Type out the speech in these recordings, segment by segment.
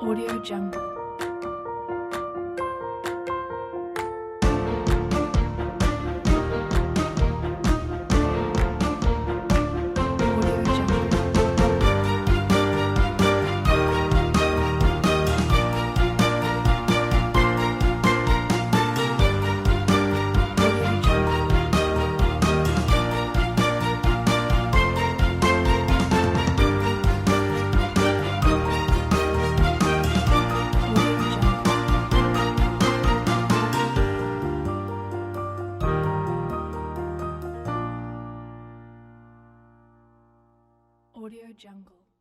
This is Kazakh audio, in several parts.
Audio Jungle. Audio Jungle. Audio Jungle. Audio Jungle. Audio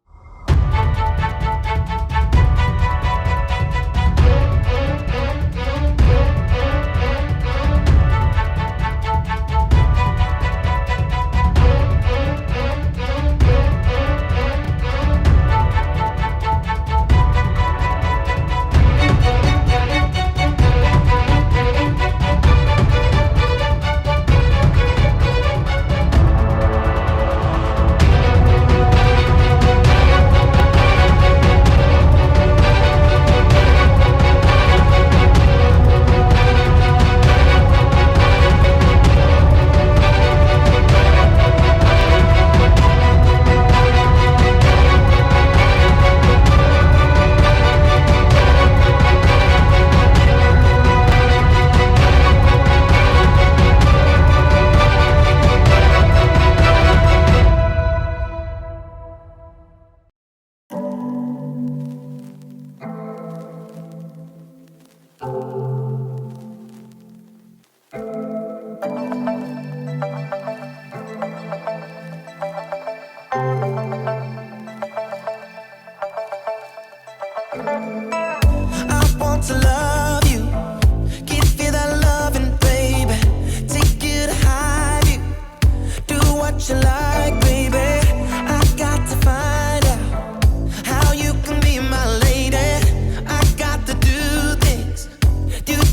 Jungle. I want to love you, give you that loving, baby. Take you to hide you, do what you like, baby. I got to find out how you can be my lady. I got to do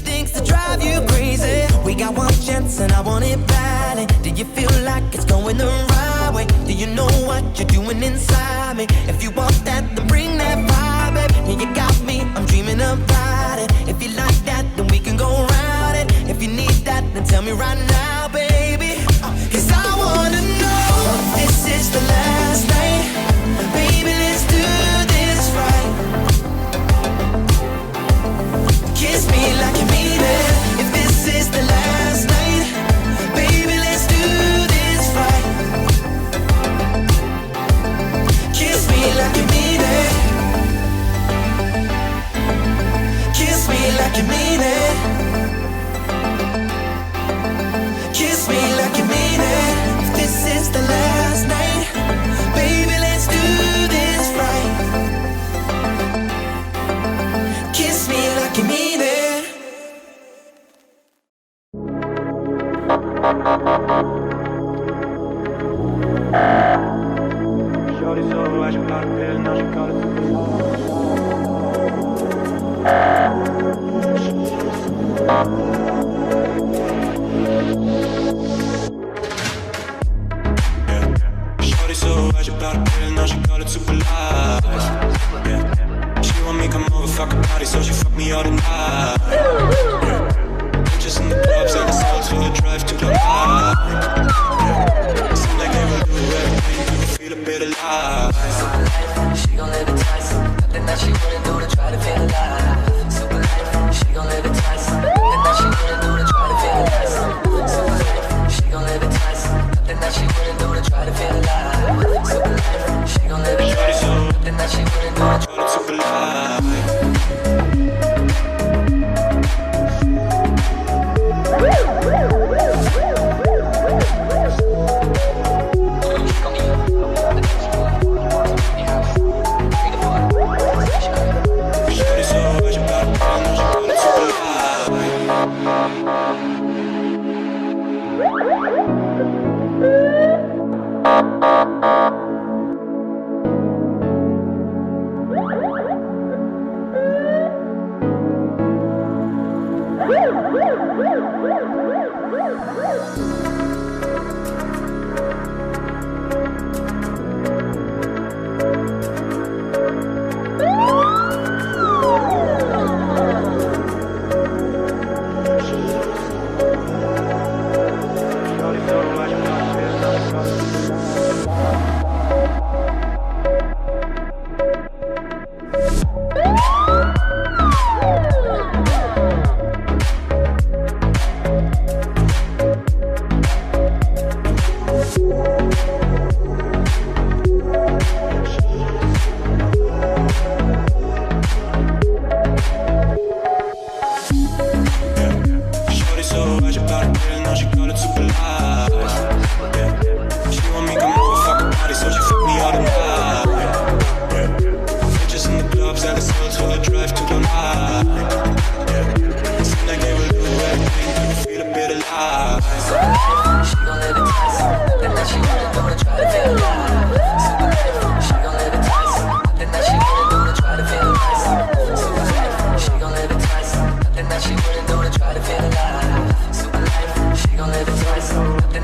things that drive you crazy. We got one chance and I want it badly. Do you feel like it's going the right way? Do you know what you're doing inside me? If you want that, then bring that vibe, baby. Yeah, you got me, I'm dreaming about it. If you like that, then we can go round it. If you need that, then tell me right now, baby. 'Cause I wanna know if this is the last night. Baby, let's do this right. Kiss me like you mean it. If this is the last night, baby, let's do this right. Kiss me like you mean it. Kiss me like you mean it. Kiss me like you mean it. If this is the last night, baby, let's do this right. Kiss me like you mean it. Shorty so I should got a pill, now she call it super Shorty so I should got a pill, now she call it super lies. Yeah. She want me come over, fuck her body, so she fuck me all the night. Yeah. Just in the clubs, I can sell to a drive to the line. Yeah. Seem like they will do everything to feel a bit alive. Super life, she gon' live it twice. Nothing that she wouldn't do to try to feel alive. Super life, she gon' live it twice. Nothing that she wouldn't do to try to feel alive. Super life, she gon' live it twice. Nothing that she wouldn't do to try to feel alive. Super life, she gon' live it twice. Nothing that she wouldn't do to Call it super live.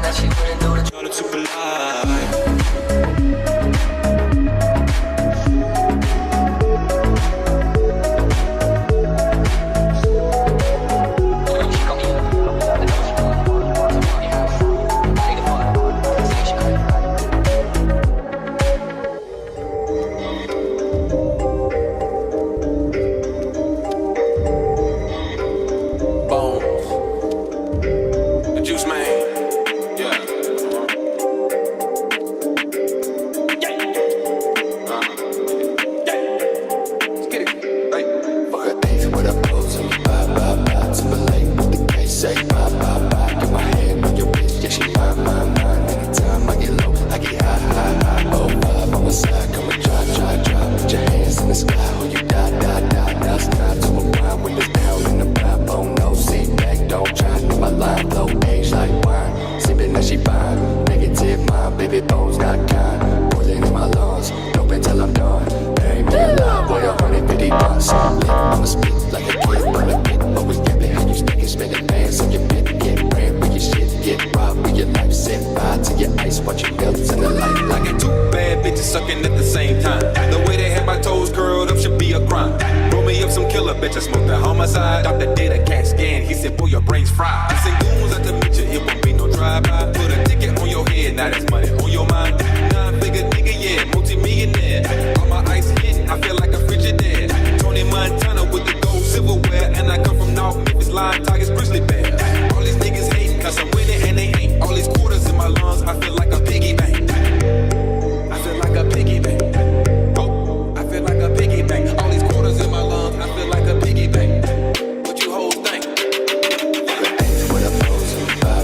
that she wouldn't do the Charlotte super light. Sucking at the same time. The way they had my toes curled up should be a crime. Roll me up some killer, bitch, I smoked the homicide. Dr. did a CAT scan, he said, boy, your brain's fried. I sent goons out to meet you, it won't be no drive-by. Put a ticket on your head, now that's money on your mind. 9-figure nigga, yeah, multi-millionaire. All my ice hit, I feel like a Frigidaire. Tony Montana with the gold silverware. And I come from North Memphis, Lion, Tigers, Grizzly Bears. All these niggas hating, cause I'm winning and they ain't. All these quarters in my lungs, I feel like a piggy bank. A piggy bank. Oh, I feel like a piggy bank. All these quarters in my lungs, I feel like a piggy bank. What you hoes think? What I'm posing, bye,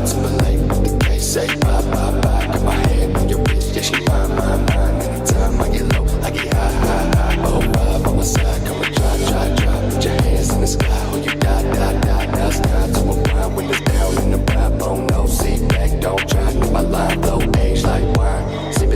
Timberlake, the case say, bye, got my hand on your wrist, yeah, she mine. Anytime I get low, I get high. Oh, vibe on my side, come and try. Put your hands in the sky, oh, you die. Now it's time to unwind when it's down in the vibe. Oh, no, sit back, don't try. Know my line, low age like wine.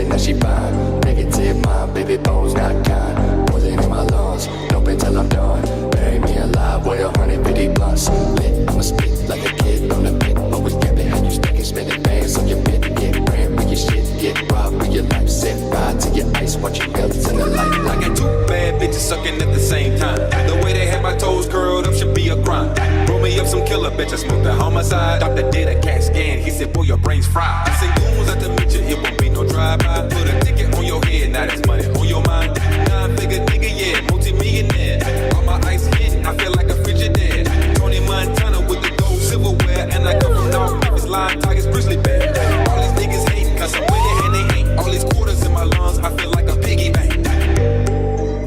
Now she fine, negative mind, baby bones not kind. Poison in my lungs, no pain till I'm done. Bury me alive with 150 blunts. Lit, I'ma spit like a kid on the pit. Always get it how you stack and spending bands on your bit. Get brand, make your shit get robbed, with your life set fire to your ice. Watch you melt in the light. I got two bad bitches sucking at the same time. The way they had my toes curled up should be a crime. Roll me up some killer, bitch, I smoked the homicide. Dr. did a CAT scan, he said, boy, your brain's fried. I sent goons out to meet you, it won't be no drive-by. Put a ticket on your head, now that's money on your mind. 9-figure nigga, yeah, multi-millionaire. All my ice hit, I feel like a Frigidaire. Tony Montana with the gold silverware. And I come from North Memphis, Lion, Tigers, Grizzly Bears. All these niggas hating, cause I'm winning and they ain't. All these quarters in my lungs, I feel like a piggy bank.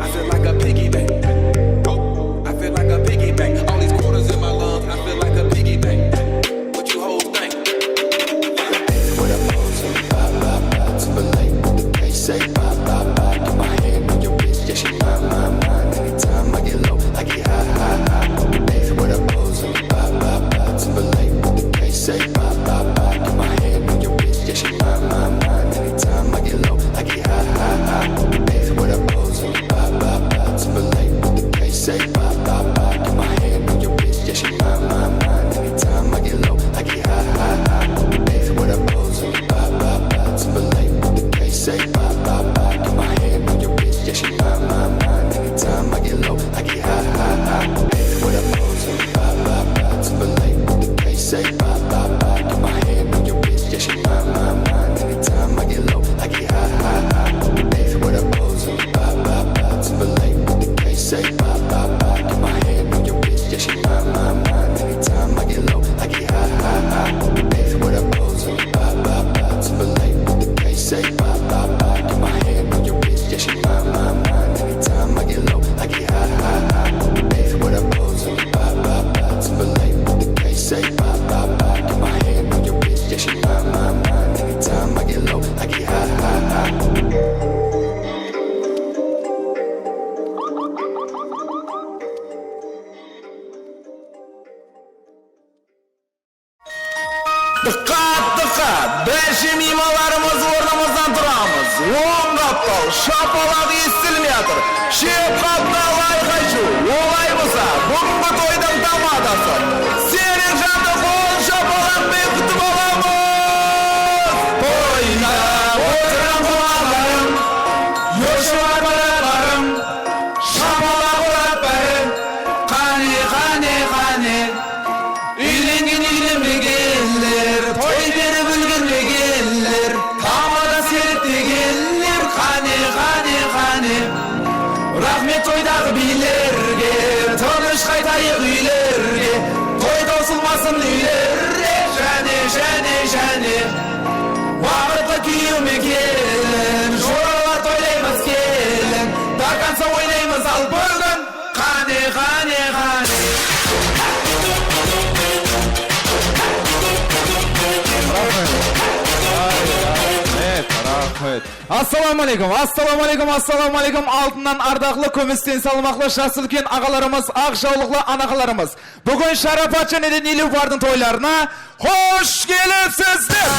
I feel like a piggy bank. Oh, I feel like a piggy bank. All these quarters in my lungs, I feel like a piggy bank. What you hoes think? What I'm posing, bye, Timberlake, the case say, bye, got my hand on your wrist, yeah, she mine. Anytime I get low, I get high. What I'm posing, bye, Timberlake, the case say, bye, got my hand on your wrist, yeah, she mine. Anytime I get low, I get high. What I'm posing, bye, Timberlake, the case say, bye, got my hand on your wrist, yeah, she mine. Anytime I get low, I get high. What I'm posing, bye, Timberlake, the case say, bye, got my hand on your wrist, yeah, she mine. Anytime I get low, I get high. What I'm posing, bye, Timberlake, the case say, bye, got my hand on your wrist, yeah, she mine. Anytime I get low, I get high. What I'm posing, bye, Timberlake, the case say, bye, got my hand on your wrist, yeah, she mine. Anytime I get low, I get high. What I'm posing, bye, Timberlake, the case say, bye, got my hand on your wrist, yeah, she mine. Anytime I get low, I get high. What I'm posing, bye, Timberlake, the case say, bye, got my hand on your wrist, yeah, she mine. Anytime I get low, I get high. Dikkat! Beşim imalarımız ordumuzdan duramız. On kaptal, şapaladı istilmiyadır. Şefkatla laykaçı, olay buza, bungu toydum tamadası. Senin canlı kol şapalan bekti balamız. kuyumi kelin, juralar to'ylaymiz kelin, darkansa o'ynaymiz al bo'lgin, qani. Assalamu alaykum. Altından ardaqlı, көмістен салмақлы, жасы үлкен ағаларымыз, ақ жаулықлы анағаларымыз. Бүгін Шарапатшы неден Нилуфардың тойларына хош келіпсіздер.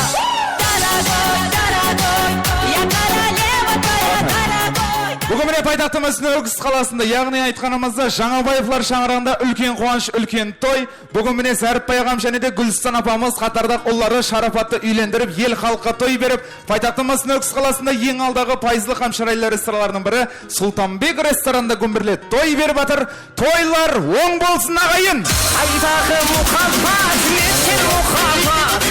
Бүгін міне пайтақтымыздың Өгіз қаласында, яғни айтқанымызда Жаңабаевлар шаңырағында үлкен қуаныш, үлкен той. Бүгін міне Зәріпбай ағам және де Гүлстан апамыз қатарда ұллары Шарапатты үйлендіріп, ел халыққа той беріп, пайтақтымыздың Өгіз қаласында ең алдағы пайызлы қамшырайлы рестораларының бірі Сұлтанбек ресторанында көмбірлет той беріп атыр. Тойлар оң болсын ағайын. Айтағы мұхаббат, неткен мұхаббат.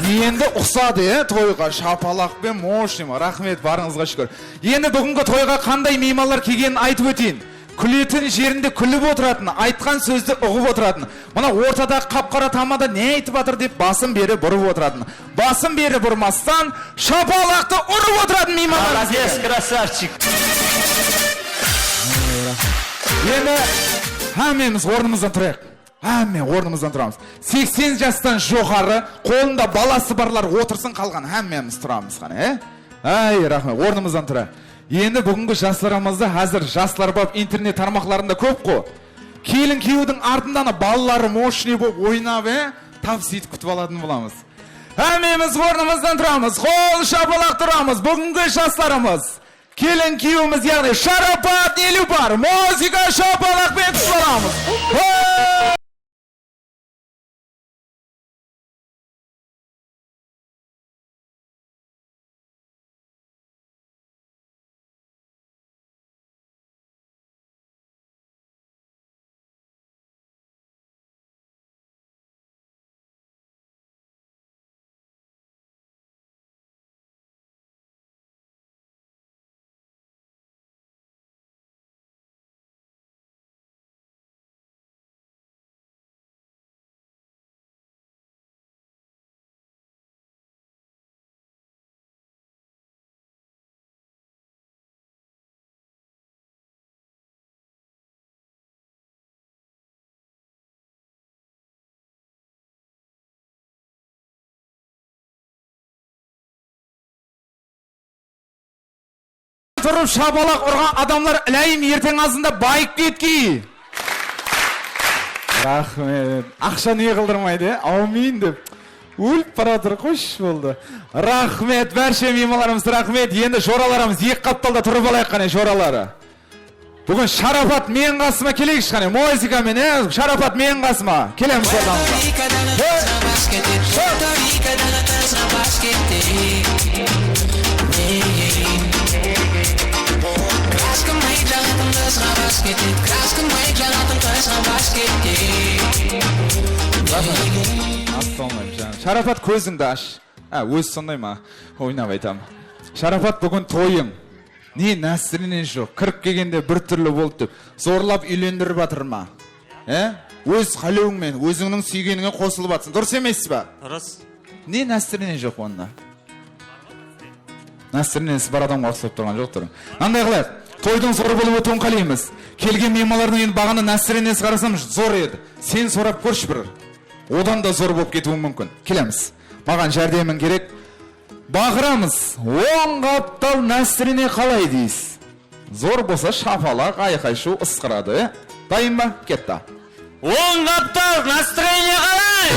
Енді ұқсады, тойға шапалақ пен мошым. Рахмет, барыңызға шүкір. Енді бүгінгі тойға қандай меймандар келгенін айтып өтейін. Күлетін жерінде күліп отыратын, айтқан сөзді ұғып отыратын. Мына ортада қап-қара тамада не айтып атыр деп басын бері бұрып отыратын. Басын бері бұрмастан шапалақты ұрып отыратын меймандар. Молодец, красавчик. Енді әмеміз орнымыздан тұрайық. Орнымыздан тұрамыз. 80 жастан жоғары, қолында баласы барлар отырсын, қалған әмеміз тұрамыз қане. Ай, рахмет, орнымыздан тұрайық. Енді бүгінгі жастарымызды әзір жастар бап интернет тармақларында көп қой. Келін күйеудің артындағы балалары мошни болып ойнап, тап сөйтіп күтіп алатын боламыз. Әмеміз орнымыздан тұрамыз, қол шапалақ тұрамыз. Бүгінгі жастарымыз, келін күйеуіміз, яғни Шарапат Нилуфар, музыка шапалақпен күтіп аламыз. Тұрып шапалақ ұрған адамлар ләйім ертең азында байып кеткей. Рахмет. Ақша не қылдырмайды, аумин деп. Өліп баратыр, қош болды. Рахмет, бәрше меймандарымыз, рахмет. Енді жораларымыз екі қапталда тұрып алайық қане жоралары. Бүгін Шарапат мен қасыма келейікші қане, музыкамен, Шарапат мен қасыма. Келеміз Шарапат, көзіңді аш. Өз сондай ма? Ойнап айтам. Шарапат, бүгін тойың. Не нәсілінен жоқ. Кіріп келгенде бір түрлі болды деп. Зорлап үйлендіріп атыр ма? Өз қалеуіңмен, өзіңнің сүйгеніңе қосылып атсың. Дұрыс емес ба? Дұрыс. Не нәсілінен жоқ онда? Нәсілінен сіз бар адамға қосылып тұрған жоқ тұрың. Андай қылайық. Тойдың зор болып өтуін қалаймыз. Келген меймандардың енді бағаны нәсілінен қарасам зор еді. Сен сорап көрші бір. Одан да зор болып кетуің мүмкін. Келеміз. Маған жәрдемің керек. Бағырамыз. Оң қаптал нәсіліне қалай дейсіз? Зор болса шапалақ, айқайшу ысқырады. Дайын ба? Кетті. Оң қаптал настроение қалай?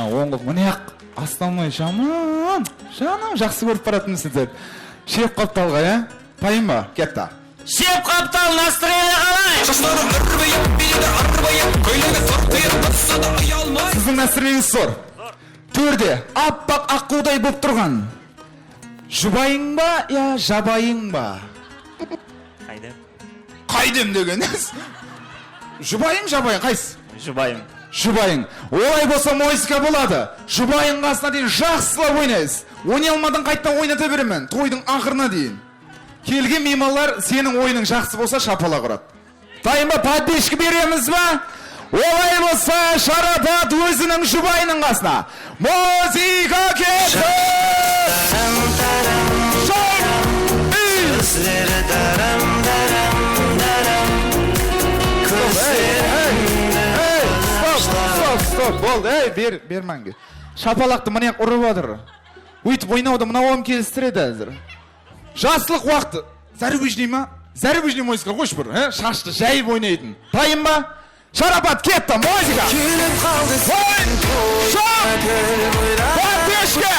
Оң қып, мұне ақ астамай жаман. Жаным, жақсы көріп баратын сіздер. Шеп қапталға, дайын ба? Кетті. Шеп қаптал настроение қалай? Сіздің настроениеңіз зор. Төрде, аппақ аққудай болып тұрған. Жұбайың ба, я жабайың ба? Қайдем? Қайдем дегеніз? Жұбайың, жабайың, қайсы? Жұбайым. Жұбайың. Олай болса музыка болады. Жұбайың қасына дейін жақсылап ойнайсыз. Ойнай алмадың қайттан ойната беремін. Тойдың ақырына дейін. Келген меймандар сенің ойының жақсы болса шапалақ ұрады. Дайын ба, поддержка береміз ба? Олай болса, Шарапат өзінің жұбайының қасына. Музыка кетті! Gözleri daram daram daram. Стоп, болды, бер мәңгі. Шапалақты мына ұрып отыр. Өйтіп ойнауды мына оғым келістіреді әзір. Жаслық уақыты. Зарубежный ма? Зарубежный музыка қош бір, шашты жайып ойнайтын. Дайын ба? Шарапат кетті, музыка! Gülüp kaldı Oyun! Şap! Ateşke!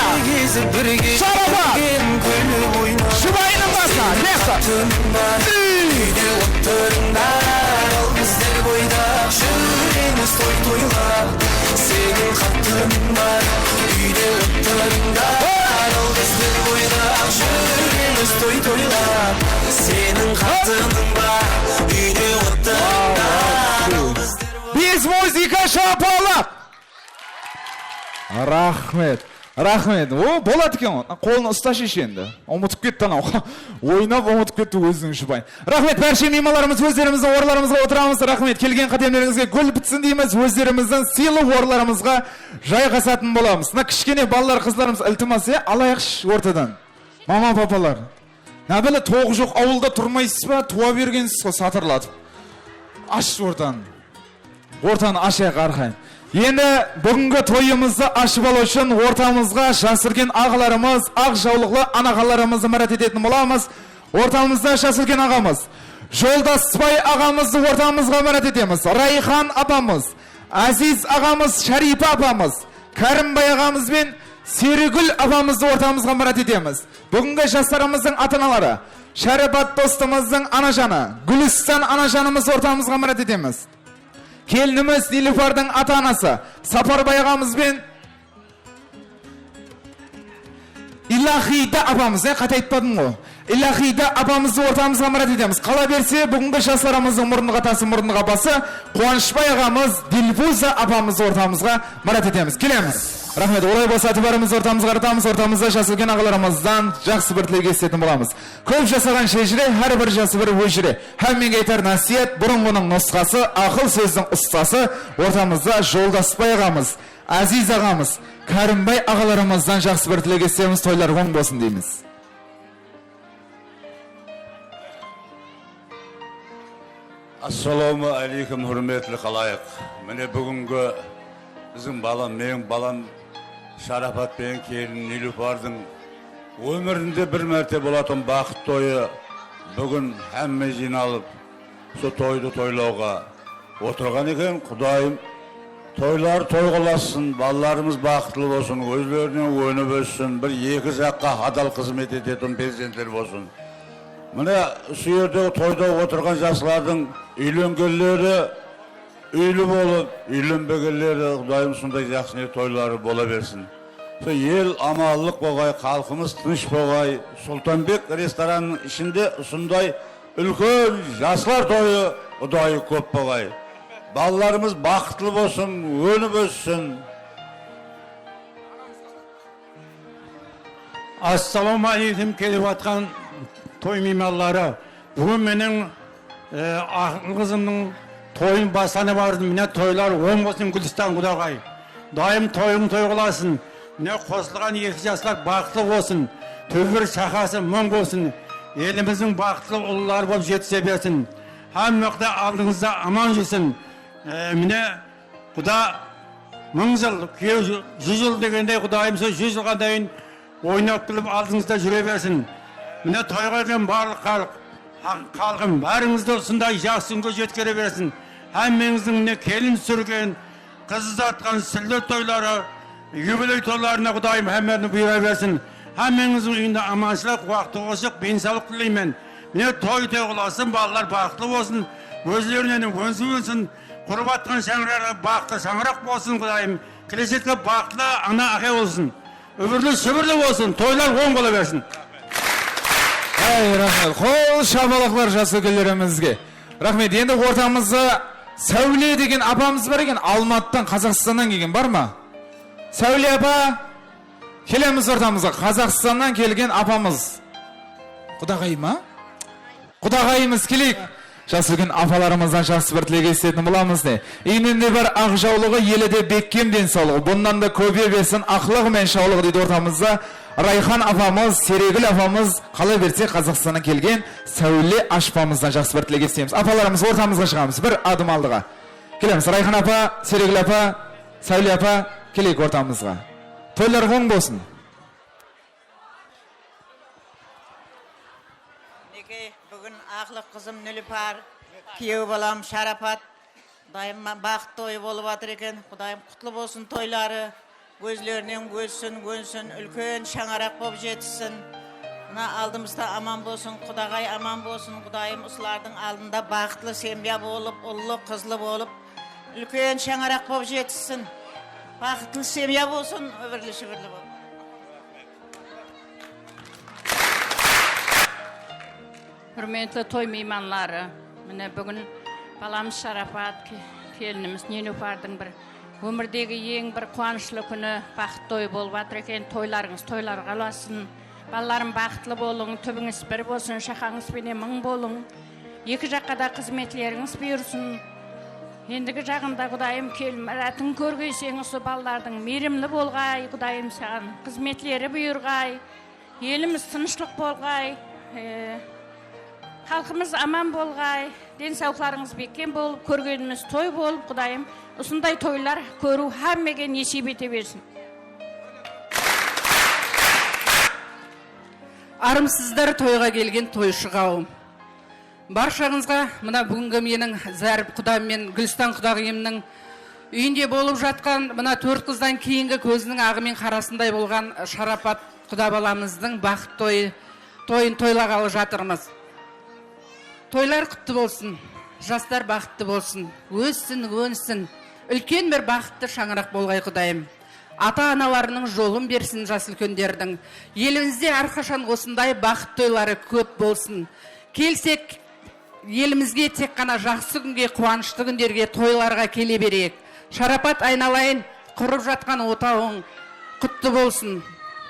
Şarapat! Şubayının basına, ketті! Үйде отlarında Yalnızlar boyda Жүрегіміз той тойлар Senin hattın var Үйде отlarında Yalnızlar boyda Жүрегіміз той тойлар Senin hattın var Үйде отlarında Biz muzika şapalak! Рахмет. О, болады екен ғой. Қолын ұсташы енді. Ұмытып кетті анау. Ойнап ұмытып кетті өзінің жұбайын. Рахмет, бәрше меймандарымыз өздеріміздің орындарымызға отырамыз. Рахмет, келген қадамдарыңызға гүл бітсін дейміз. Өздеріміздің сыйлы орындарымызға жайғасатын боламыз. Мына кішкене балалар, қызларымыз ілтимас, алайықшы ортадан. Мама, папалар. Нәбілі тоғы жоқ ауылда тұрмайсыз ба? Туа бергенсіз ғой сатырлатып. Аш ортаны. Ортаны ашайық арқайын. Енді бүгінгі тойымызды ашып алу үшін ортамызға жасырген ағаларымыз, ақ жаулықлы анағаларымызды мәрат ететін боламыз. Ортамызда жасырген ағамыз, Жолдасбай ағамызды ортамызға мәрат етеміз. Райхан апамыз, Азиз ағамыз, Шарипа апамыз, Кәрімбай ағамыз бен Серігүл апамызды ортамызға мәрат етеміз. Бүгінгі жастарымыздың ата-аналары, Шарапат достымыздың анажаны, Гүлістан анажанымыз ортамызға мәрат етеміз. Келініміз Нилуфардың ата-анасы Сапарбай ағамыз бен Илахида апамыз, қата айтпадым ғой. Илахида апамызды ортамызға мәрат етеміз. Қала берсе, бүгінгі жастарымыздың мұрындыға тасы мұрындыға басы Қуанышбай ағамыз, Дилбуза апамызды ортамызға мәрат етеміз. Келеміз. Рахмет, олай болса бәріміз ортамызға артамыз, ортамызда жасылген ағаларымыздан жақсы бір тілек естетін боламыз. Көп жасаған шежіре, әр бір жасы бір өжіре. Әмменге айтар насиет, бұрынғының нұсқасы, ақыл сөздің ұстасы, ортамызда Жолдасбай ағамыз, Азиз ағамыз, Кәрімбай ағаларымыздан жақсы бір тілек естеміз, тойлар оң болсын дейміз. Ассаламу алейкум, hürmetli қалайық. Міне бүгінгі біздің балам, менің балам Шарапат пен келін Нилуфардың өмірінде бір мәрте болатын бақыт тойы бүгін әмме жиналып, со тойды тойлауға отырған екен. Құдайым тойлар тойғыласын, балаларымыз бақытлы болсын, өздерінен өніп өссін, бір екі жаққа адал қызмет ететін перзенттер болсын. Міне сүйердегі тойда отырған жасылардың үйленгендері үйлі болып, үйленбегендері Құдайым сондай жақсы тойлары бола берсін. Ел амаллық болғай, халқымыз тыныш болғай, Сұлтанбек ресторанның ішінде сондай үлкен жасылар тойы ұдайы көп болғай. Балаларымыз бақытлы болсын, өніп өссін. Ассаламу алейкум, келіп атқан той мейманлары. Бүгін менің ақыл қызымның тойын басаны барды. Міне тойлар оң болсын, Гүлістан құдағай. Дайым тойың той қыласын. Міне қосылған екі жастар бақытлы болсын. Төбір шақасы мұң болсын. Еліміздің бақытлы ұлылар болып жетісе берсін. Әмміқті алдыңызда аман жүрсін. Міне құда 1000 жыл, 100 жыл дегенде Құдайым сөз 100 жылға дейін ойнап күліп алдыңызда жүре берсін. Міне тойға келген барлық халқым бәріңізді осындай жақсы күнге жеткере берсін. Әммеңіздің не келін сүрген, қыз ұзатқан сүрлет тойлары, юбилей тойларына Құдайым әммені бұйыра берсін. Әммеңіздің үйінде аманшылық, уақыты қосық, бенсаулық тілеймін. Міне той қыласын, балалар бақытлы болсын, өздерінен өнсі өнсін, құрып атқан шаңырағы бақытты шаңырақ болсын Құдайым. Келешекте бақытлы ана ақи болсын. Өбірлі сүбірлі болсын, тойлар оң бола берсін. Рахмет, қол шабалақлар жасы келерімізге. Рахмет, енді ортамызда Сәуле деген апамыз бар екен, Алматыдан, Қазақстаннан келген бар ма? Сәуле апа, келеміз ортамызға, Қазақстаннан келген апамыз. Құдағай ма? Құдағайымыз келейік. Жас үлкен апаларымыздан жақсы бір тілек естетін боламыз не. Үйінінде бар ақ жаулығы, еліде беккем денсаулығы. Бұндан да көбе берсін ақылығы мен шаулығы дейді ортамызда. Райхан апамыз, Серегіл апамыз, қалай берсе Қазақстаннан келген Сәуле ашпамыздан жақсы бір тілек естеміз. Апаларымыз ортамызға шығамыз. Бір адым алдыға. Келеміз. Райхан апа, Серегіл апа, Сәуле апа, келейік ортамызға. Тойлар оң болсын. Бүгін ақлық қызым Нүліпар, күйеу балам Шарапат, Құдайым бақыт тойы болып жатыр екен. Құдайым құтлы болсын тойлары, көзлерінен көзсін, үлкен шаңарақ болып жетсін. Мына алдымызда аман болсын, Құдағай аман болсын. Құдайым ұсылардың алдында бақытлы семья болып, ұллы қызлы болып, үлкен шаңарақ болып жетсін. Бақытлы семья болсын, өбірлі-шүбірлі болып. Hürmetli toy meymanları, mine bugün balamız Şarapat, kelinimiz Nilüfar'dың bir ömürdегі ең bir қуанышлы күні бақыт тойы болып жатыр екен. Тойларыңыз тойларға ұласын. Балаларым бақытлы болың, түбіңіз бір болсын, шақаңыз бене мың болың. Екі жаққа да қызметлеріңіз бұйырсын. Ендігі жағында Құдайым келмәрәтін көргейсең осы балалардың мейірімлі болғай, Құдайым саған қызметлері бұйырғай, еліміз тыныштық болғай, халқымыз аман болғай, денсаулықтарыңыз бекем болып, көргеніміз той болып, Құдайым осындай тойлар көру һәммеге несіп ете берсін. Армсыздар тойға келген тойшы қауым. Баршаңызға мына бүгінгі менің Зәріп құдам мен Гүлстан құдағиымның үйінде болып жатқан мына 4 қыздан кейінгі көзінің ағы мен қарасындай болған Шарапат құда баламыздың бақыт тойын тойлағалы жатырмыз. Тойлар құтты болсын, жастар бақытты болсын, өссін, өнсін, үлкен бір бақытты шаңырақ болғай Құдайым. Ата-аналарының жолын берсін жас үлкендердің. Елімізде әрқашан осындай бақыт тойлары көп болсын. Келсек, елімізге тек қана жақсы күнге, қуанышты күндерге, тойларға келе берейік. Шарапат айналайын, құрып жатқан отауың құтты болсын,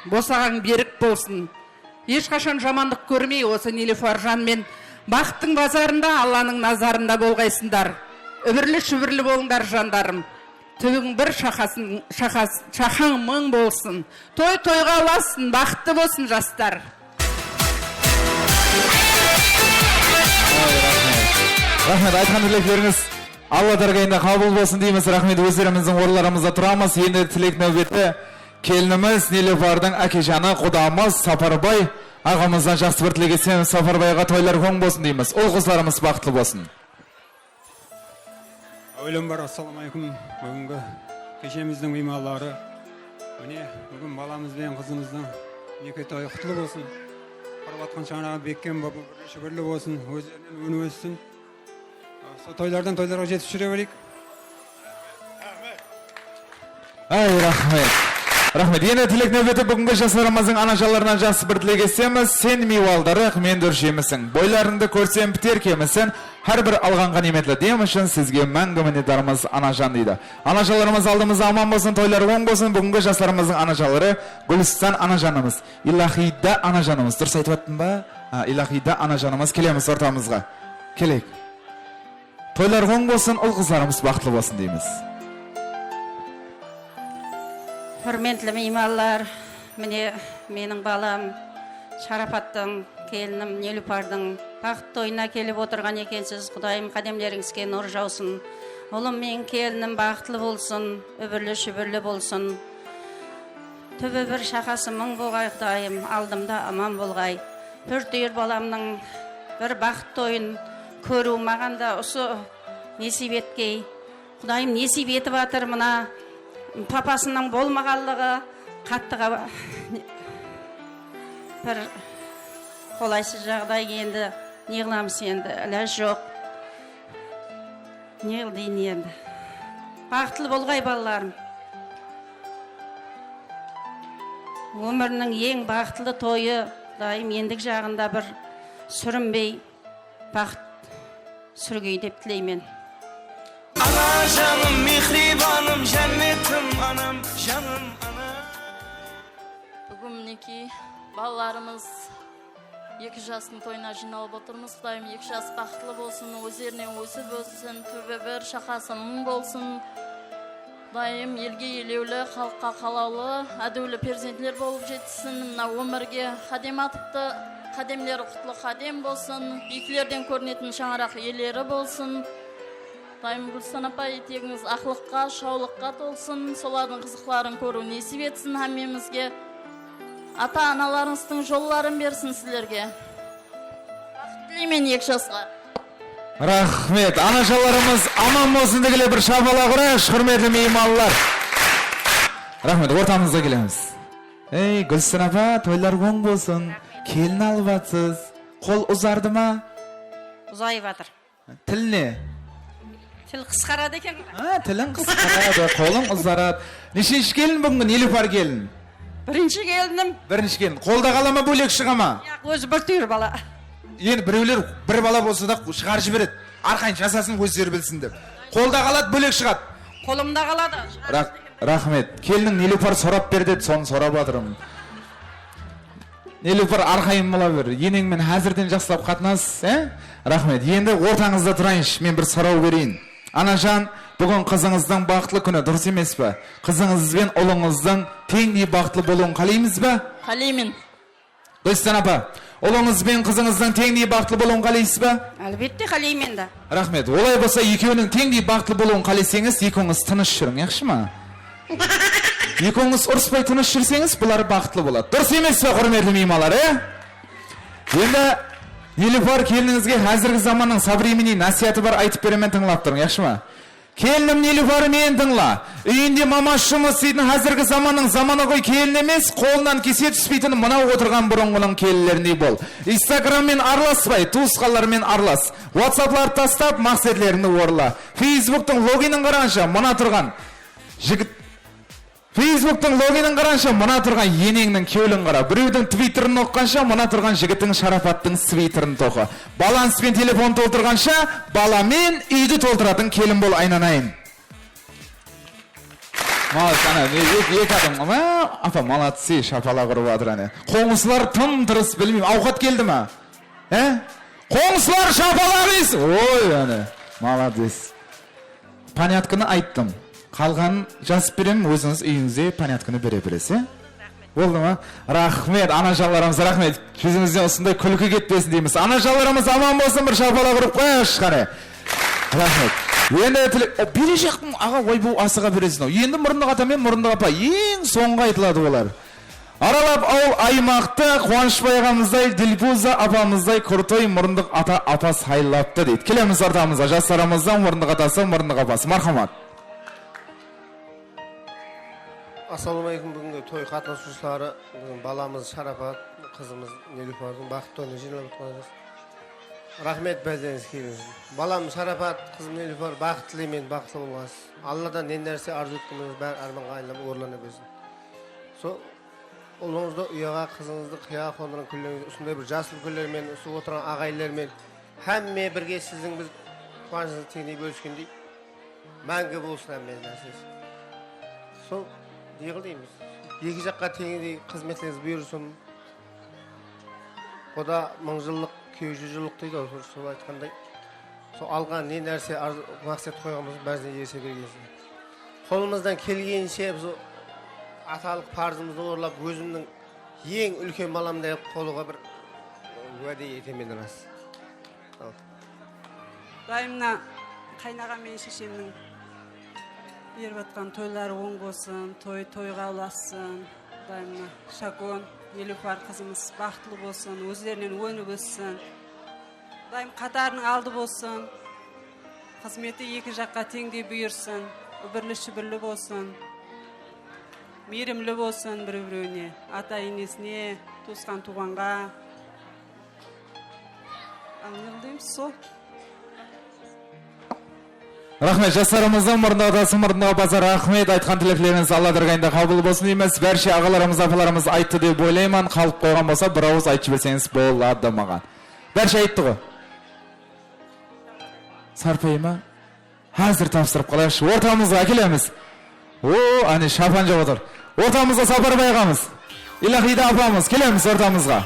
босаған берік болсын. Ешқашан жамандық көрмей осы Нилүфаржан мен бақыттың базарында, Алланың назарында болғайсындар. Үбірлі-шүбірлі болыңдар жандарым. Түбің бір шақаң мың болсын. Той-тойға аласын, бақытты болсын жастар. Рахмет, айтқан тілектеріңіз Алла дәргейінде қабыл болсын дейміз. Рахмет, өздеріміздің орындарымызда тұрамыз. Енді тілек нәубеті келініміз Нилүфардың әкежаны құдамыз Сапарбай ағамыздан жақсы бір тілек етсеміз. Сапарбайға тойлар оң болсын дейміз. Ол қызларымыз бақытлы болсын. Өлім бар, ассаламайкум. Бүгінгі кешеміздің меймандары. Міне, бүгін баламыз бен қызымыздың неке тойы құтлы болсын. Қарап атқан шаңырағы беккен болып, шүбірлі болсын, өздерінен өні өссін. Сол тойлардан тойларға жетіп жүре берейік. Ай, рахмет. Рахмет. Енді тілек нөбеті бүгінгі жастарымыздың анажаларынан жақсы бір тілек етсеміз. Сен мейуалдары мен дүршемісің. Бойларыңды көрсем бітер кемісің. Hər bir алғанға неметлі дем үшін сізге мәңгі мінедарымыз анажан дейді. Анажаларымыз алдымызда аман болсын, тойлар оң болсын. Бүгінгі жастарымыздың анажалары Гүлстан анажанымыз, Илахида анажанымыз. Дұрыс айтып аттың ба? Илахида анажанымыз. Келеміз ортамызға. Келейік. Тойлар оң болсын, ұл қыздарымыз бақытлы болсын дейміз. Hürmetli meymanlar, mine менің балам Шарапаттың, келінім Нилүфардың бақыт тойына келіп отырған екенсіз. Құдайым қадемлеріңізге нұр жаусын. Ұлым мен келінім бақытлы болсын, үбірлі-шүбірлі болсын. Түбі бір шақасы мың болғай, Құдайым алдымда аман болғай. Төртүйір баламның бір бақыт тойын көру мағанда осы несіп еткей. Құдайым несіп етіп атыр мына папасының болмағалығы қаттыға бір қолайсыз жағдай енді неғыламыз енді, әләж жоқ. Неғылдейін енді. Бақытлы болғай балаларым. Өмірінің ең бақытлы тойы дайым ендік жағында бір сүрінбей бақыт сүргей деп тілеймен. Ana canım, mihribanım, cennetim anam, canım anam. Bugün neki балаларымыз 2 жастың тойына жиналып отырмыз. Құдайым 2 жас бақытлы болсын, өздерінен өсіп өссін, төбе бір шақасы мың болсын. Құдайым елге елеулі, халыққа қалаулы, әдеулі перзентлер болып жетсін. Мына өмірге қадем атыпты, қадемлері құтлы қадем болсын, биіктерден көрінетін шаңырақ иелері болсын. Құдайым Гүлстан апа, етегіңіз ақылыққа, шаулыққа толсын, солардың қызықларын көру несіп етсін әмемізге. Ата-аналарыңыздың жолларын берсін сіздерге. Бақыт тілеймін 2 жасқа. Рахмет. Анашаларымыз аман болсын дегеле бір шапалақ ұрайық, құрметті меймандар. Рахмет. Ортамызға келеміз. Ей, Гүлстан апа, тойлар оң болсын. Келін алып атсыз. Қол ұзарды ма? Ұзайып атыр. Тіл не? Тіл қысқарады екен. Тілін қысқарады, қолың ұзарады. Нешінші келін бүгінгі? Нелюпар келін? Бірінші келінім. Бірінші келін. Қолда қала ма, бөлек шыға ма? Өзі бір түйір бала. Енді біреулер бір бала болса да шығар жібереді. Арқайын жасасын өздері білсін деп. Қолда қалады, бөлек шығады. Қолымда қалады. Рахмет. Келінің Нелюпар сорап берді, соны сорап атырым. Нелюпар арқайын бола бер. Енеңмен әзірден жақсылап қатынас, Рахмет. Енді ортаңызда тұрайыншы, мен бір сұрау берейін. Анажан, бүгін қызыңыздың бақытлы күні, дұрыс емес пе? Қызыңыз бен ұлыңыздың теңдей бақытлы болуын қалаймыз ба? Қалаймын. Гүлстан апа, ұлыңыз бен қызыңыздың теңдей бақытлы болуын қалайсыз ба? Әлбетте қалаймын да. Рахмет. Олай болса, екеуінің теңдей бақытлы болуын қалайсеңіз, екеуіңіз тыныш жүрің, яқшы ма? Екеуіңіз ұрыспай тыныш жүрсеңіз, бұлар бақытлы болады. Дұрыс емес пе, құрметті меймандар, Енді Нелюпар келініңізге әзіргі заманның современный насихаты бар айтып беремен тыңлап тұрың, яқшы ма? Келінім Нелюпар мен тыңла. Үйінде мамаш жұмыс істейтін әзіргі заманның заманы ғой келін емес, қолынан кесе түспейтін мынау отырған бұрынғының келілеріндей бол. Инстаграммен араласпай, туысқандармен аралас. WhatsApp-ларды тастап, мақсатлеріңді орла. Facebook'тың логинін қаранша, мына тұрған жігіт Facebook'тың логинін қаранша, мына тұрған енеңнің кеулін қара. Біреудің твиттерін оққанша, мына тұрған жігіттің Шарапаттың свитерін тоқы. Баланспен телефон толтырғанша, баламен үйді толтыратын келін бол айнанайын. Малыс, ана, екі адам, апа, малатсы, шапала құрып атыр, ана. Қоңысылар тым дұрыс білмейм, ауқат келді ма? Қоңысылар шапала қыз! Ой, ана, маладес. Панятканы айттым. Қалған жас берем, өзіңіз үйіңізде панятканы бере білесі. Болды ма? Рахмет, анажаларымыз, рахмет. Жүзіңізден осындай күлкі кетпесін дейміз. Анажаларымыз аман болсын, бір шапала құрып қойыш, қане. Рахмет. Енді бере жақтың, аға, ой, бұл асыға бересін. Енді мұрындық ата мен мұрындық апа, ең соңға айтылады олар. Аралап ауыл аймақты Қуанышбай ағамыздай, Дилбуза апамыздай Құртой мұрындық ата апа сайлапты дейді. Келеміз ортамызға, жастарымыздан мұрындық атасы, мұрындық апасы. Мархамат. Ассалаумағалейкум, бүгінгі той қатынасушылары, баламыз Шарапат, қызымыз Нелюпардың бақыт тойына жиналып отырмыз. Рахмет бәлдеңіз келіңіз. Балам Шарапат, қызым Нелюпар бақыт тілеймін, бақытты болғансыз. Алладан не нәрсе арзу еткеніңіз бәрі арманға айналып орындала берсін. Сол ұлыңызды ұяға, қызыңызды қияға қондырған күндеріңіз, осындай бір жасыл күндермен, осы отырған ағайлармен, әмме бірге сіздің біз қуанышыңызды теңдей бөліскендей мәңгі болсын әмме нәрсесі. Сол неғыл дейміз, екі жаққа теңдей қызметіңіз бұйырсын. Құда мың жыллық, 200 жыллық дейді, сол айтқандай. Сол алған не нәрсе мақсат қойғанымыз бәріне ерсе бергенсін. Қолымыздан келгенше біз аталық парызымызды орындап, өзімнің ең үлкен баламдай қолуға бір уәде етемін рас. Дайымна қайнаған мен шешемнің беріп атқан тойлары оң болсын, тойға ұласын. Дайымна Шакон, Нелюпар қызымыз бақытлы болсын, өздерінен өніп өссін. Дайым қатарының алды болсын, қызметі екі жаққа теңдей бұйырсын, бірлі-шүбірлі болсын, мейірімлі болсын бір-біреуіне, ата-енесіне, туысқан туғанға. Аңғылдаймыз сол. Рахмет, жастарымыздың мұрындық атасы, мұрындық апасы, рахмет. Айтқан тілектеріңіз Алла дәргайында қабыл болсын дейміз. Бәрше ағаларымыз, апаларымыз айтты деп ойлаймын. Қалып қойған болса, бір ауыз айтшы берсеңіз болады маған. Бәрше айтты ғой. Сарпай ма? Әзір тапсырып қалайықшы. Ортамызға әкелеміз. Ане шапан жап отыр. Ортамызға Сапарбай ағамыз. Илахида апамыз, келеміз ортамызға.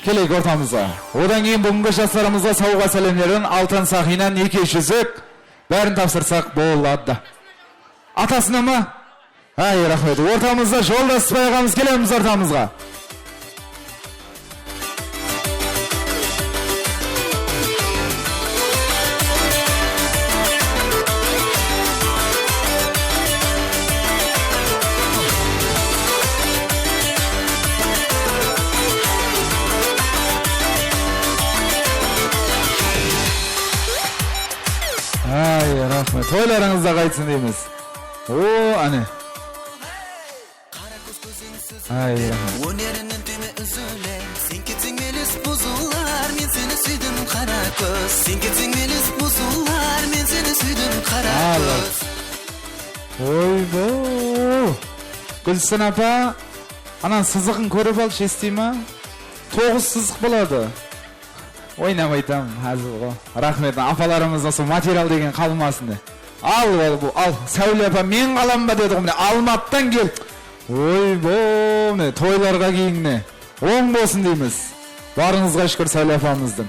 Kelek ortamıza. Odan keyin бүгүнкү жастарыбызга сауга салемдерин алтын сахинен 200 бәрін тапсырсақ болады. Атасына мı? Ай, рахмет. Ортамызда Жолдас Байғамыз келеміз ортамызға. Ай, рахмет. Тойларыңызда қайтсын дейміз. О, ане. Ай, рахмет. Өнерінен төме үзілер, сен кетсең мелес бұзылар, мен сені сүйдім қара көз. Сен кетсең мелес бұзылар, мен сені сүйдім қара көз. Ой, бо. Гүлсін апа, анан сызығын көріп алшы естей ма? 9 сызық болады. Ойнамайтам, hazır го. Рахмет, апаларымыз осы материал деген қалмасын. Ал, Сәуле апа, мен қалам ба деді ғой, Алматтан кел. Ой, бо, тойларға кейінне. Оң болсын дейміз. Барыңызға шүкір Сәуле апамыздың.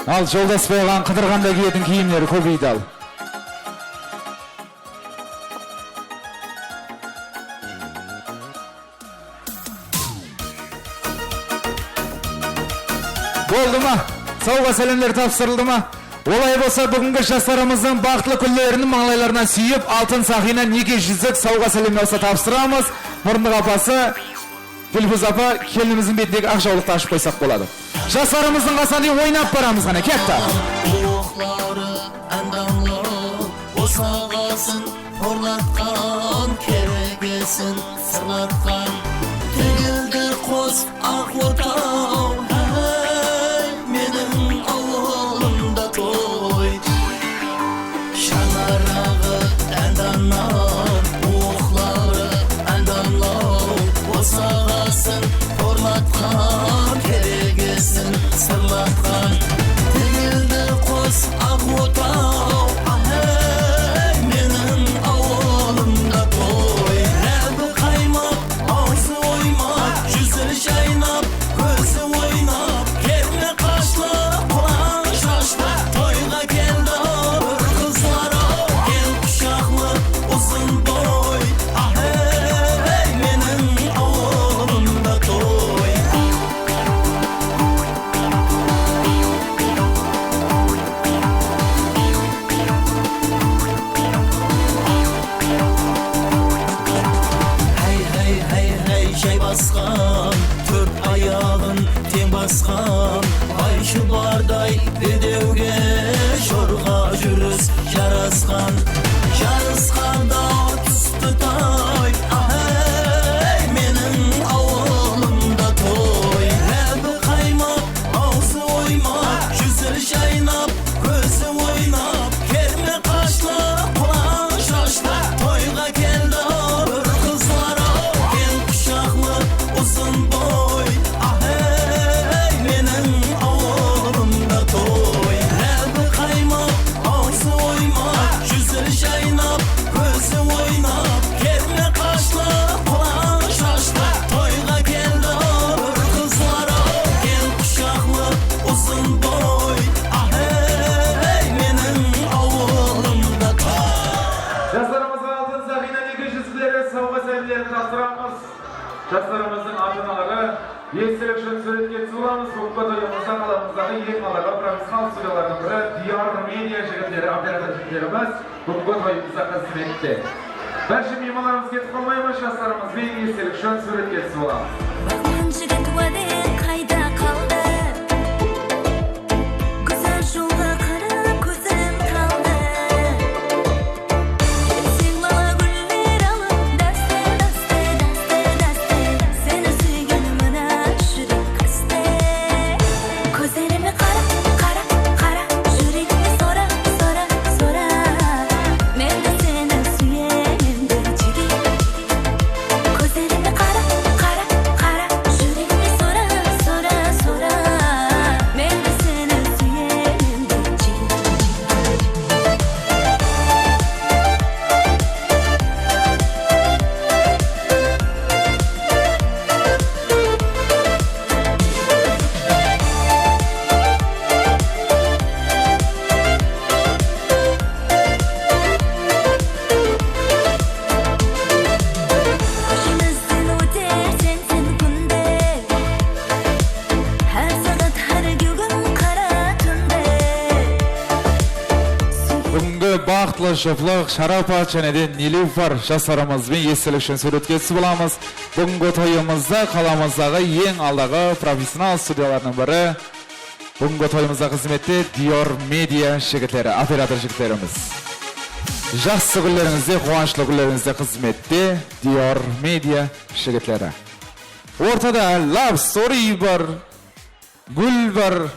Ал, Жолдас Байған қыдырғанда киетін киімдері көбейді ал. Oldu mu? Сауға сәлемдер тапсырылды ма? Олай болса бүгінгі жастарымыздың бақытлы күндерінің маңлайларынан сүйіп, алтын сақина 200 сауға сәлем болса тапсырамыз. Мұрындық апасы, Гүлбіз апа, келініміздің бетіндегі ақ жаулықты ашып қойсақ болады. Жастарымыздың қасаны ойнап барамыз ғана, кетті. Оқлары әндамлары, осағасын қорлатқан, керегесін сырлатқан, тегілді қос ақ отау. Keregesin sırlatkan Tegildi kos ak otau Ahey menin avulumda toy Rebi kaymak, ağzı oymak Yüzü şaynap, gözü oynap Kerme kaşlı, kulağın şaşlı Toyga geldi ağır kızlara Gel kuşaklı, uzun boy Ahey menin avulumda toy baskan, tört ayağın ten baskan Ayşı barday bedevge şorga jürüs yaraskan Yarıskanda tüstü tay Ahey menin avulumda toy Rebi kaymak, ağzı oymak Yüzü şaynap, gözü oynap Kerme kaşlı, kulağın şaşlı Toyga geldi ağır kızlara Gel kuşaklı, uzun boy Ahey menin avulumda toy Rebi kaymak, ağzı oymak Yüzü şaynap, gözü oynap Kerme kaşlı, kulağın şaşlı Toyga geldi ağır kızlara Gel kuşaklı, uzun boy Ahey menin avulumda toy Жастарымызға алтын сақина 200-лері сауға сәлемдерін тапсырамыз. Жастарымыздың ата-аналары естелік үшін суретке түсіреміз. Бүгінгі тойымызда қаламыздағы ең алға профессионал студиялардың бірі DR Media жігіттері, оператор жігіттеріміз бүгінгі тойымызда қызметте. Бәрші меймандарымыз кетіп қалмаймыз, жастарымызбен естелік үшін суретке түсіреміз. жігіт уәде қайда қалды Güzel жолға қарап көзім талды Сен бала гүлдер алып дәсте Сені сүйген мына жүрек қасте Көздеріме қара Жүрегіме сора Мен де сені сүйемін бір жігіт Көздеріме қара бақытлы жұплық, Шарапат және де Нилуфар жастарымызбен естелік үшін суретке түсіп аламыз. Бүгінгі тойымызда қаламыздағы ең алдағы профессионал студияларының бірі. Бүгінгі тойымызда қызметте Dior Media жігіттері, оператор жігіттеріміз. Жақсы күллеріңізде, қуанышлы күллеріңізде қызметте Dior Media жігіттері. Ортада Love Story бар, гүл бар.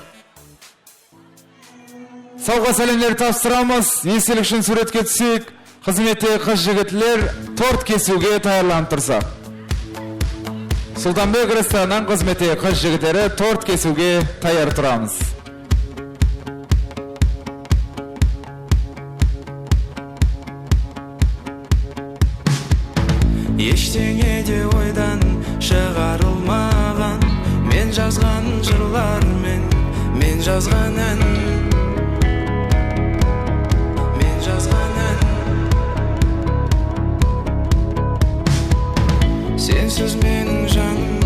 Сауға сәлемдер тапсырамыз. Естелік үшін суретке түсек. Қызметте қыз жігітлер торт кесуге таярланып тұрса. Сұлтанбек рестораннан қызметте қыз жігіттері торт кесуге таяр тұрамыз. Ештеңе де ойдан шығарылмаған, мен жазған жырлар мен жазған ән, мен жазған ән. Сенсіз менің жаным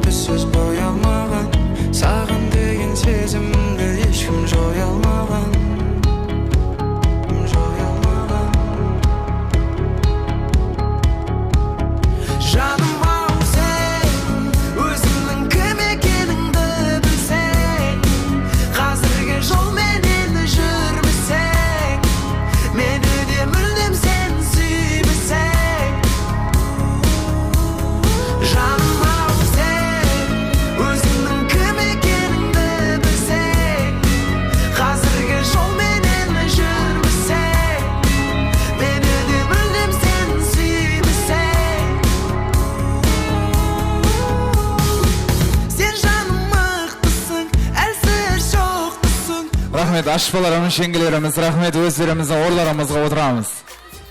түссіз боя алмаған, саған деген сезімді ешкім жоя алмаған. Жаным ау сен, өзіңнің кім екеніңді білсең, қазіргі жолменен жүрмесең, мені де мүлдем сен сүймесең. Жаным ау сен, өзіңнің кім екеніңді білсең, қазіргі жолменен жүрмесең, мені де мүлдем сен сүймесең. Рахмет, ашпаларымыз, шеңгелеріміз, рахмет өздеріміздің орларымызға отырамыз.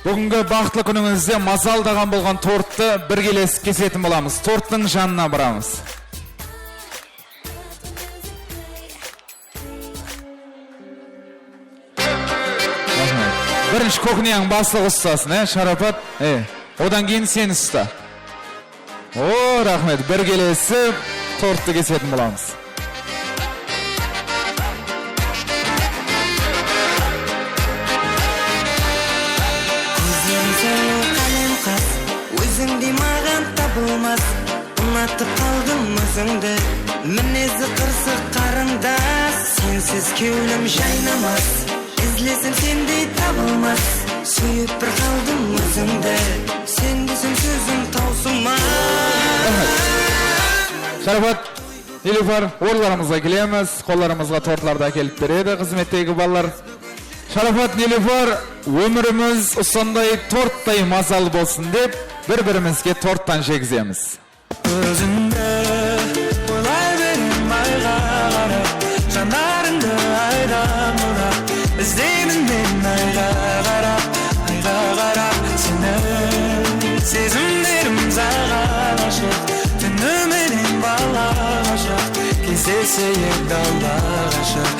Бүгінгі бақытлы күніңізде мазалдаған болған тортты бір келес кесетін боламыз. Торттың жанына барамыз. Рахмет. Бірінші көкінең басылық ұстасын, Шарапат. Одан кейін сен ұста. О, рахмет, бір келесі тортты кесетін боламыз. Өзіңдей маған табылмас, ұнатып қалдым өзіңді, мінезі қырсық қарындас, сенсіз кеулім жайнамас, ізлесім сендей табылмас, сүйіп бір қалдым өзіңді, сен десем сөзім таусылмас. Шарапат, Нилуфар, орларымызға келеміз, қолдарымызға тортларды әкеліп береді қызметтегі балалар. Шарапат, Нилуфар, өміріміз осындай торттай мазал болсын деп, бір-бірімізге торттан жегіземіз. Өзіңді ойлай берем айға қарап, жандарыңды айдан ұрап, іздеймін мен айға қарап, сені сезімдерім саған ашық, түніменен бала ғашық, кездесе ек алла ғашық.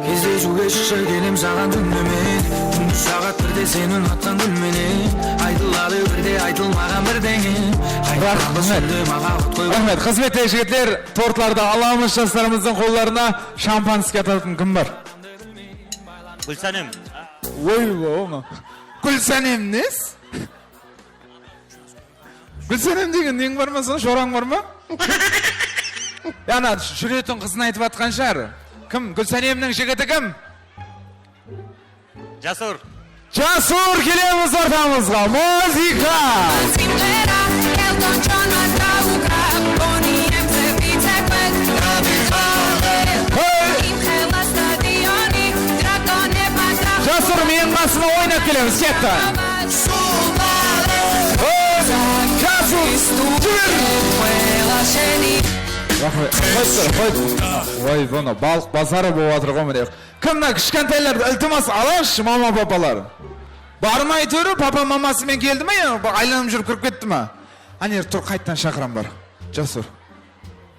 Кездесуге шықшы келем саған түнімен, түнгі сағат бірде сен ұнатқан гүлменен, айтылады бірде айтылмаған бірдеңе. Рахмет, қызметте жігіттер, тортларды аламыз жастарымыздың қолдарына. Шампанский ататын кім бар? Гүлсәнем. Ой, оңа. Гүлсәнем нес? Гүлсәнем деген нең бар ма сон, шораң бар ма? Яна, жүретін қызын айтып атқан шығар. Кім? Гүлсәнемнің жігіті кім? Жасур. Жасур, келеміз ортамызға. Музыка! Жасур, мен қасына ойнап келеміз, кетті. Жасур, жүр! Ой, бұны балық базары болып атыр ғой. Кімна кішкентайларды ілтімас алаш, мама папалар. Бармай төрі, папа мамасымен келді ме? Айланып жүріп кіріп кетті ме? Анер, тұр, қайттан шақырам бар. Жасур.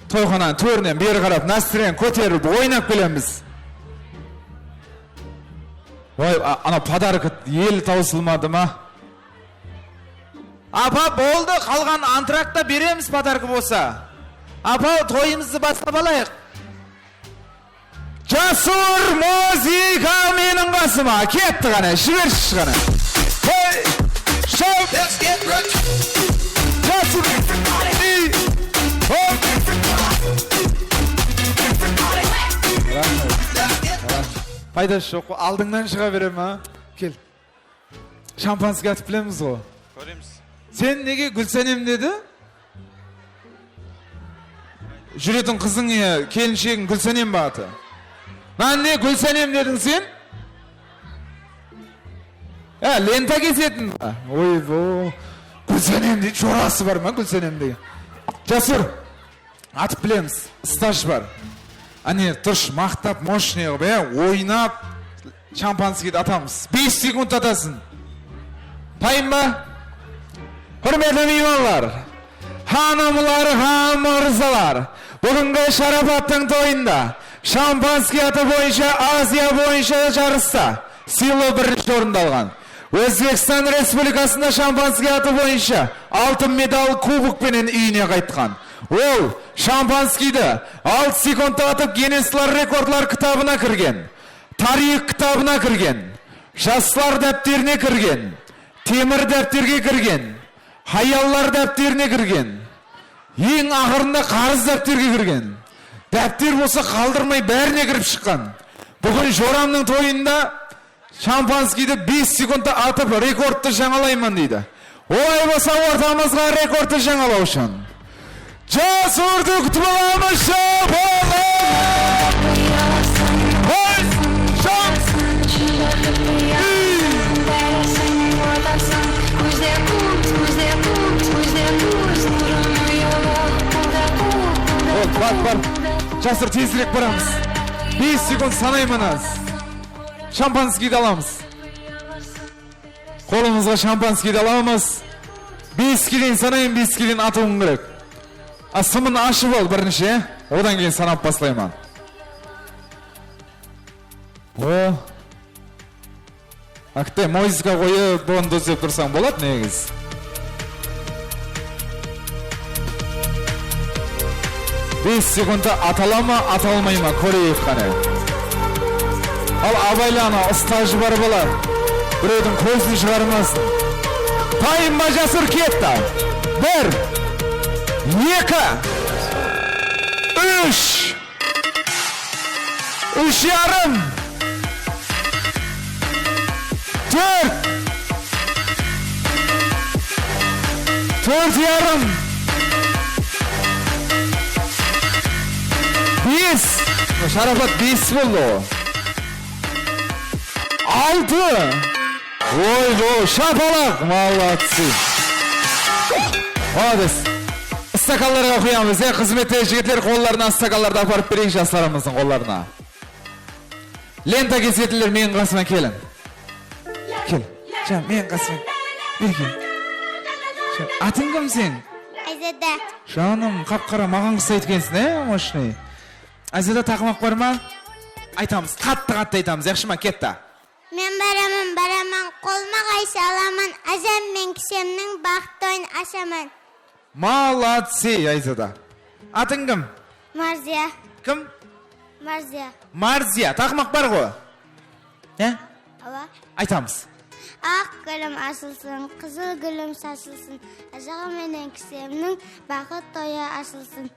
Тойханан төрінен бері қарап, настроен көтеріп, ойнап келеміз. Ой, ана подарок ел таусылмады ма? Апа, болды, қалған антракта береміз подаркы болса. Апа, тойымызды бастап алайық. Jasur muzika mening qasıma. Ketdi qana, shiversiz qana. Hey! Show! Let's get rich! Jasur! Hop! Paydası yok. Aldığından çığa verem ha. Gel. Şampanski atıp bilemiz o. Göremiz. Sen nege Gülsenem dedi? Jüretin kızın ya, kelinşegin Gülsenem batı. Lan ne Gülsenem dedin sen? Lenta kesetin. Oy bu. Gülsenem dedi, çorası var mı Gülsenem dedi. Jasur. Atıp bilemiz. Staj var. Hani tuş, mahtap, moşne be, oynap şampanski'de atamız. 5 sekund atasın. Payın mı? Hürmetli meymanlar, hanımlar, hamırzalar, bugünkü Şarafat'ın toyunda şampanski atı boyunca Asya boyunca жарыста сыйлы birinci orunda algan. Özbekistan Respublikasında şampanski atı boyunca altın medal kubuk benen үйüne kaytkan. Ol şampanskiydi 6 sekundda atıp Guinness'lar rekordlar kitabına kirgen. Tarih kitabına kirgen. Жаслар depterine kirgen. Temir depterge kirgen. Hayallar depterine kirgen. Ең ақырында қарыз depterge kirgen. Depter болса қалдырмай бәріне кіріп шыққан. Бүгін Жорамның тойында şampanskiydi 5 sekundda atıp rekordты жаңалаймын дейді. Олай болса ортамызға rekordты жаңалау үшін. Jasur'du күтіп аламыз Бар. Jasur tezірек барамыз. 5 секунд санаймыз. Şampanskiydi alamыз. Қолымызға şampanskiydi alamыз. 5 келін санайын, 5 келін атуым керек. Асымын ашып ол бірінші, одан кейін санап басылайман. О. Акте музыка қойып, бұны дозеп тұрсаң болады негіз. Бес секундта атала ма, аталмай ма, көрейік қане. Ал абайлана, стажы бар болар. Біреудің көзін шығармасын. Тайым ба Жасур кетті. 1, 2, 3. 3,5. 4. 4,5. 5. Şarafat 5 oldu. 6. Oy, şapalak. Молодцы. Молодец. Стакаларға қоямыз. Қызметте жігіттер қолдарына стакаларды апарып берейік жастарымыздың қолдарына. Лента кесетілер менің қасыма келін. Кел. Жан, менің қасыма. Бер кел. Атың кім сен? Айзада. Жаным, қап-қара маған қыса еткенсің, мощный. Айзада тақымақ бар ма? Айтамыз, қатты айтамыз. Яқшы ма, кетті. Мен барамын, қолыма қайшы аламын, әжем мен кішемнің бақытты ойын ашамын. Молодцы, Айзада. Атың кім? Марзия. Кім? Марзия. Марзия, тақымақ бар ғой? Ала. Айтамыз. Ақ гүлім ашылсын, қызыл гүлім шашылсын, ажағы менен кішемнің бақыт ойы ашылсын.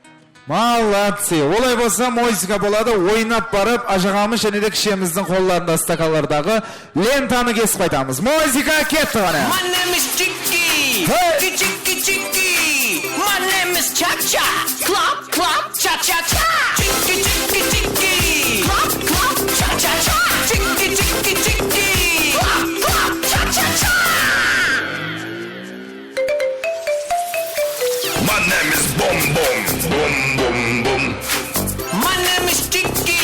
Молодцы. Олай болса музыка болады, ойнап барып, ажағамыз және де кішеміздің қолдарында стакалардағы лентаны кесіп қайтамыз. Музыка кетті ғана. My name is Chicky. Chicky, Chicky. My name is Cha-Cha. Clap, clap, cha-cha-cha. Chicky, Chicky, Chicky. Clap, clap, cha-cha-cha. Chicky, Chicky, Chicky. Clap, clap, cha-cha-cha. My name is Boom Boom, Boom Boom Boom. My name is Chicky.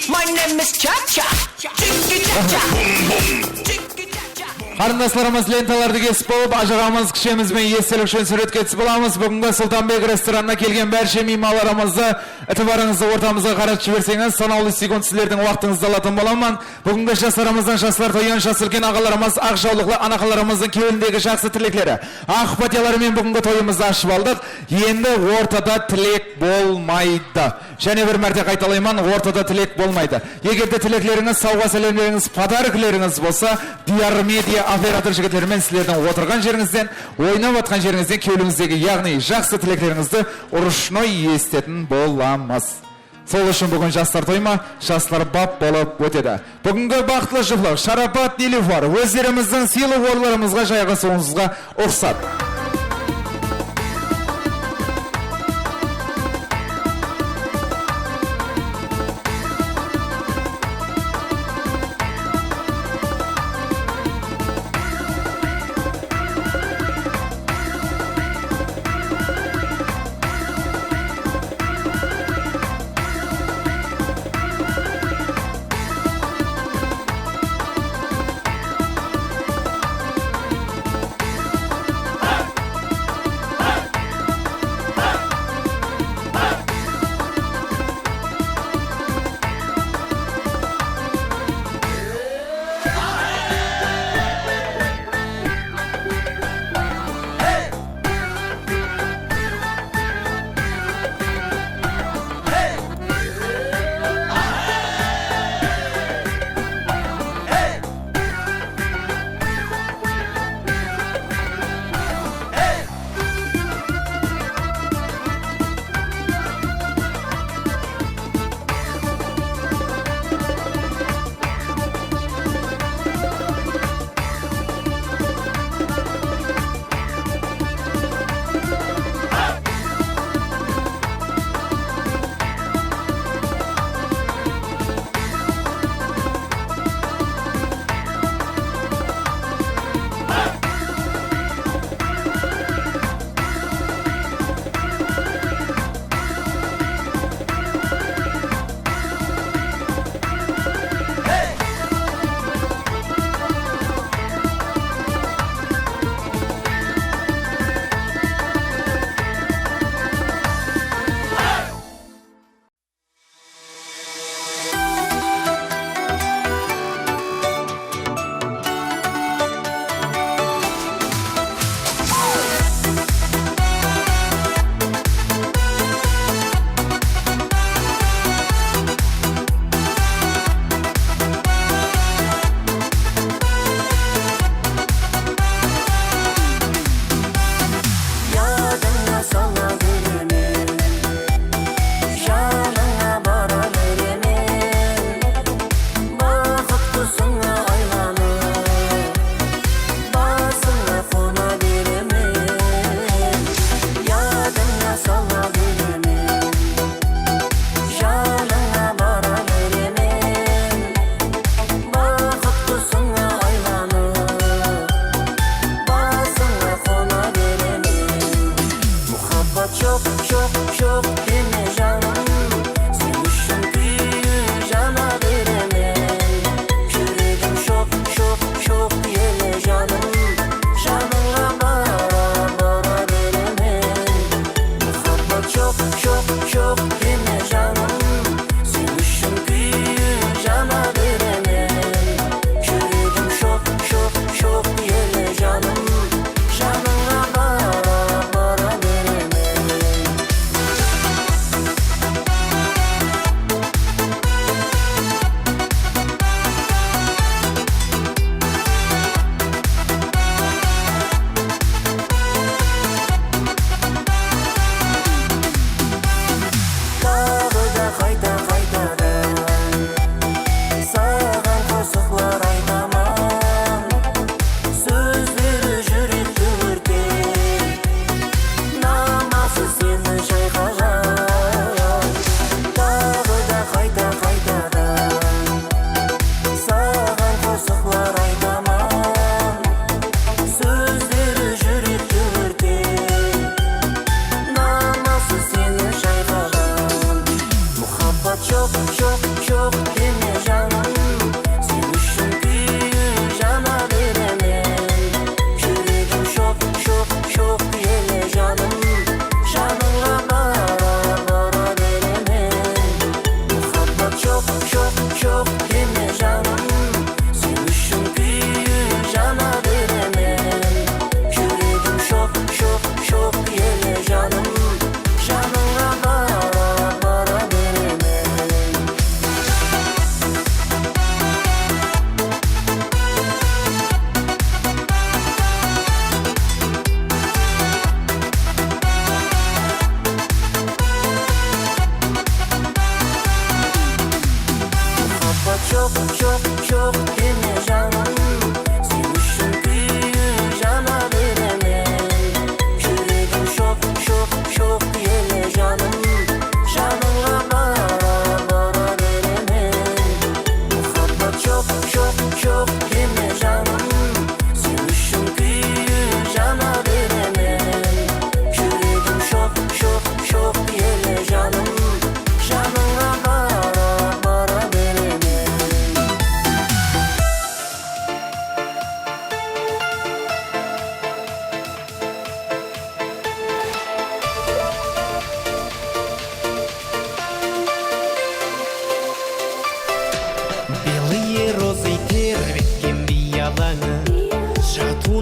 My name is Cha-Cha. Chicky, Cha-Cha. Boom Boom. Chicky, Cha-Cha. Қарындастарымыз ленталарды кесіп болып, ажығамыз кішемізбен естелік үшін суретке түсіп боламыз. Бүгінгі Сұлтанбек ресторанына келген бәрше меймандарымызды ітібарыңызды ортамызға қаратып жіберсеңіз, санаулы секунд сіздердің уақытыңызды алатын боламын. Бүгінгі жастарымыздың жастар тойын жас үлкен ағаларымыз, ақ жаулықлы анақаларымыздың кеуіндегі жақсы тілеклері. Ақ патияларымен бүгінгі тойымызды ашып алдық. Енді ортада тілек болмайды. Және бір мәрте қайталаймын, ортада тілек болмайды. Егерде тілеклеріңіз, сауға сәлемдеріңіз, подаркілеріңіз болса, Диар Медиа оператор жігіттермен сіздердің отырған жеріңізден, ойнап атқан жеріңізден кеуіліңіздегі, яғни жақсы тілектеріңізді ұрышной естетін боламыз. Сол үшін бүгін жастар тойма, жастар бап болып өтеді. Бүгінгі бақытлы жұлдыз Шарапат Нилуфар өздеріміздің сыйлы орларымызға жайғасуыңызға ұқсат.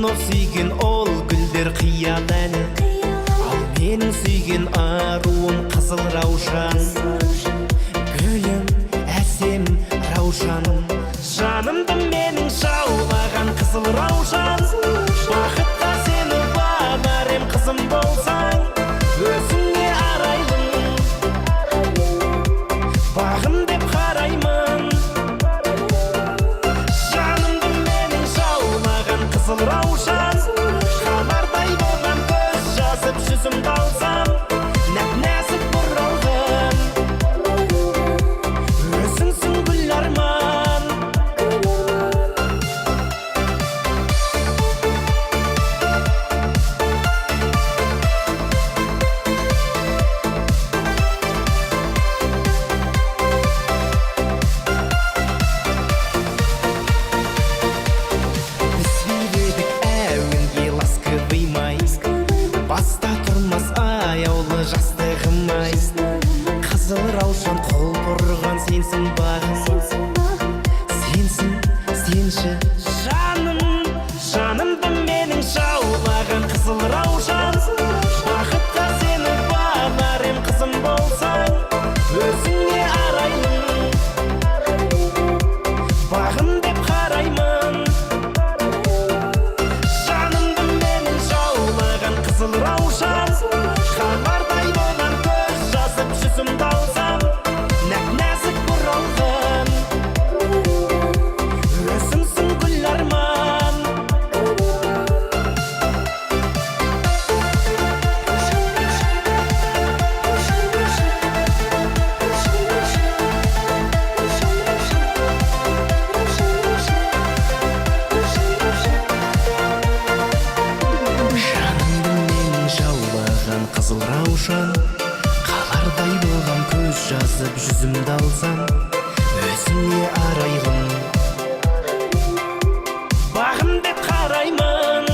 Суынып сүйген ол гүлдер қиял әні. Ал менің сүйген аруым қызыл раушан. Гүлім әсем раушан. Жанымды менің жаулаған қызыл раушан. Бақытқа сені бағарым қызым болсаң. Өзіңе арайлым, бағым деп қараймын. Жанымды менің жаулаған қызыл раушан. Қамардай болған көз жазып жүзімді алсам. Нәп-нәзік бұралғын, өзіңсің гүл арман. Біз биледік әуенге ласковый май. Баста тұрмас аяулы жастығым-ай. Қызыл раушан қол бұрған сенсің бағым. Сенсің, сенші жаным. Жанымды менің жаулаған қызыл раушан. Бақытқа сені бағарым қызым болсаң. Өзіңе арайлым, бағым деп қараймын. Жанымды менің жаулаған қызыл раушан. Қамардай болған көз жазып жүзімді алсам. Нәп-нәзік бұралғын, өзіңсің гүл арман. Жанымды менің жаулаған қызыл раушан. Қалардай болған көз жазып жүзімді алсам. Өзіңе арайлым, бағым деп қараймын.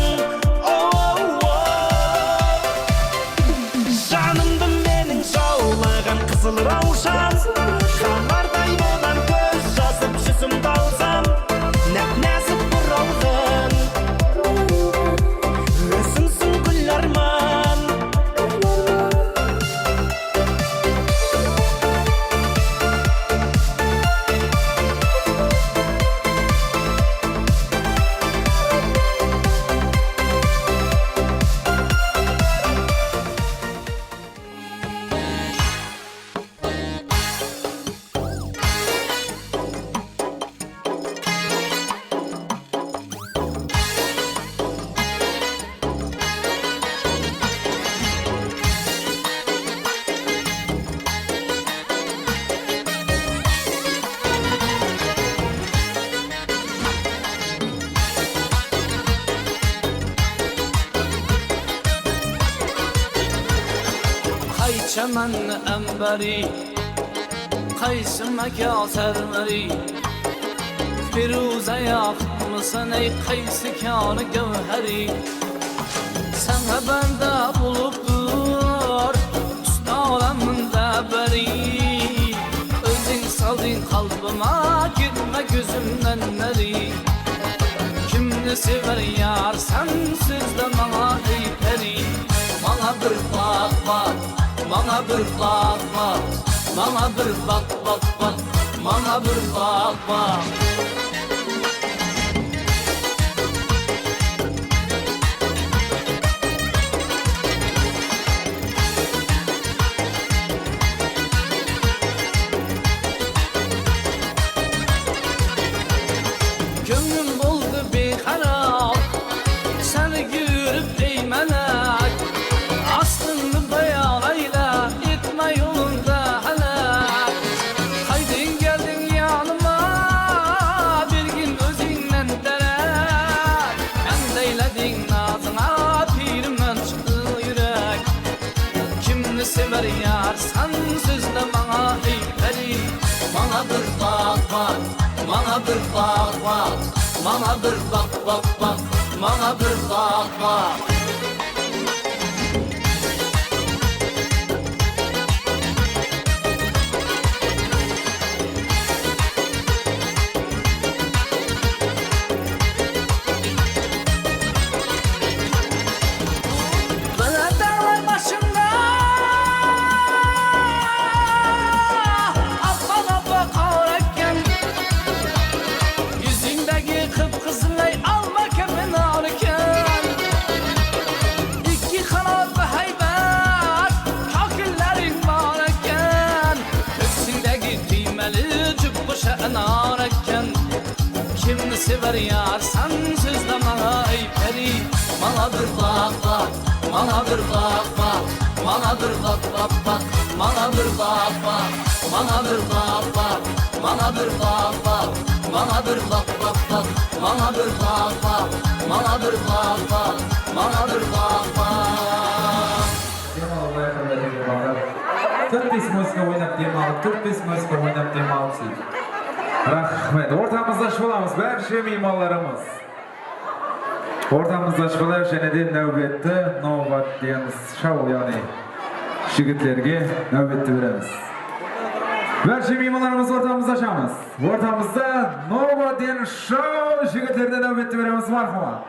Жанымды менің жаулаған қызыл раушан. Қамардай болған көз жазып жүзімді алсам. Нәп-нәзік бұралғын, өзіңсің гүл арман. Çəmən əmbəri, qaysı məkasərləri. Firuzə yaxmısan ey qaysı kânı gövhəri. Sənə bəndə bulubdur, üstə aləmində bəri. Özün saldın qalbıma, girmə gözümdən nəri. Kimni sever yar, sən sözdə mənə ey pəri. Mənə bir bak bak, mənə bir bak bak. Mənə bir bak bak bak, mənə bir bak bak. Gönlüm oldu bir xarab, səni görüb deymələr. Aslını bayan ayla, etmə yolunda hələk. Haydın gəldin yanıma, bir gün özündən dərək. Ən deylədin nazına, pirimdən çıxdı yürək. Kimni sever yar, sən sözlə mənə ey pəri. Mənə bir bak bak, mənə bir bak bak. Mənə bir bak bak bak, mənə bir bak bak. sever yar sensiz de bana ey peri. Bana bir bak bak, bana bir bak bak, bana bir bak bak bak, bana bir bak bak, bana bir bak bak, bana bir bak bak, bana bir bak bak bak, bana bir bak bak, bana bir bak bak, bana bir bak bak. Tört beş müzik oynap dem alıp, 4-5 müzik oynap dem alıp siz. Rahmet. Ortamızda şolamız, barcha mehmonlarimiz. Ortamızda şolar және де navbatda navbat deymiz. Şov yani yigitlarga navbatda beramiz. Barcha mehmonlarimiz ortamızda şamız. Ortamızda navbat degan şov yigitlarga navbatda beramiz marhamat.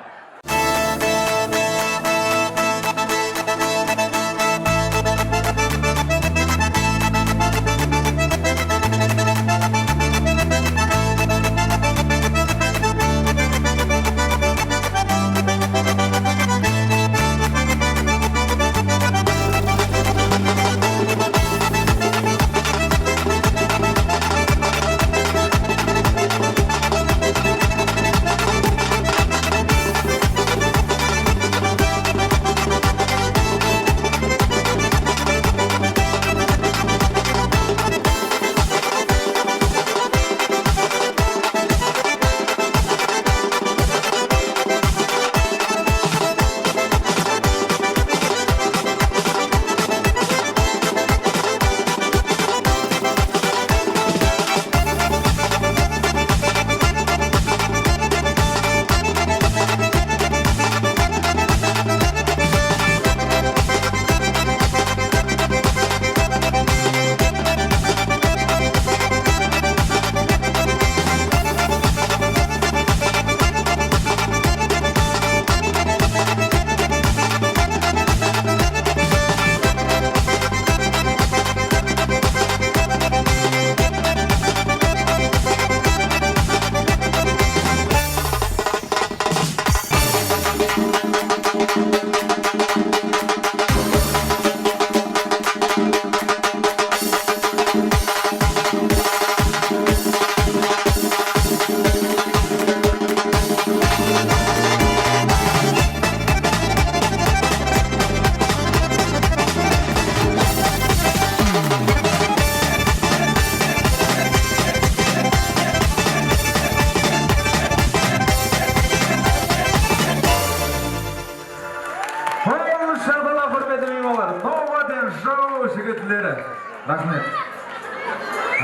Rahmet.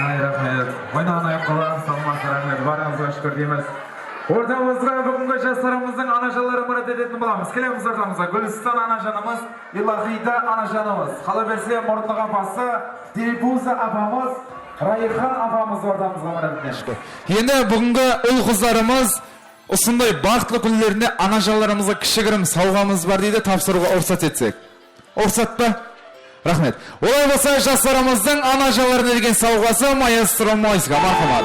Ay rahmet. Oynan ayaqqalar, salmat rahmet. Barınızga şükür deymiz. Ortamızda bugungi jastlarimizning anajonlari murat etini bilamiz. Kelamiz ortamızga. Guliston anajonimiz, Ilohida anajonimiz. Qolaversa Murtliq apasi, Dilfuza apamiz, Rayhan apamiz ortamızga murat etini. Endi bugungi ul-qizlarimiz usunday baxtli kunlarni anajonlarimizga kishigirim sovg'amiz bor deydi, topshiruvga ruxsat etsak. Ruxsatmi? Rahmet. Olay bo'lsa jastlarimizning anajonlarini degan sovg'asi Maestro Moysga marhamat.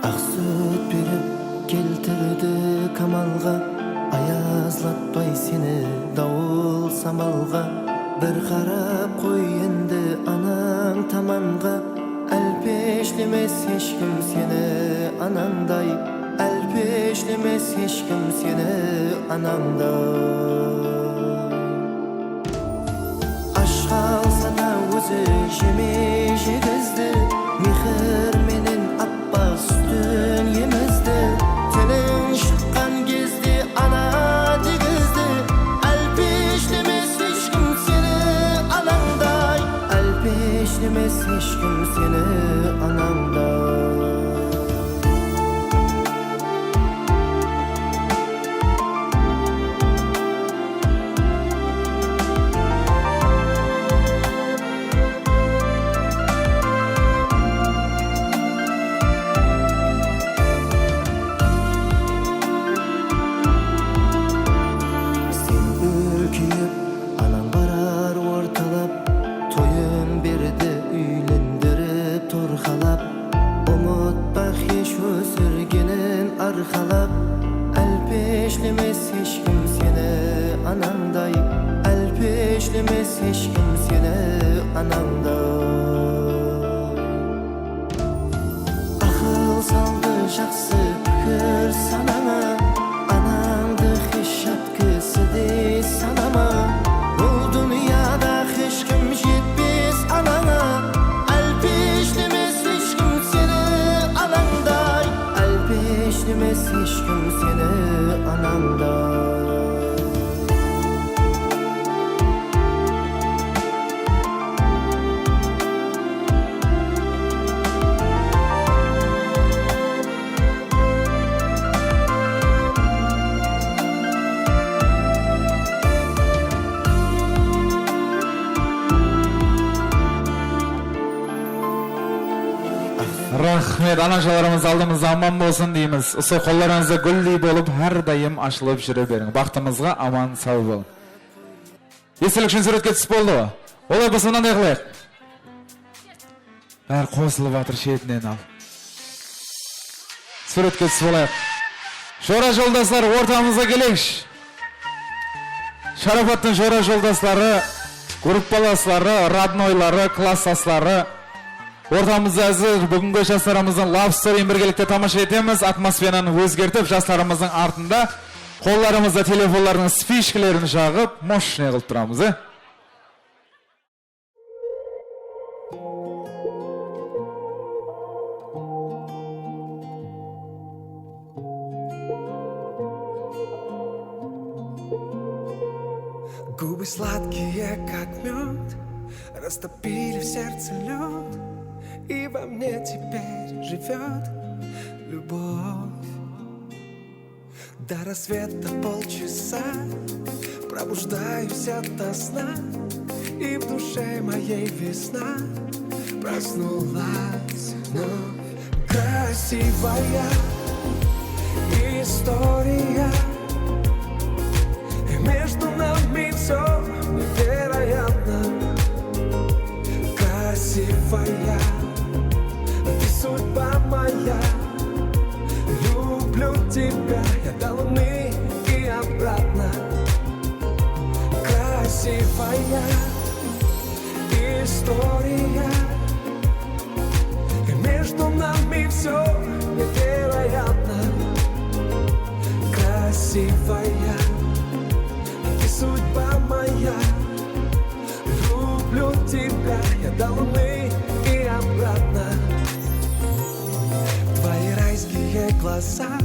Aksut berip keltirdi kamalga, ayazlatpay seni davul samalga. Bir qarab qo'y endi anang tamanga, alpeshlemes hech kim seni anangday, alpeshlemes hech kim seni anangday. Aşqal sana o'zi jemi-jegizdi, mehr menen appas sütün yemizdi, tening chiqqan gezdi ana degizdi, alpeshlemes hech kim seni anangday, alpeshlemes hech kim seni anangday. Umut ырхалап, әлпешлемес ешкім сені анаңдай, әлпешлемес ешкім сені анаңдай. Ақыл салды жақсы пікір санама, анаңды хеш жатқысы де санама. Бұл дүнияда ешкім жетпес анаңа, әлпешлемес ешкім сені анаңдай, әлпешлемес ешкім сені анаңдай. Рахмет, анашаларымыз алдымызда аман болсын дейміз. Осы қолдарыңызда гүлдей болып, әрдайым ашылып жүре берің. Бақтымызға аман сау бол. Естілік үшін суретке түсіп болды ғой. Олай болса мынандай қылайық. Бәрі қосылып жатыр, шетінен ал. Суретке түсіп олайық. Жора жолдастар, ортамызға келейікші. Шарапаттың жора жолдастары, группаластары, роднойлары, класстастары ортамызда әзір. Бүгінгі жастарымыздың love story'ін біргелікте тамаша етеміз. Атмосфераны өзгертіп, жастарымыздың артында қолдарымызда телефонлардың спичкілерін жағып, мощный қылып тұрамыз. Губы сладкие, как мед, растопили в сердце лед, и во мне теперь живет любовь. До рассвета полчаса пробуждаюсь ото сна, и в душе моей весна проснулась вновь. Красивая история, и между нами все невероятно. Красивая, ты судьба моя, люблю тебя я до луны и обратно. Красивая история, и между нами все невероятно. Красивая, ты судьба моя, люблю тебя я до луны и обратно. Твои райские глаза,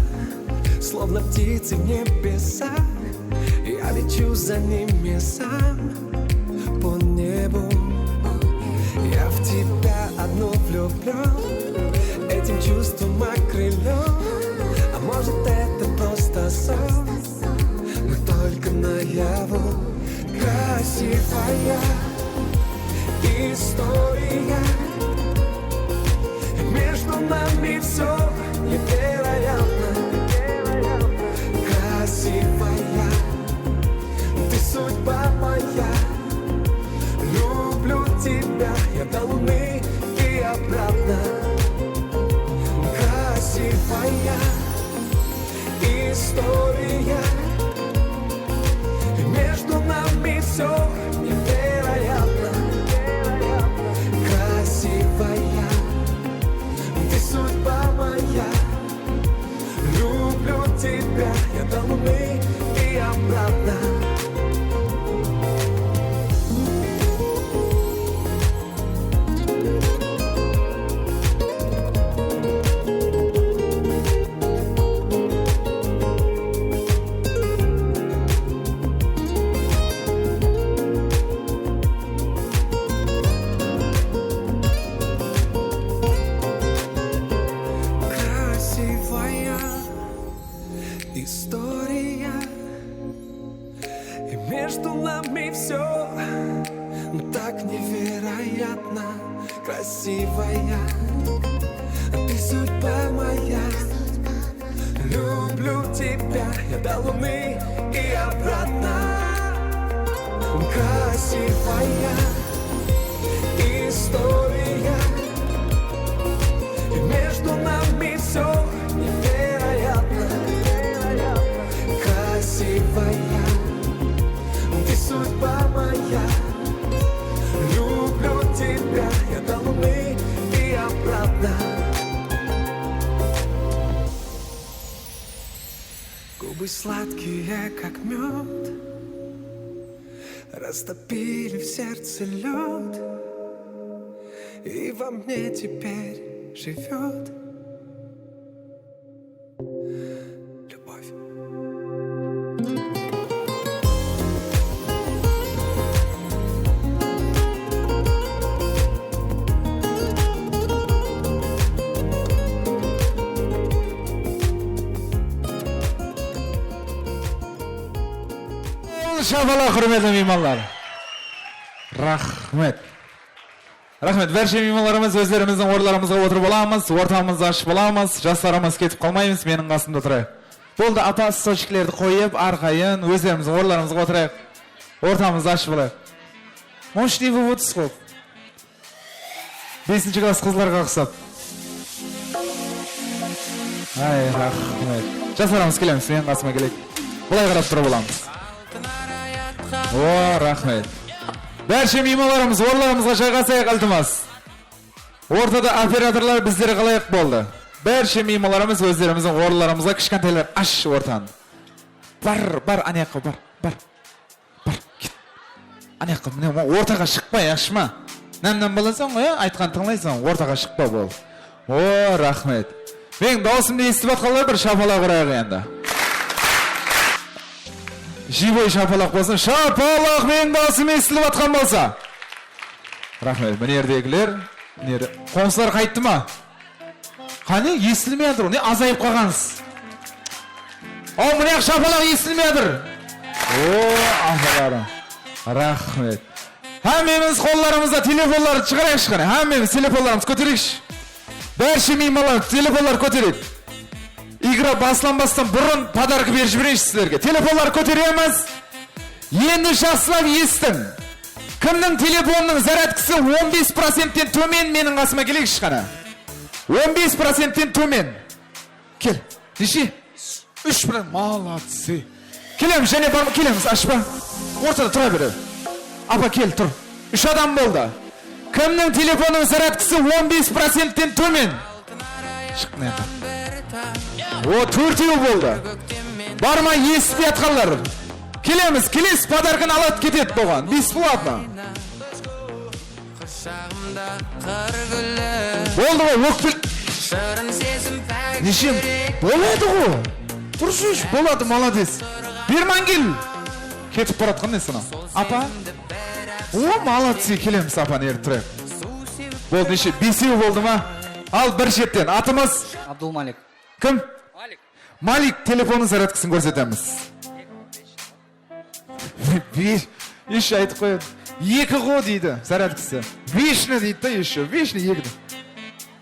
словно птицы в небесах, я лечу за ними сам по небу. Я в тебя одну влюблен, этим чувством окрылен. А может это просто сон, но только наяву. Красивая история, и между нами все невероятно. Красивая, ты судьба моя, люблю тебя я до луны и обратно. Красивая история, и между нами все невероятно. Красивая, ты судьба моя, люблю тебя я до луны и обратно. Красивая история, и между нами все так невероятно. Красивая, ты судьба моя, люблю тебя я до луны и обратно. Красивая история, и между нами все невероятно. Вы сладкие, как мед, растопили в сердце лед, и во мне теперь живет любовь. Şafalar hürmetli mimarlar. Rahmet. Rahmet. Berşe mimarlarımız özlerimizden orlarımızga oturup olamız, ortamızda açıp olamız, jastlarımız ketip kalmayız, menin qasımda oturayık. Boldu apa stolчиктерди koyup, arkayın, özlerimizden orlarımızga oturayık, ortamızda açıp olayık. Moşni bu vutuskop. 5. klas kızlarga qısap. Ay, rahmet. Jastlarımız kelemiz, menin qasıma kelek. Bulay qarap turib olamız. O, rahmet. Berşe mimalarımız, orlarımızga жайгасайык iltimos. Ortada operatorlar bizlere qalayık boldu. Berşe mimalarımız özlerimizin orlarımızga kişkentaylar aş ortan. Bar, anayaqqa bar. Git. Anayaqqa, ortaga chiqma, yaxshimi? Namdan bilasan ya, aytgan tinglaysan, ortaga chiqpa bol. O, rahmet. Men dawsimni eshitib atqanlar bir şapalaq urayıq endi. Живой шапалақ болсын, шапалақ мен дауысым естіліп атқан болса. Рахмет, міне ердегілер, қонсылар қайтты ма? Қане, естілмей атыр, не азайып қалғансыз? О, міне шапалақ естілмей атыр. О, афаларым. Рахмет. Әмеміз қолларымызда телефонларды шығарайықшы қане, әмеміз телефонларымыз көтерейікші. Бәрші меймалар, телефонлар көтерейік. Игра басланбастан бұрын подарок беріп жіберейінші сіздерге. Телефонлар көтереміз. Енді жақсылап естің. Кімнің телефонның зарядкасы 15%-тен төмен, менің қасыма келейікші қана. 15%-тен төмен. Кел. Неше? 3%. Молодцы. Келеміз, және бар, келеміз, ашпа. Ортада тұра бере. Апа, кел, тұр. 3 адам болды. Кімнің телефонның зарядкасы 15%-тен төмен? Шықны еді. О, 4 болды. Барма естіп атқанлар. Келеміз, келес подаркын алат кетет болған. Бесплатно. Болды ғой, өкпіл. Нешем? Болады ғой. Тұршыш, болады, молодец. Берман кел. Кетіп баратқан не сына? Апа? О, молодцы, келеміз апа нер тұрайық. Болды, неше? 5 болды ма? Ал бір шеттен. Атымыз? Абдулмалик. Кім? Малик телефонын зарядкасын көрсетеміз. Еш айтып қойды. 2 ғо дейді зарядкасы. 5-ні дейді да еші. 5-ні 2-ді.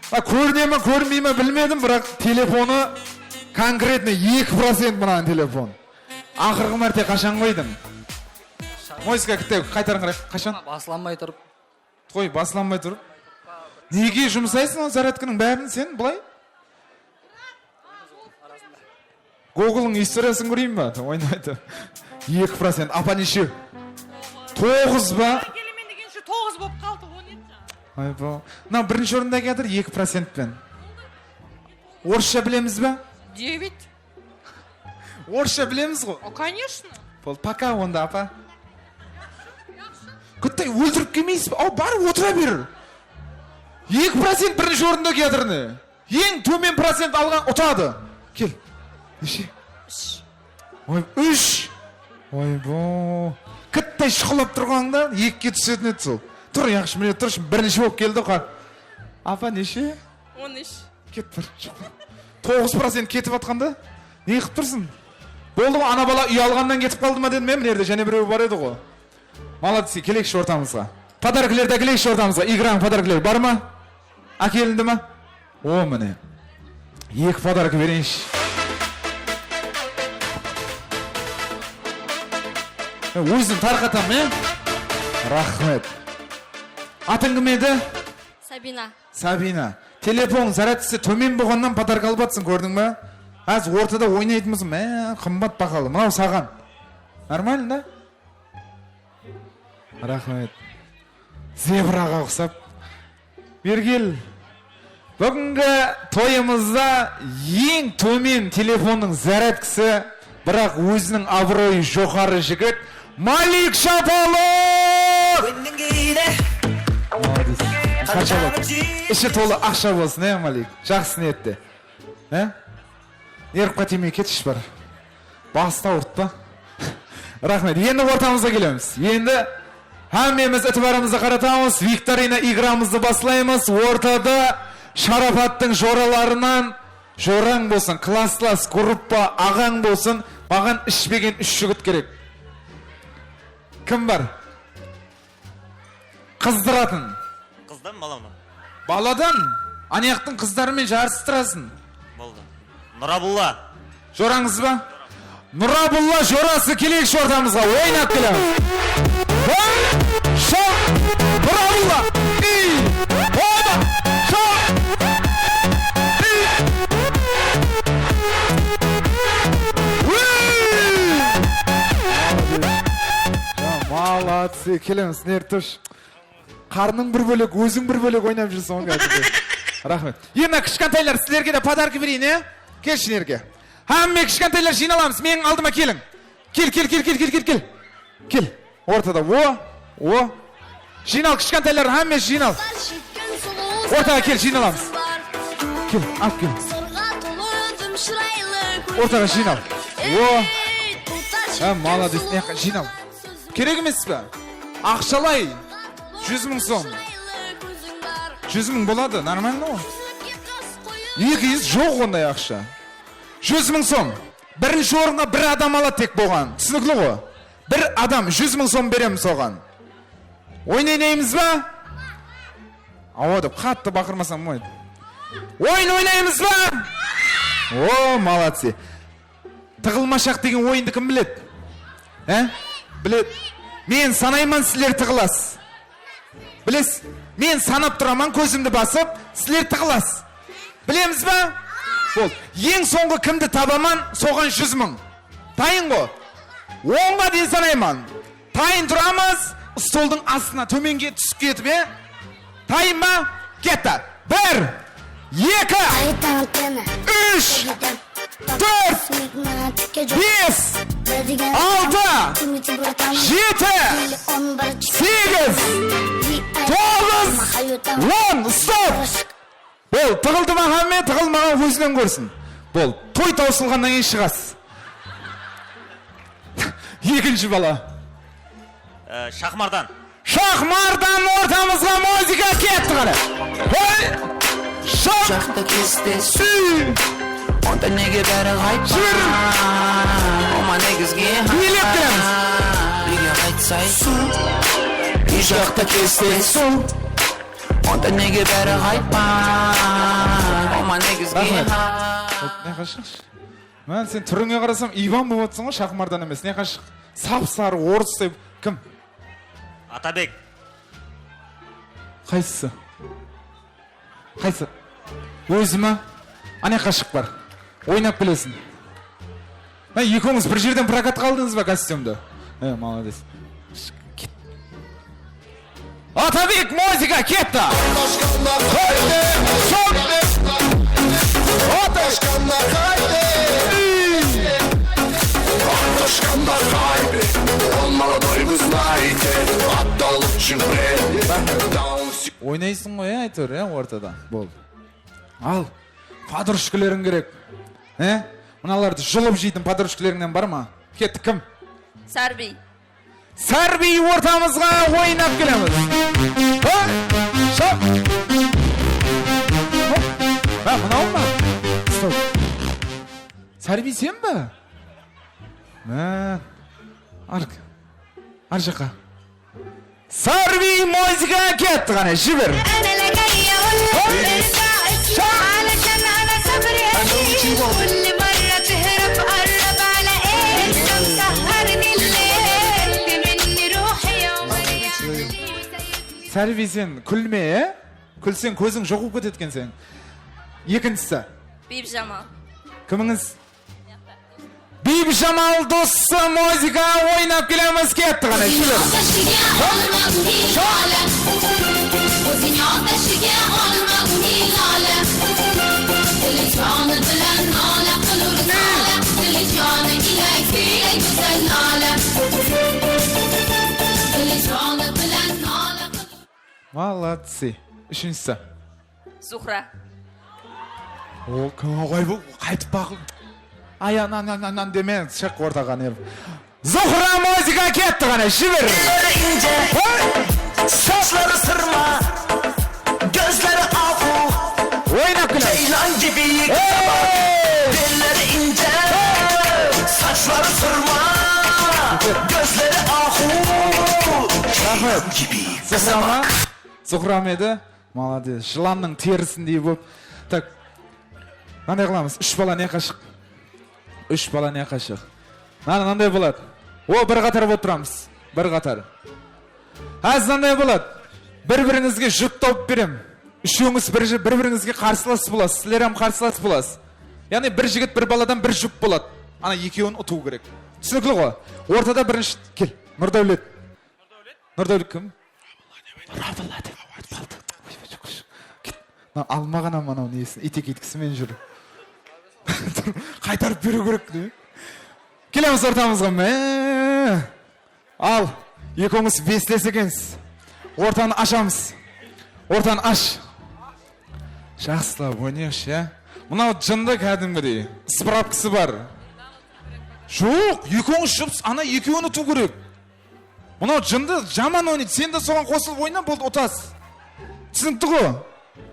Көрінемі, көрінмеймі білмедім, бірақ телефоны конкретно 2% мұнан телефон. Ақырғы мәрте қашан қойдың? Мойсқа қайтарын қарай. Қашан? Басыланмай тұрып. Қой, басыланмай тұрып. Неге жұмсайсың зарядканың бәрін сен бұлай? Google'ın историясын көрейін ба? Ойнайды. 2%. Апа неше? 9 ба? Келемен дегенше 9 болып қалды, 17. Ай ба. Мына бірінші орында кетір 2%-пен. Орысша білеміз ба? 9. Орысша білеміз ғой? Конечно. Бол, пока онда, апа. Күттай өлтіріп келмейсіз ба? Ау, барып отыра бер. 2% бірінші орында кетірні. Ең төмен процент алған ұтады. Кел. Неше? 3. Ой, 3. Ой, бо. Күттай шықылап тұрғанда 2-ке түсетін еді сол. Тұр, яқшы, міне тұршы, бірінші болып келді қа. Апа, неше? 13. Кет бір. 9% кетіп атқанда? Не қып тұрсың? Болды ғой, ана бала үй алғаннан кетіп қалды ма дедім, мені және біреу бар еді ғой. Молодцы, келекші ортамызға. Подаркілерді келекші ортамызға. Играң подаркілер бар ма? Әкелінді ма? О, міне. 2 подаркы берейінші. Өзін тарқатам, е? Рахмет. Атың кім еді? Сабина. Сабина. Телефон зарядкасы төмен болғаннан подарка алып атсың, көрдің ба? Аз ортада ойнайтынбызым, қымбат бақалы. Мынау саған. Нормально, да? Рахмет. Зебраға ұқсап. Бергел. Бүгінгі тойымызда ең төмен телефонның зарядкасы Бірақ өзінің абыройы жоғары жігіт Малик Шапалов! Қанша болды? Іші толы ақша болсын, Малик? Жақсы ниетте. Еріп қатемей кетіш бар. Баста ұртпа. Рахмет. Енді ортамызға келеміз. Енді әмеміз әтібарымызды қаратамыз. Викторина играмызды басылаймыз. Ортада Шарапаттың жораларынан жораң болсын, класслас, группа, ағаң болсын, маған ішпеген 3 жігіт керек. Кім бар? Қыздыратын. Қыздан баламдан. Баладан? Анаяқтың қыздарымен жарыстырасың. Болды. Нұрабулла. Жораңыз ба? Нұрабулла жорасы келейікші ортамызға. Ойнап келеміз. Нұрабулла! Молодцы, келеміз, нертош. Қарның бір бөлек, өзің бір бөлек ойнап жүрсің оңға. Рахмет. Енді кішкентайлар, сілерге де подарки берейін, келші нерге. Әмме кішкентайлар жиналамыз, менің алдыма келің. Кел. Ортада, о. Жинал, кішкентайлар, әмме жинал. Ортаға кел, жиналамыз. Кел, алып кел. Ортаға жинал. Молодец, жинал. Керек емес пе? Ақшалай. 100.000 сом. 100.000 болады, нормально ғой? 200 жоқ ондай ақша. 100.000 сом. Бірінші орынға бір адам алады тек болған. Түсінікті ғой? Бір адам 100.000 сом береміз оған. Ойнаймыз ба? Ауады, қатты бақырмасам ойды. Ойнаймыз ба? О, молодцы. Тығылмашақ деген ойынды кім білет? Білет. Мен санайман, сілер тығылас. Білес? Мен санап тұраман, көзімді басып, сілер тығылас. Білеміз ба? Бол. Ең соңғы кімді табаман, соған 100.000. Тайын ғой. 10-ға дейін санайман. Тайын тұрамыз, столдың астына төменге түсіп кетіп, Тайын ба? Кетті. 1, 2, 3, 4, 5, 6, 7, 8, 9, 10, стоп! Бол, тығылды маған мен, тығылмаған өзінен көрсін. Бол, той таусылғаннан кейін шығасыз. Екінші бала. Шахмардан. Шахмардан ортамызға музыка кетті ғана. Жақта кесте Онда неге бәрі қайтпа Ома негізге Үйге қайтсай Үй жақта кесте Онда неге бәрі қайтпа Ома негізге Не қашық? Мен сен түріңе қарасам Иван болып отсың ғой, шахмардан емес. Не қашық? Сап-сары орыс деп кім? Атабек. Қайсысы? Өзі ма? Ане қашық бар. Ойнап білесің. Екіңіз бір жерден прокат қалдыңыз ба костюмді? Молодец. Атабек, музыка, кетті! Ойнайсың ғой, айтыр, ортада. Бол. Ал, подружкілерің керек. Мұналарды жұлып жейтін подружкілеріңнен бар ма? Кетті кім? Сарби. Сарби ортамызға ойнап келеміз. Шап! Мұнау ма? Стоп. Сарби сен ба? Ар жаққа. Сарби музыка кетті ғана, жібір. Сарби сен күлме, күлсен көзің жоғып кететкен сен. Екіншісі. Бибжамал. Кіміңіз? Бибжамал досы музыка ойнап келеміз кетті ғана. Молодцы. Үшіншісі. Зухра. Ол кім ағай бұл? Қайтып бақыл. Ай, анан демен, шық ортаға не. Зухра музыка кетті ғана, жібер. Saçları sırma, gözleri afu, ойнап күлі. ceylan gibi yıkama, dilleri ince. Saçları sırma, gözleri afu, ceylan gibi Зухрама. Зухрам еді. Молодец. Жыланның терісіндей болып. Так. Нандай қыламыз. 3 бала не қашық? 3 бала не қашық? Нандай болады. О, бір қатар болып тұрамыз. Бір қатар. Әз нандай болады. Бір-біріңізге жұп тауып берем. Үшеуіңіз бір-біріңізге қарсылас боласыз. Сілер ем қарсылас боласыз. Яғни бір жігіт бір баладан бір жұп болады. Ана екеуін ұту керек. Түсінікті ғой? Ортада бірінші кел. Нұрдәулет. Нұрдәулет кім? Алмаған аманау несін. Итек еткісімен жүр. Қайтарып беру керек. Келеміз ортамызға. Ал. Екеуіңіз бестесігенсіз. Ортаны ашамыз. Ортаны аш. Жақсылап ойнайықшы, я. Мынау жынды кәдімгідей. Справкасы бар. Жоқ, екеуіңіз жұпсыз. Ана екеуіні ту керек. Мынау жынды жаман ойнайды. Сен де соған қосылып ойна, болды ұтасыз. Түсінікті ғой?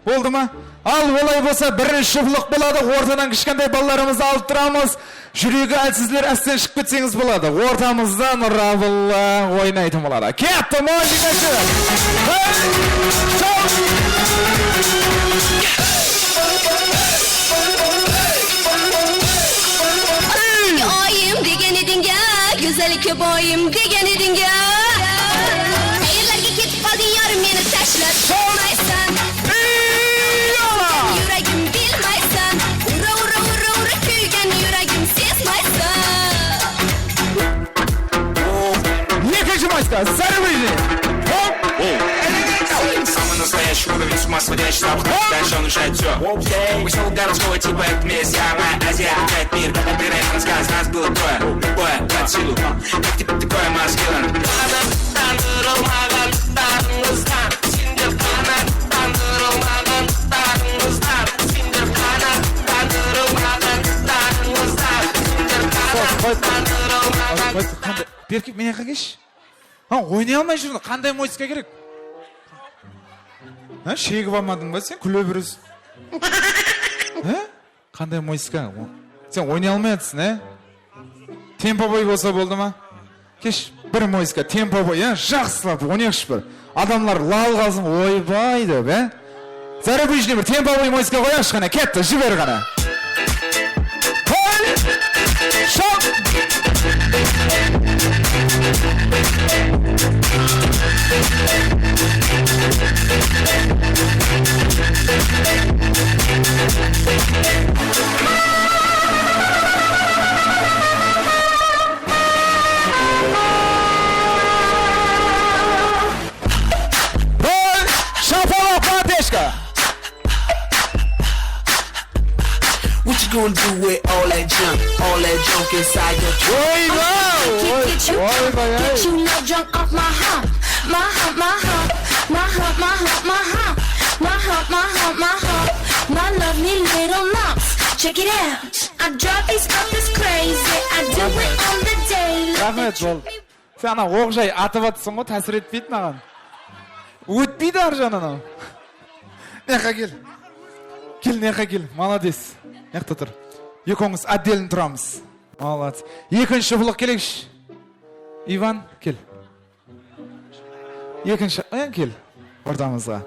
Болды ма? Ал олай болса бірінші жұпылық болады. Ортадан кішкентай балаларымызды алып тұрамыз. Жүрегі әлсіздер әстен шықып кетсеңіз болады. Ортамызда Нұрабылла ойнайтын болады. Кетті музыкасы! Oyim degen eding ya, güzellikka boyim degen eding ya. Qayerlarga ketib qolding yorim, meni tashlab bo'lmaysan. Yuragim bilmaysan, ura kuygan yuragim sezmaysan. Екінші майска, зарывайли! Самый настоящий уровень, с ума сводящий запах. Дальше он решает все. Веселый городского типа, это месть. Я моя Азия, опять мир. Перед рассказ, нас было трое. Любое под силу. Как тебе такое, маскилан? Беркек, мен яққа кеш. Ойнай алмай жүрді. Қандай мойсқа керек? Шегіп алмадың ба сен? Күле біріз. Қандай мойсқа? Сен ойнай алмай атсың, Темпо бой болса болды ма? Кеш, бір мойсқа, темпо бой, жақсылап, ойнайықшы бір. Адамлар лал қалсын, ойбайды, бә? Зәрі бұйшыне бір темпо бой мойсқа қояқшы ғана, кетті, жібер ғана. Шоп! Шапалақ патешка! What you gonna do with all that junk inside your trunk? Get you no drunk off my hump, my hump, my hump, my hump, my hump, my hump, my hump, my hump, my hump, my lovely little lumps. Check it out. I drive these fuckers crazy. I do it on the daily. Рахмет, жол. Сен ана оқжай атып атсың ғой, тәсір етпейді маған. Өтпейді ар жанынан. Неқа кел. Кел, неқа кел. Молодец. Неқта тұр. Екеуіңіз отдельно тұрамыз. Молодец. Екінші бұлық келекші. Иван, кел. Екінші, кел. Ортамызға.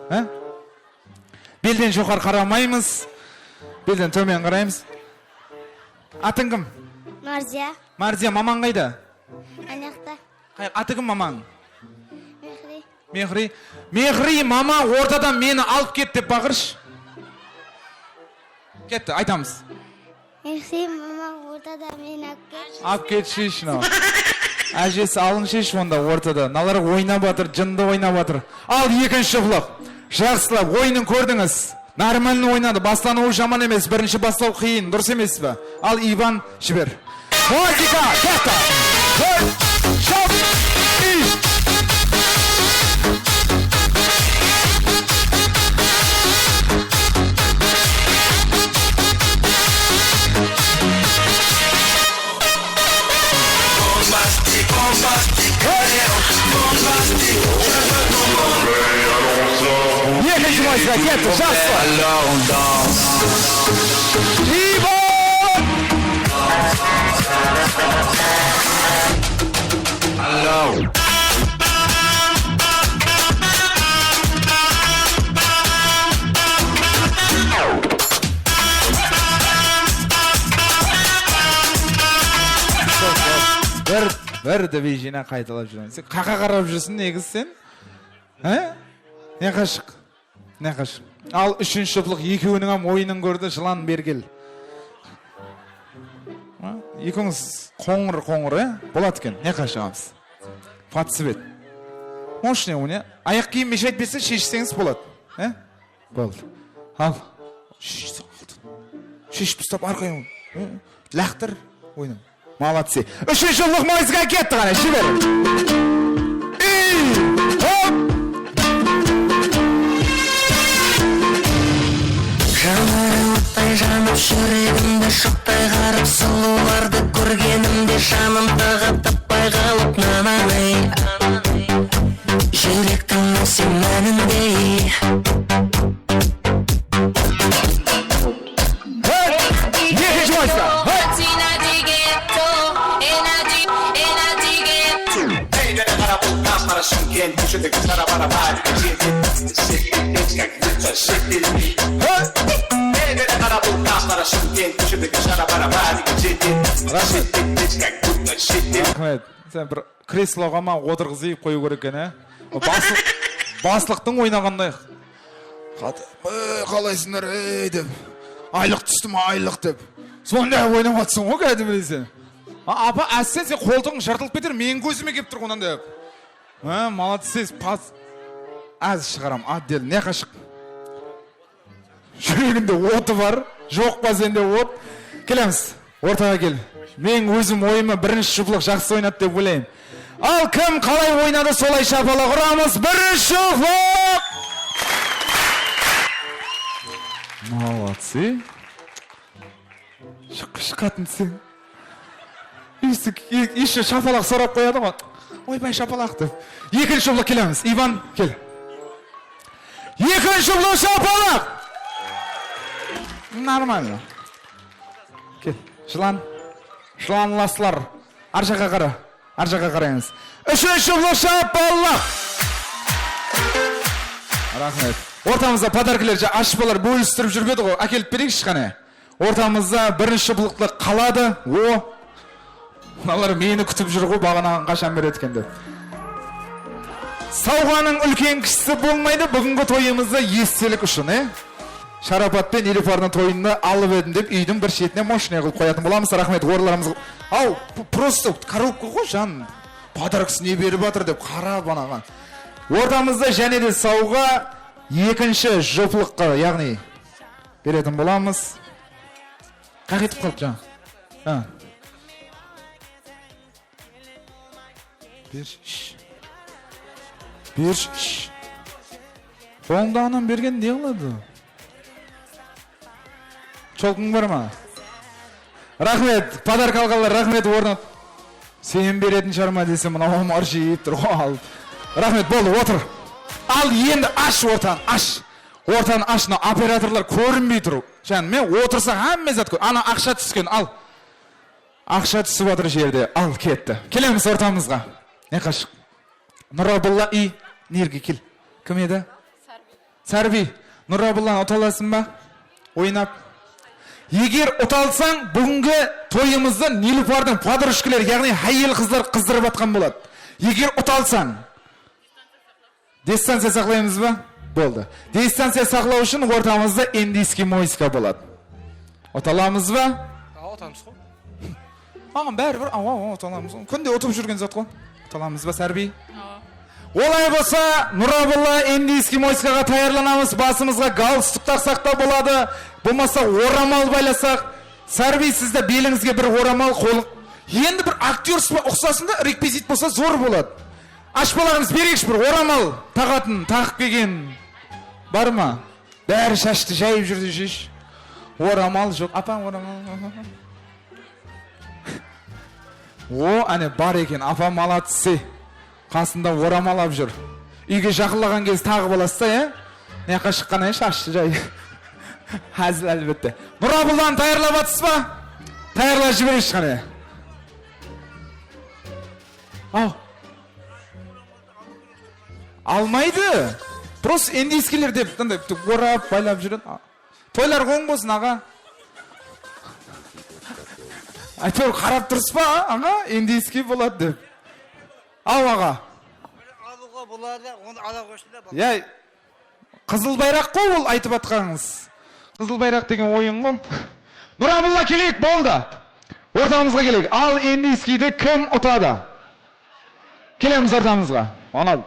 Белден жоғар қарамаймыз. Белден төмен қараймыз. Атың кім? Марзия. Марзия, маман қайда? Анақта. Аты кім маман? Мехри. Мехри. Мехри, мама ортадан мені алып кет деп бақырш. Кетті, айтамыз. Мехри, мама ортада мені алып кет шеш, нау. Әжесі алың шеш онда ортада. Налар ойнап батыр, жынды ойнап батыр. Ал екінші бұлық. Жақсылап, ойынын көрдіңіз. Нормально ойнады, бастануы жаман емес, бірінші бастау қиын, дұрыс емес бі? Ал Иван жібер. Музыка, кетті! Шоп! Екінші мойысқа кетті, жақсы. Alors on danse. Alors. Бір де бейжина қайталап жүрген. Сен қақа қарап жүрсің негіз сен? Не қашық? Не қашық? Ал үшінші жұплық екеуінің ам ойынын көрді, жылан бергел. Екіңіз қоңыр, болады кен. Не қашығамыз? Фатысы бет. Мош не өне? Аяқ кейін мешайт бетсе шешсеңіз болады. Болды. Ал. Шешіп тұстап арқайын. Лақтыр ойным. Молодцы. Үшінші жұплық мойызға кетті ғана, шебер. Жанары оттай жанып жүрегімді шықтай қарып сұлуларды көргенімде жаным тағы таппай қалып нананы жүректің нәсі мәніндей екінші мойызға Рахмет. Сен бір креслоға ма отырғызып қою керек екен, басылықтың ойнағандай. Қалайсыңдар, деп. Айлық түсті ма, айлық деп. Сондай ойнап атсың ғой, кәдімгі сен. Апа, әсен сен қолтығың жартылып кетер, мен көзіме кеп тұр ғынан деп. Молодцы, аз шығарам, аддел, не қашық? Жүрегінде оты бар, жоқ па сенде от? Келеміз, ортаға кел. Мен өзім ойыма бірінші жұплық жақсы ойнады деп ойлаймын. Ал кім қалай ойнады, солай шапалақ ұрамыз. Бірінші жұплық! Молодцы. Шыққатын сен. Еще шапалақ сорап қояды ғой. Ойбай шапалақ деп. Екінші жұплық келеміз. Иван, кел. Екінші жұплық шапалақ! Нормально. Кел, жылан. Жыланласлар. Аржаға қара. Аржаға қарайыңыз. Үшінші жұплық шапалақ! Рахмет. Ортамызда подаркілер ашпалар бөлістіріп жүрбеді ғой. Әкеліп берейікші қане. Ортамызда бірінші жұплықты қалады. Мыналар мені күтіп жүр ғой, бағанаған қашан береді деп. Сауғаның үлкен кішісі болмайды, бүгінгі тойымызды естелік үшін, Шарапат пен Нилүфардың тойында алып едім деп, үйдің бір шетіне машина қылып қоятын боламыз. Рахмет, орларымыз. Ау, просто коробка ғой, жан. Подаркасы не беріп жатыр деп қара банаған. Ортамызда және де сауға екінші жұплыққа, яғни беретін боламыз. Қақ етіп қалып жан. Берші. Қолыңдағынан берген не қылады? Чолқың бар ма? Рахмет, подарка алғалар, рахмет орнат. Сен беретін шарма десе, мұна омар жейіп тұр. Рахмет, болды, отыр. Ал енді аш ортан, аш. Ортан ашына операторлар көрінбей тұр. Жән, мен отырса әмме зат көр. Ана ақша түскен, ал. Ақша түсіп отыр жерде, ал кетті. Келеміз ортамызға. Не қашық? Нұрабылла и нерге кел. Кім еді? Сарби. Нұрабыллан ұталасын ба? Ойнап. Егер ұталсаң, бүгінгі тойымызды Нилүфардың подружкалар, яғни әйел қыздар қыздырып атқан болады. Егер ұталсаң, дистанция сақлаймыз ба? Болды. Дистанция сақлау үшін ортамызда индийский мойыска болады. Ұталамыз ба? Ұтамыз ғой. Ағын бәрі бір, ұталамыз. Күнде ұтып жүрген зат қой. Ұталамыз ба, Сарби? Олай болса, Нұрабылла индийский мойыскаға таярланамыз. Басымызға галстуктар сақтау болады. Болмаса орамал байласақ. Сарби, сізді беліңізге бір орамал қолың. Енді бір актер ұқсасында реквизит болса зор болады. Ашпаларымыз берекші бір орамал тағатын, тағып келген. Бар ма? Бәрі шашты жайып жүрді жеш. Орамал жоқ. Апам орамал. Әне бар екен. Апам молодцы. Қасында орамалап жүр. Үйге жақылаған кез тағып аласыз, Neyaka şıkkana şaştı jay. Hazil elbette. Nurabullan tayarlap atsız ba? Tayarlap jiberiş kane. Al. Almaydı. Просто endi eskiler dep, qanday orap, baylap жүрөт. Toylar qoң болсын, аға. Айтор қарап тұрсыз ба, аға? Endi eski болады деп. Ал, аға. Алуға болады, оны ала қойшында болады. Яй, қызыл байрақ қой ол айтып атқаныңыз. Қызыл байрақ деген ойын ғой. Нұрабылла келейік, болды. Ортамызға келейік. Ал endi eskиді кім ұтады? Келеміз ортамызға. Анал.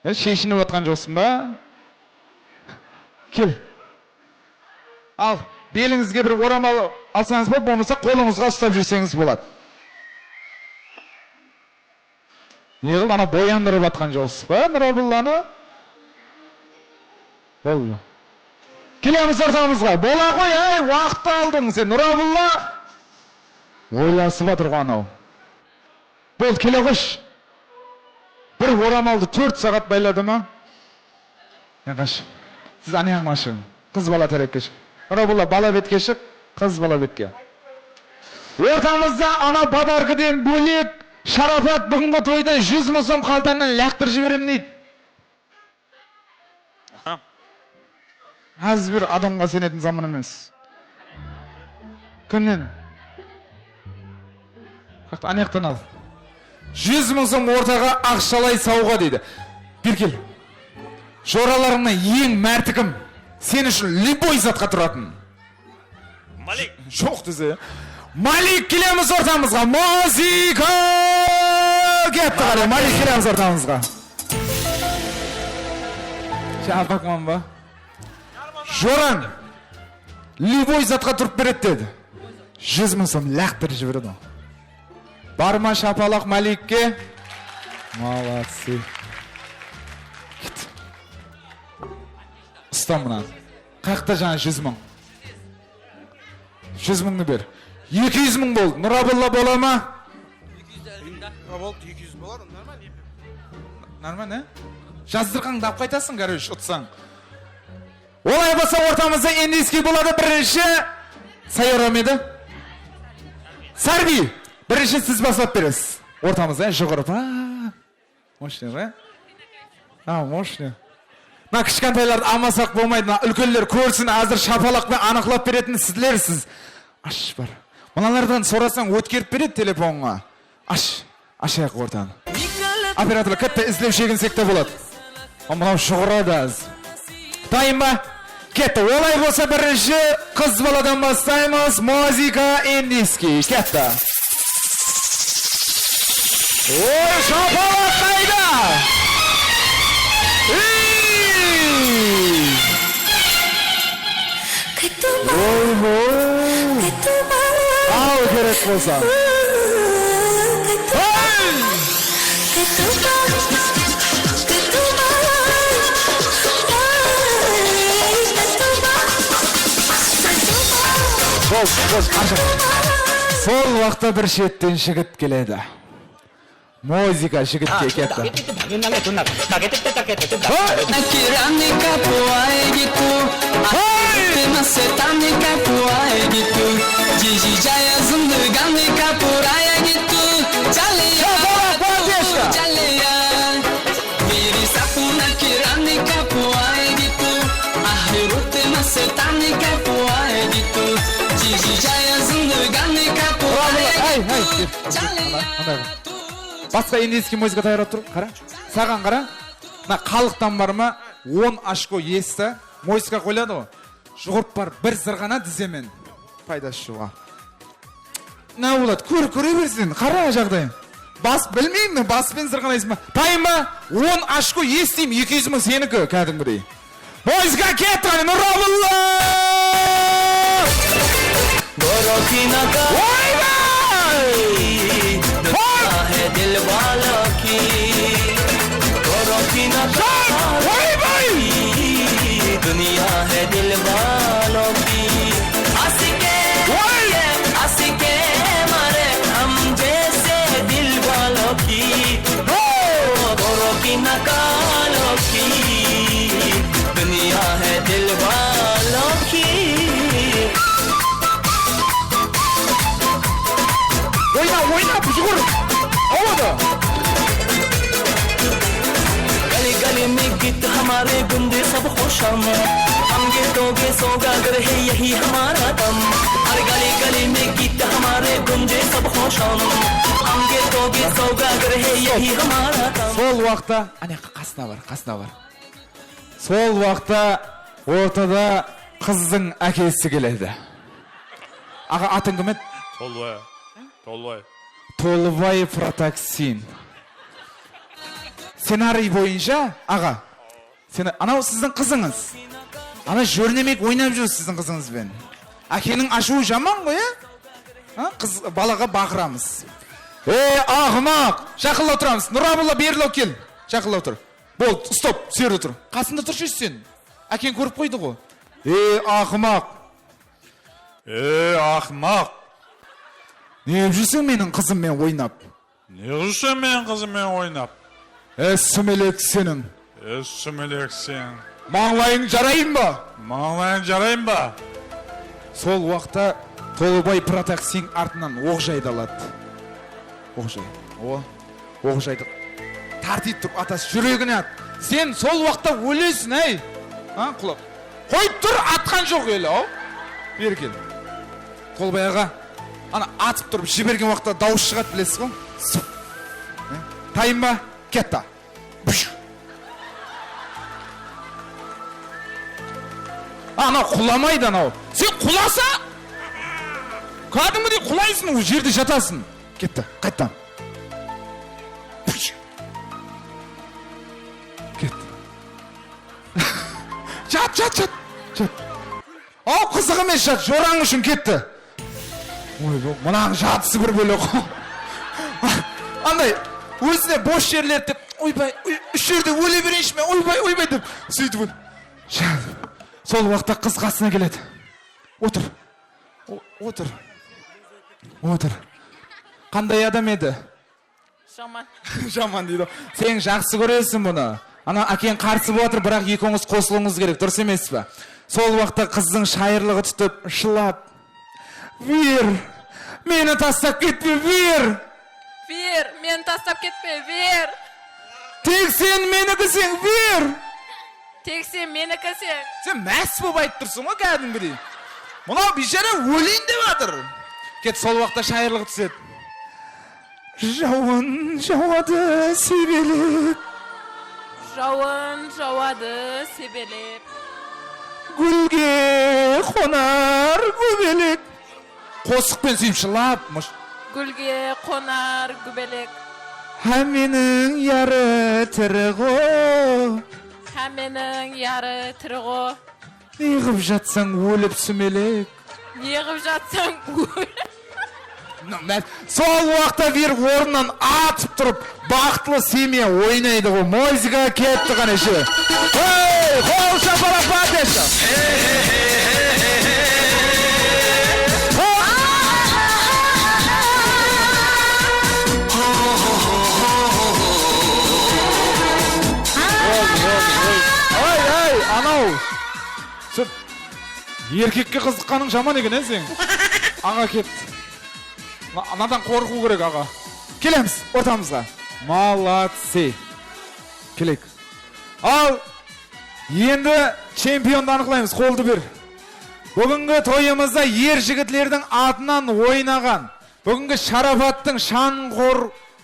Шешініп отқан жоқсың ба? Кел. Ал, беліңізге бір орамал алсаңыз ба, болмаса қолыңызға ұстап жүрсеңіз болады. Не қыл, ана бояндырып атқан жоқсыз ба, Нұрабылланы? Болды. Келеміз ортамызға. Бола ғой, ай, уақытты алдың сен. Нұрабылла ойласып атыр ғой анау. Бол, келе қош. Bir oramалды 4 сағат байлады ма? Яқаш. Сіз анияң машын. Қыз бала тәрекке шық. Нұрабылла бала бетке шық, қыз бала бетке. Ортамызда ана бадарқыден бөлек Шарапат бүгінгі тойда 100 мың сом қалтаннан лақтыр жіберем дейді. Аз бір адамға сенетін заман емес. Кімнен? Қақты анаяқтан ал. 100 мың сом ортаға ақшалай сауға дейді. Bir кел. Жораларыңна ең мәрті кім? Сен үшін любой затқа тұратын. Малик. Жоқ десе. Малик, келеміз ортамызға. Музыка! Кетті қарай. Малик, келеміз ортамызға. Шапақман ба? Жораң. Любой затқа тұрып берет деді. 100 мың сом лақтыр жіберді. Барма шапалақ Маликке. Молодцы. Кет. Ұстан мұнан. Қақта жаңа 100 мың. 100 мыңны бер. 200 мың болды. Нұрабылла бола ма? 250 болды, 200 болады, нормально. Нормально, жаздырқаң дап қайтасың, короче, ұтсаң. Олай болса ортамызда енді еске болады бірінші. Сайорам еді? Сарби. Бірінші сіз басып бересіз. Ортамызда жұғырып. Мощный, ба? Мощный. На кішкентайларды алмасақ болмайды. Үлкенлер көрсін, азыр шапалақпен анықлап беретін сіздерсіз. Аш бар. Мыналардан сорасаң өткеріп береді телефонға. Аш аяқ ортаны. Операторлар кәтті іздеп шегінсек те болады. Мынау жұғырады аз. Дайын ба? Кетті. Олай болса бірінші қыз баладан бастаймыз. Музыка индийский. Кетті. Ой, шапалақ қайда? Ой, ау керек болса. Сол уақытта бір шеттен жігіт келеді. Музыка жігітке кетті. Басқа индийский музыка тайрап тұр. Қара. Саған қара. Қалықтан бар ма? 10 ашко есті. Музыка қойлады ғой. Жұғырып бар. Bir зырғана діземен. Пайдасы жоға. Не болады? Көре берсін. Қара жағдайым. Бас білмеймін. Баспен зырғанайсың ба? Тайым ба? 10 ашко естейм. 200 мың сенікі. Кәдімгідей. Музыка кетті. Нұрабылла! दिल वालों की दुनिया है दिल वालों की आशिके मारे हम जैसे दिल वालों की गोरों की नकालों की दुनिया vur. Olmadı. गली गली में गीत हमारे गुंजे सब खुशाम हम गीतों के सौगागर है यही हमारा दम हर गली गली में गीत हमारे गुंजे सब खुशाम हम गीतों के सौगागर है यही हमारा दम Sol vaqtda, ana qasna var. Sol vaqtda o'rtada qizning akasi keladi. Ağa atın kim edi? Толбай. Толбай Протаксин. Сценарий бойынша, аға, анау сіздің қызыңыз. Ана жөрнемек ойнап жүр сіздің қызыңызбен. Әкенің ашуы жаман ғой, қыз балаға бақырамыз. Ақымақ, жақылау тұрамыз. Нұрабылла берілау кел. Жақылау тұр. Бол, стоп, сері тұр. Қасында тұршы сен. Әкен көріп қойды ғой. Ақымақ. Ақымақ. Не жүрсің менің қызыммен ойнап? Не жүрсің менің қызыммен ойнап? Сүмелек сенің. Сүмелек сен. Маңлайың жарайын ба? Маңлайың жарайын ба? Сол уақытта Толыбай Протаксин артынан оқжайды алады. Оқжай. Оқжайды. Тартит тұрып атасы жүрегіне ат. Сен сол уақытта өлесің, әй. Құлап. Қойып тұр, атқан жоқ елі, ау. Бері кел. Толыбай аға. Ана атып тұрып жіберген уақытта дауыс шығады, білесіз ғой? Тайын ба? Кетті. Ана құламайды анау. Сен құласа, кәдімгідей құлайсың, ол жерде жатасың. Кетті, қайттан. Кетті. Жат. Ау, қызық емес жат, жораң үшін кетті. Ой, мұнаң жатысы бір бөлек. Андай, өзіне бош жерлер деп, ойбай, үш жерде өле берейінші ме, ойбай деп, сөйтіп өт. Сол уақытта қыз қасына келеді. Отыр. Қандай адам еді? Жаман дейді. Сен жақсы көресің бұны. Ана әкең қарсы болатыр, бірақ екеуіңіз қосылуыңыз керек, дұрыс емес пе? Сол уақытта қыздың шайырлығы тұтып, шылап. Вер, мені тастап кетпе, Вер! Вер, мені тастап кетпе, Вер! Тек сен менікісің, Вер! Тек сен менікісің. Сен мәс болып айтып тұрсың ғой кәдімгідей. Мұнау бейшара өлейін деп жатыр. Кет, сол уақытта шайырлығы түседі. Жауын жауады себелеп. Жауын жауады себелеп. Гүлге қонар көбелек. Қосықпен сүйімшілап. Гүлге қонар көбелек. Менің яры тірі ғой. Менің яры тірі ғой. Неғып жатсаң өліп сүмелек. Неғып жатсаң өліп. Сол уақытта Вер орнынан атып тұрып, бақытлы семья ойнайды ғой. Музыка кетті ғана ше. Ей, қол шапалақ деші. Анау, еркекке қызыққаның жаман екен, сен? Аға кет. Анадан қорқу керек, аға. Келеміз, ортамызға. Молодцы. Келек. Ал, енді чемпионды анықлаймыз, қолды бір. Бүгінгі тойымызда ер жігітлердің атынан ойнаған. Бүгінгі Шарапаттың шанын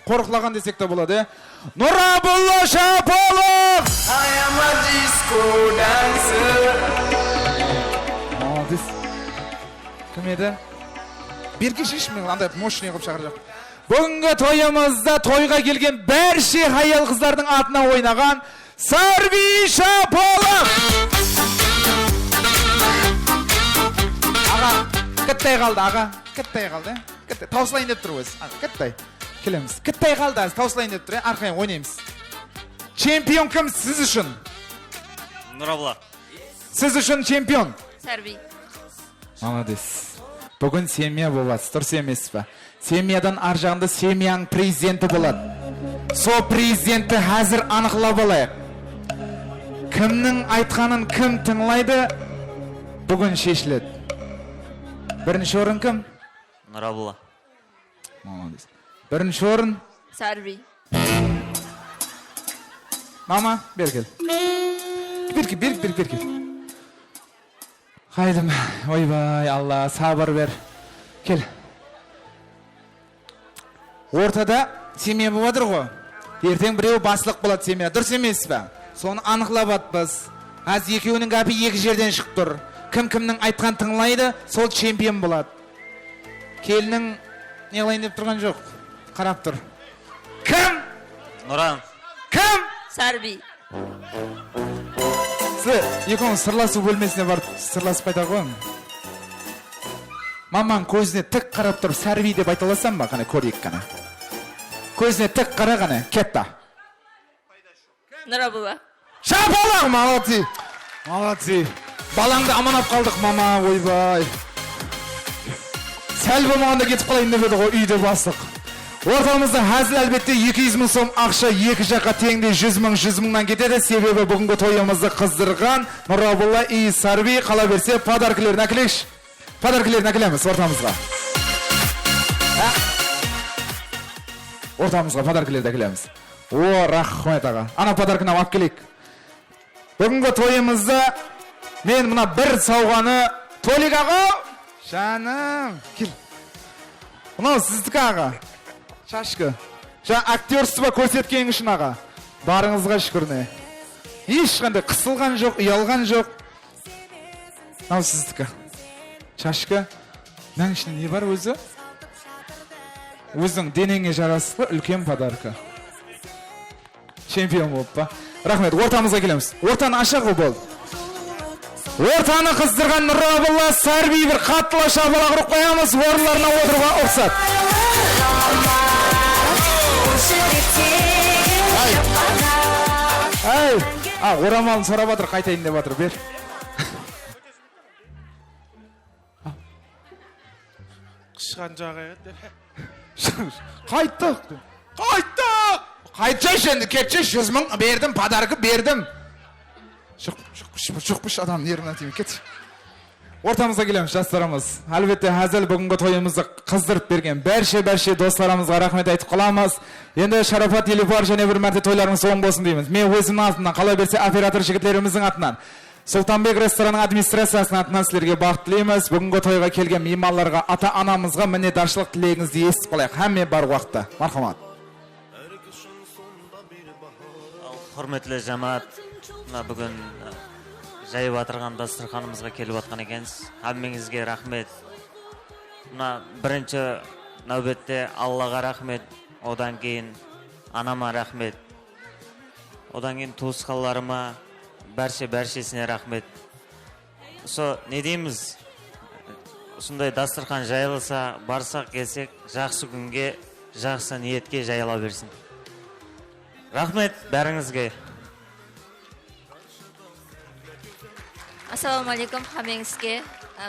қорқылаған десек те болады. Нұрабылла Шапалов! I am a disco dancer. Молодец. Кім еді? Бергешеш мен андай мощный қып шақырып. Бүгінгі тойымызда тойға келген бәрше хаял қыздардың атына ойнаған Сарби Шапалов! Аға, кіттай қалды, аға. Кіттай қалды. Таусылайын деп тұр өз. Кіттай. Келеміз. Кіттай қалды, таусылайын деп тұр. Арқайын ойнаймыз. Чемпион кім сіз үшін? Нұрабыла. Сіз үшін чемпион? Сарби. Молодец. Бүгін семья болады, дұрыс емес пе? Семьядан ар жағында семьяның президенті болады. Сол президентті әзір анықлап алайық. Кімнің айтқанын кім тыңлайды? Бүгін шешіледі. Бірінші орын кім? Нұрабыла. Молодец. Birinchi o'rin. Sarbi. Mama, ber kel. Bir kel. Haydim, oybay, Allah sabır ver. Kel. Ortada semya bo'ladir go. Erteng birev basliq bo'ladi semya. Durs emasmi? Soni aniqlab atbız. Az ikkovining gapi iki yerden chiqib tur. Kim-kimning aytgan tinglaydi, sol chempion bo'ladi. Kelning ne qilayin deb turgan yo'q. Qarab tur. Kim? Nuran. Kim? Sarbi. Siz ikkovingiz sirlashuv bo'lmasine borib sirlasib qayta qo'ying. Mamman ko'zine tik qarab turib Sarbi deb ayta olasanmi? Qani ko'raylik qani. Ko'zine tik qara qani, katta. Nurabula. Şapalar, молодцы. Молодцы. Balangda aman olib qoldik, mama, oybay. Sal bo'lmaganda ketib qolayın deb edi go, uyda basliq. Ortamızda hazil albatta 200 ming so'm ақша екі жаққа tengde 100 mingdan ketadi. Sebebi bugungi to'yimizni qizdirgan Nurabulla и Sarbi qala bersa podarkalarni akilish. Podarkalarni akilamiz ortamızga. Ortamızga podarkalarni akilamiz. O, rahmat ağa. Ana podarkani olib kelik. Bugungi to'yimizda men buna bir sovg'ani To'lik ağa. Shanim, kel. Buni sizniki ağa. Şaşkı. Жаңа актерство көрсеткен үшін аға. Барыңызға шүкірне. Ешқандай қысылған жоқ, ұялған жоқ. Мынау сіздікі. Шашкы. Мынаның ішінде не бар өзі? Өзің денеңе жарасты үлкен подарка. Чемпион болып па. Рахмет, ортамызға келеміз. Ортаны ашағы бол. Ортаны қыздырған Нұрабылла Сарби бір қаттыла шабала құрып қоямыз. Орынларына отыруға ұқсат. Ай, орамалын сұрап атыр, қайтайын деп атыр, бер. Қышқан жағы еді. Қайттық. Қайтшы енді, кетші 100 мың бердім, подаркы бердім. Шықпыш адам нервына тиме, кетші. Ортамызға келеміз, жастарымыз. Әлбетте, әзіл бүгінгі тойымызды қыздырып берген бәрше достарымызға рахмет айтып қаламыз. Енді Шарапат елі бар және бір мәрте тойларыңыз оң болсын дейміз. Мен өзімнің атынан, қала берсе оператор жігітлеріміздің атынан, Сұлтанбек ресторанның администрациясының атынан сілерге бақыт тілейміз. Бүгінгі тойға келген мейманларға, ата-анамызға мінетаршылық тілегіңізді естіп қалайық. Әмме бар уақытта. Мархамат. Құрметлі жамаат, бүгін жайып атырған дастарханымызға келіп атқан екенсіз. Әммеңізге рахмет. Бірінші нәубетте Аллаға рахмет, одан кейін анама рахмет, одан кейін туысқандарыма бәршесіне рахмет. Не дейміз? Осындай дастархан жайылса, барсақ келсек, жақсы күнге, жақсы ниетке жайыла берсін. Рахмет бәріңізге. Ассалаумалейкум хамеңізге.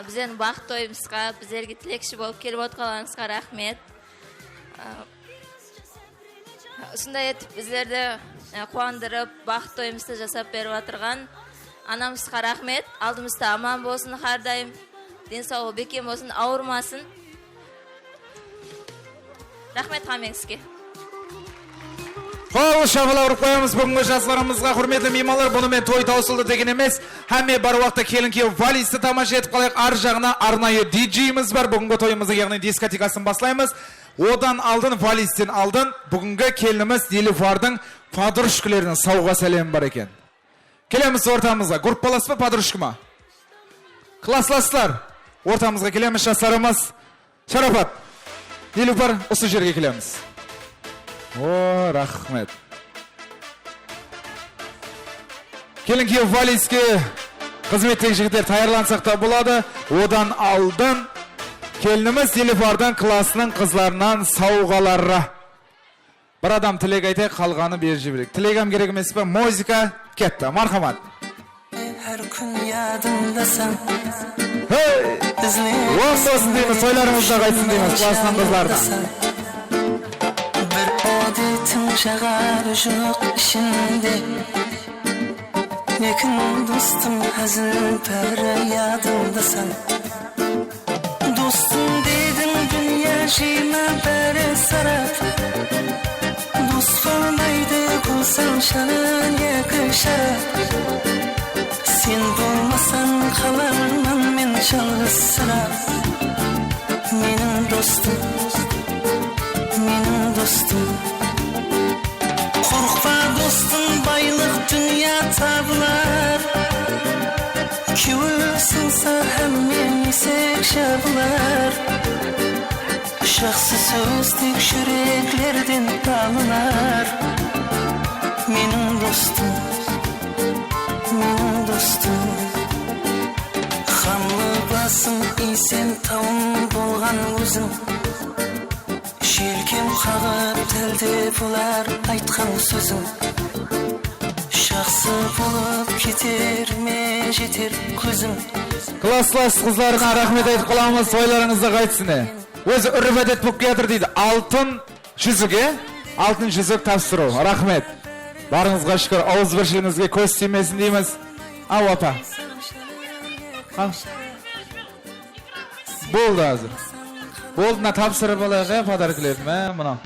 Бізден бақыт тойымызға, біздерге тілекші болып келіп отқаларыңызға рахмет. Осындай етіп біздерді қуандырып, бақыт тойымызды жасап беріп отырған анамызға рахмет. Алдымызда аман болсын қардайым. Денсаулығы бекем болсын, ауырмасын. Рахмет хамеңізге. Қол шағыла ұрып қоямыз бүгінгі жастарымызға. Құрметті меймандар, бұнымен той таусылды деген емес. Әмме бар уақытта келін-күйеу валисті тамаша етіп қалайық. Ар жағына арнайы диджейіміз бар. Бүгінгі тойымызды, яғни дискотекасын баслаймыз. Одан алдын, валистен алдын, бүгінгі келініміз Нелюфардың подружкаларының сауға сәлем бар екен. Келеміз ортамызға. Группалас па, подружка ма? Классластар. Ортамызға келеміз жастарымыз. Шарапат. Нелюфар, осы жерге келеміз. О, рахмет. Келін-күйеу валиске қызметтегі жігіттер таярлансақта болады. Одан алдын келініміз Нелюфардың классының қызларынан сауғалары. Бір адам тілек айтай, қалғаны бер жіберек. Тілегім керек емес пе? Музыка кетті. Мархамат. Her gün yadımdasın. Hey! Оң болсын дейміз, тойларыңызда қайтсын дейміз, классының қызларынан. Adetim şağarı yok işinde. Yakın dostum hazır para yadımdasın. Dostum dedin dünya şeyime beri sarıp. şanan yakışar. Sen bulmasan kalarman men жалғыз sıra. Menin dostum, menin dostum. Korkma dostum, baylık dünya tablar. Küvülsünsa hemen isek şablar. Şahsı sözlük yüreklerden dağılar. Menin dostum, menin dostum. Xanlı basın isen tavım bolğan özüm. Желкем қағып тілде бұлар айтқан сөзім. Жақсы болып кетер ме жетер көзім. Класс қызларына рахмет айтып қаламыз, тойларыңызда қайтсын. Өзі үріп әдет болып келатыр дейді. Алтын жүзік тапсыру. Рахмет. Барыңызға шүкір, ауыз біршілігіңізге көз тимесін дейміз. Ау апа. Болды азыр. Болдына тапсырып алайық, подаркілерді мына.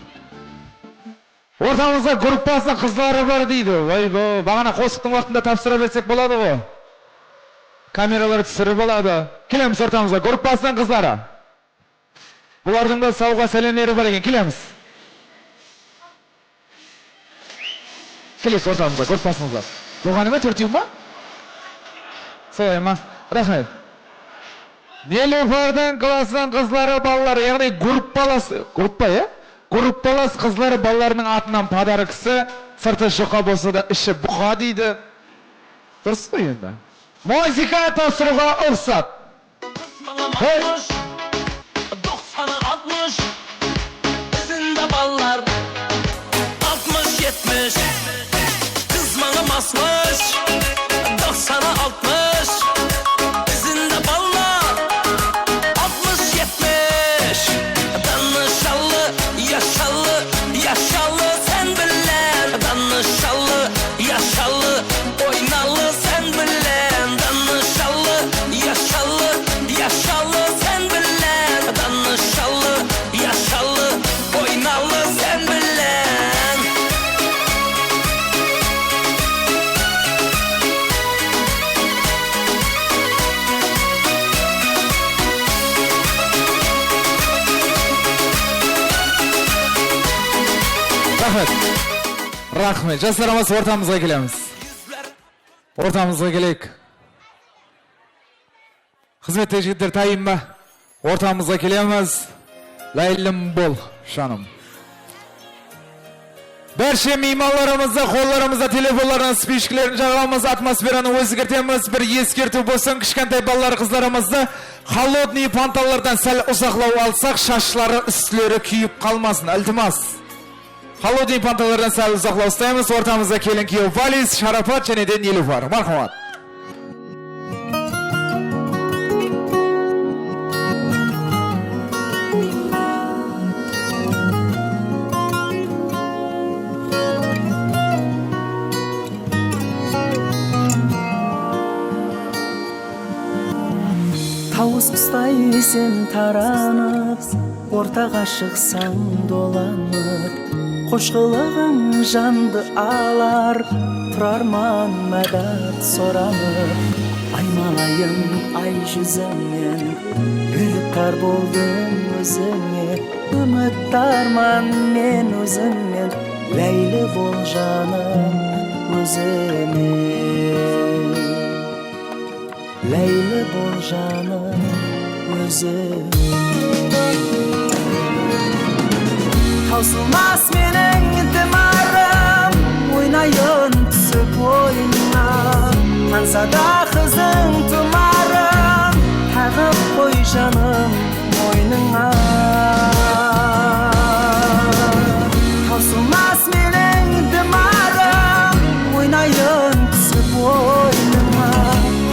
Ортамызға группасының қыздары бар дейді. Бағана қосықтың уақытында тапсыра берсек болады ғой. Камералар түсіріп алады. Келеміз ортамызға группасының қыздары. Бұлардың да сауға сәлемдері бар екен. Келеміз. Келесі ортамызға группасыңызға. Болғаны ма, төртеу ма? Солай ма? Рахмет. Нелюфардың классының қызлары балалар, яғни группалас қызлары балаларының атынан подаркысы, сырты жұқа болса да іші бұқа дейді. Дұрыс қой енді. Музыка тапсыруға ұқсат. 90-60 Bizinde ballar 60-70 Kız bana basmış 90-60 Bizinde ballar 60-70 Danışallı, yaşallı, yaşallı sen bilen Danışallı, yaşallı, oynalı sen bilen Danışallı, yaşallı, yaşallı sen bilen Danışallı, yaşallı, oynalı sen bilen Рахмет. Жастарымыз ортамызға келеміз. Ортамызға келейік. Қызметті жігіттер тайын ба? Ортамызға келеміз. Ләйлім бол, шаным. Бәрше мейманларымызды, қолларымызды, телефонларының спичкілерін жағамыз, атмосфераны өзгертеміз. Bir ескерту болсын, кішкентай балалар қызларымызды холодный панталардан сәл ұзақлау алсақ, шашлары үстілері күйіп қалмасын, ілтимас. Холодный панталардан сәл ұзақлау ұстаймыз. Ортамызда келін күйеу Валис, Шарапат және де Нелюфар. Мархамат. Тауыз ұстай сен таранып, ортаға шықсаң доланып, қош қылығың жанды алар, тұрарман мәдәт соранып. Аймалайым ай жүзіңнен, үміттар болдым өзіңе, үміттарман мен өзіңнен, ләйлі бол жаным өзіңе. Ләйлі бол жаным өзіңе. Таусылмас менің дімарым, ойнайын түсіп ойына. Қансада қызың тұмарым, тағып қой жаным мойныңа. Таусылмас менің дімарым, ойнайын түсіп ойныңа.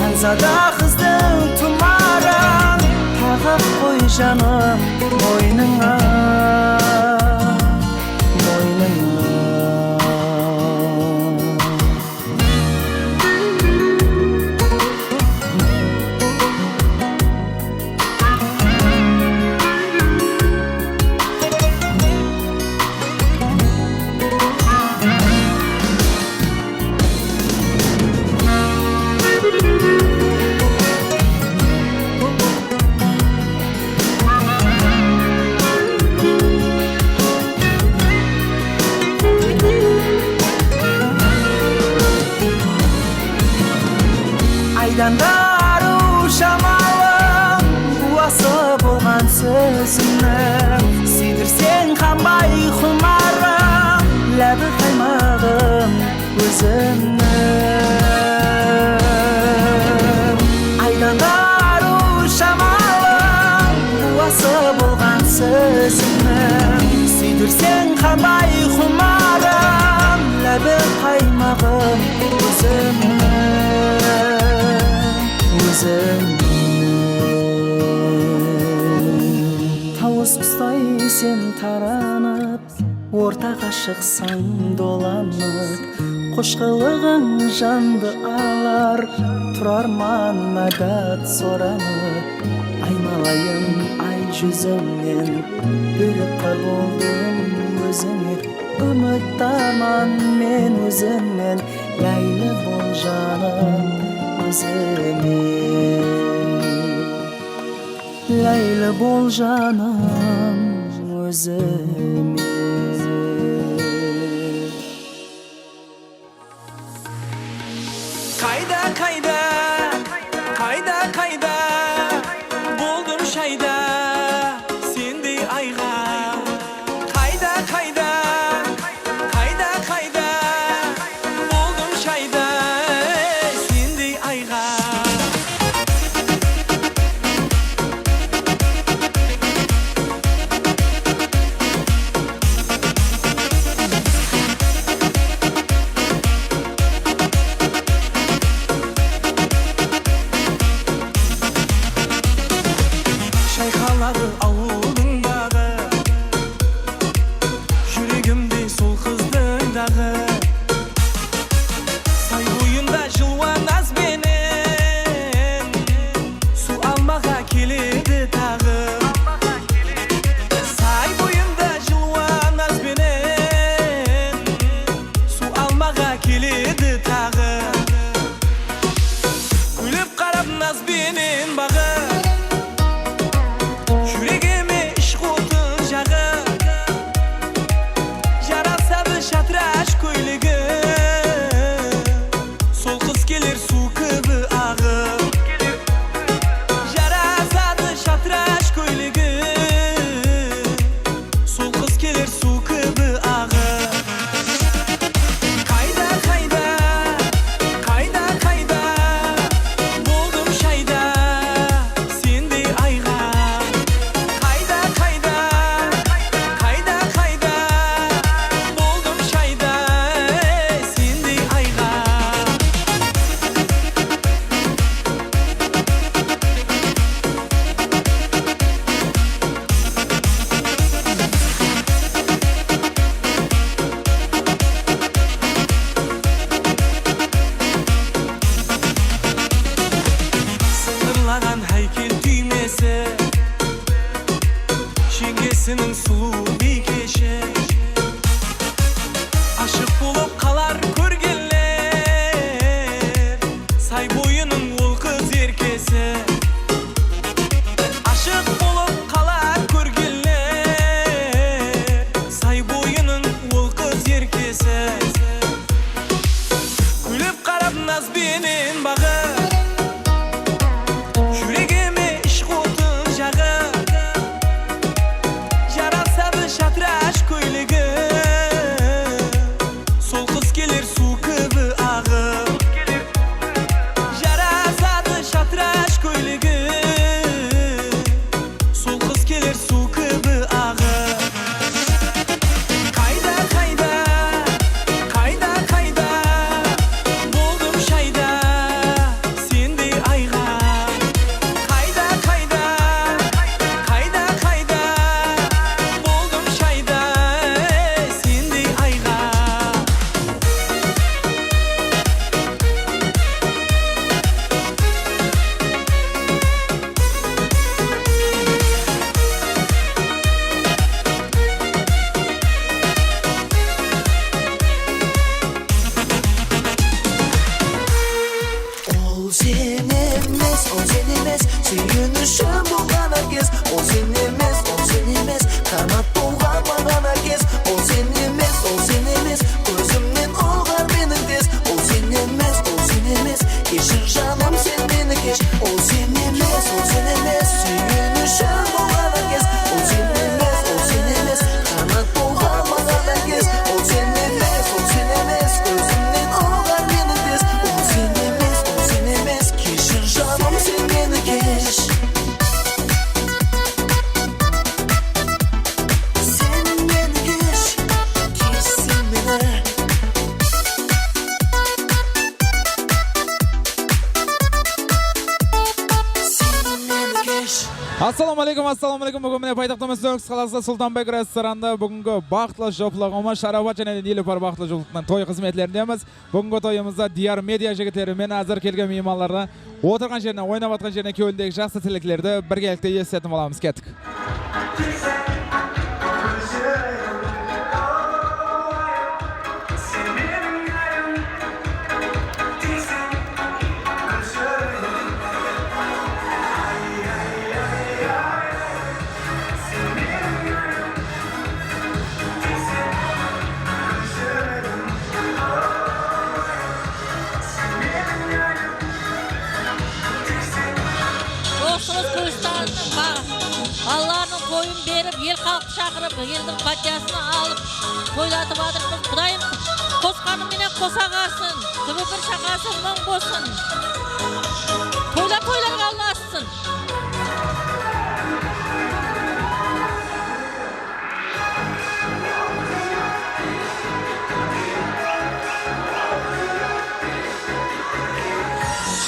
Қансада қызың тұмарым, тағып қой жаным мойныңа. сезімім сүйдірсең қамай құмарым ләбі қаймағым өзім тауыс ұстай сен таранып ортаға шықсаң доланып қош қылығың жанды алар тұрарман мәдәт соранып айналайын ай жүзіңнен беріп болдым өзіңе үміттаман мен өзіңнен ләйлі бол жаным өзіме ләйлі бол жаным өзіме Қайда болдым шайда сендей айға Қайда болдым шайда сендей айға шайқалады ауылдың бағы жүрегімде сол қыздың дағы сай бойында жылуан назбенен су алмаға келеді тағы сай бойында жылуан назбенен су алмаға келеді тағы күліп қарап назбенен бағы жүрегіме ішқотын жағы жарасады шатраш көйлегі сол қыз келер су кібі ағып жарасады шатраш көйлегі сол қыз келер су кібі ағып қайда болдым шайда сендей айға Қайда болдым шайда сендей айға сыңғырлаған хайкел түймесі жеңгесінің сұлу бикеші ашық болып қалар көргенлер сай бойының ол қыз еркесі ашық болып қалар көргенлер сай бойының ол қыз еркесі күліп қарап назбенен бағы жүрегіме ішқотын жағы жарасады шатраш көйлегі сол қыз келер су кібі ағып жарасады шатраш көйлегі сол қыз келер су кібі ағып қайда болдым шайда сендей айға Қайда болдым шайда сендей айға Ол сен емес сүйінішім болған кез ол сен емес қанат болған маған кез ол сен емес көзімнен ұғар менің тез ол сен емес кешір жаным сен мені кеш ол сен емес сүйінішім болған кез ол сен емес қанат болған маған кез ол сен емес көзімнен ұғар менің тез ол сен емес кешір жаным сен мені кеш Assalomu alaykum. Bugun meni poytaxtimiz Nukus qalasida Sultonbek restoranida bugungi baxtli juftligimiz Sharafat және Nilufar baxtli juftligining to'y xizmatlarindamiz. Bugungi to'yimizda Diyar media jigitlari meni hozir kelgan mehmonlardan o'tirgan yerdan o'ynab atgan yerdan ko'ldagi shaxsiy tilaklarni birgalikda eslatib olamiz. Ketdik. Allah'ın koyun berip, el halkı şakırıp, elдің patiyasını alıp, toylatıp adırmız. Kudayım, koskanım mene kosa kalsın, tübü bir şakasın, mın bolsun. Toylar kallasın.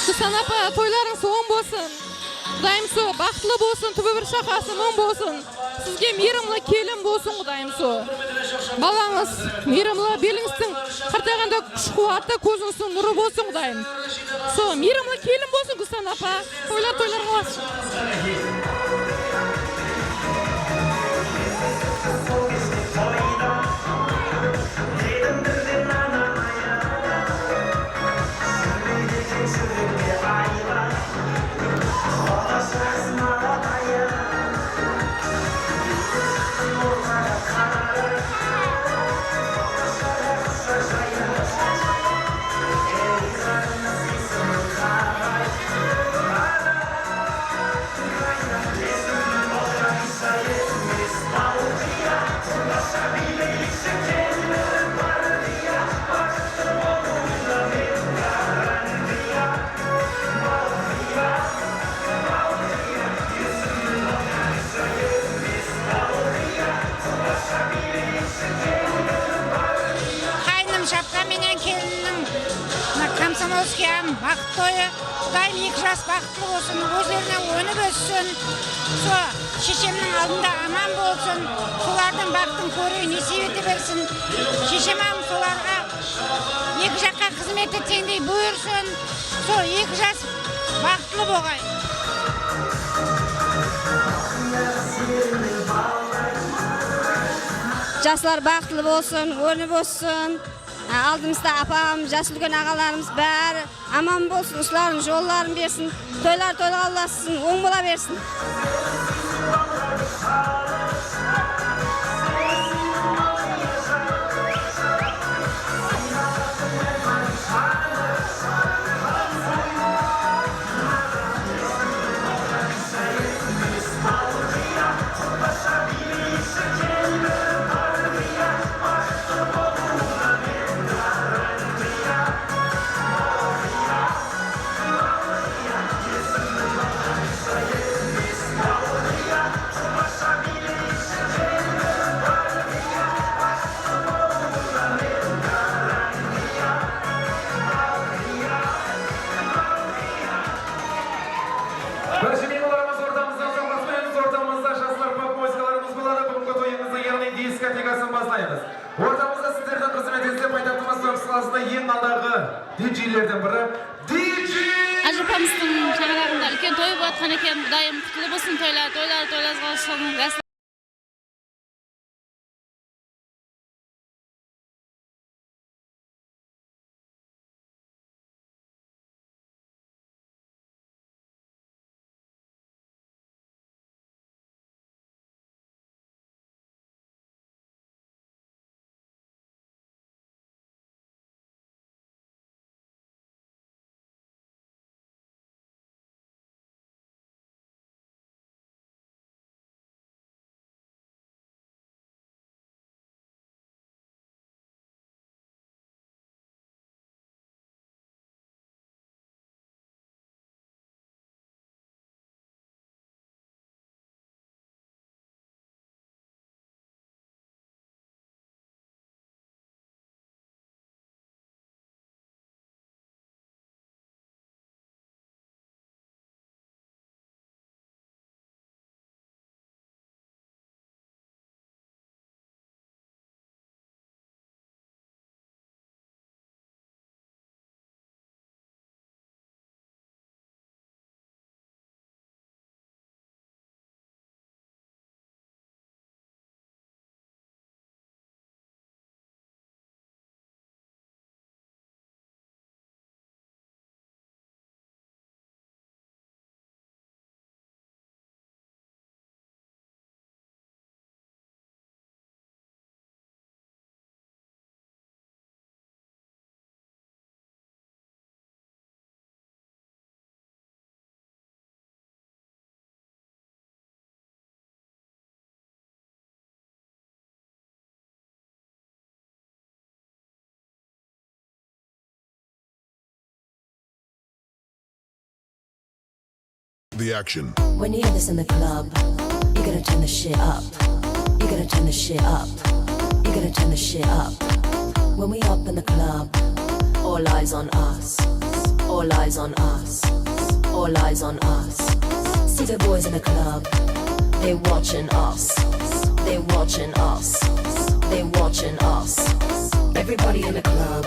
Kısan apa, toyların soğun bolsun. Kudayım su, baxtlı bolsun, tübü bir şakası mın bolsun. Sizge mirimli kelin bolsun Kudayım su. Balаңыз mirimli, belinizдің qırtağında kuş kuvvatda közünüzün nuru bolsun Kudayım. Su, mirimli kelin bolsun Kısan apa. Toylar qalsın. Komsomolskiyam бақыт тойы, Kudayım 2 жас бақытлы болсын, өзлеріне өніп өссін. Со, шешемнің алдында аман болсын, солардың бақытын көруі несіп ете берсін. Шешемам соларға 2 жаққа қызметті теңдей бұйырсын. Со, 2 жас бақытлы болғай. Жаслар бақытлы болсын, өніп өссін. Алдымызда апам, жас үлкен ағаларымыз бәрі аман болсын, ұшыларын жолларын берсін, тойлар қалассын, оң бола берсін. Ортамызда сіздердің қызметіңізде пойтаxtımыз Nukus қаласында ең алдағы диджейлерден бірі Ажыпамыздың шаңырағында үлкен той болып жатқан екен. Kudayım құтлы болсын тойлар қалсын. the action. When you hear this in the club, you gotta turn the shit up. You gotta turn the shit up. You gotta turn the shit up. When we up in the club, all eyes on us. All eyes on us. All eyes on us. See the boys in the club, they watching us. They watching us. They watching us. Everybody in the club,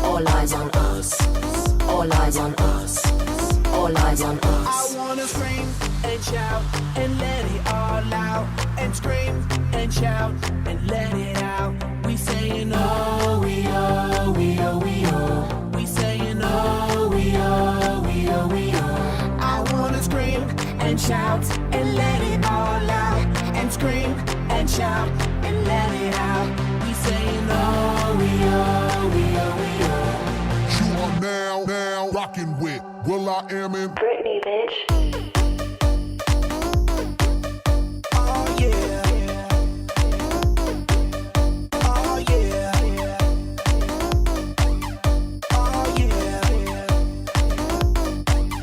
all eyes on us. All eyes on us. All eyes on us. I wanna scream and shout and let it all out. And scream and shout and let it out. We saying oh, we oh, we oh, we oh. We saying oh, we oh, we oh, we oh. I wanna scream and shout and let it all out. And scream and shout and let it out. We saying oh, we oh, we oh, we oh. You are now rocking with Will I Am in Britney, bitch. Oh yeah. Oh yeah. Oh yeah.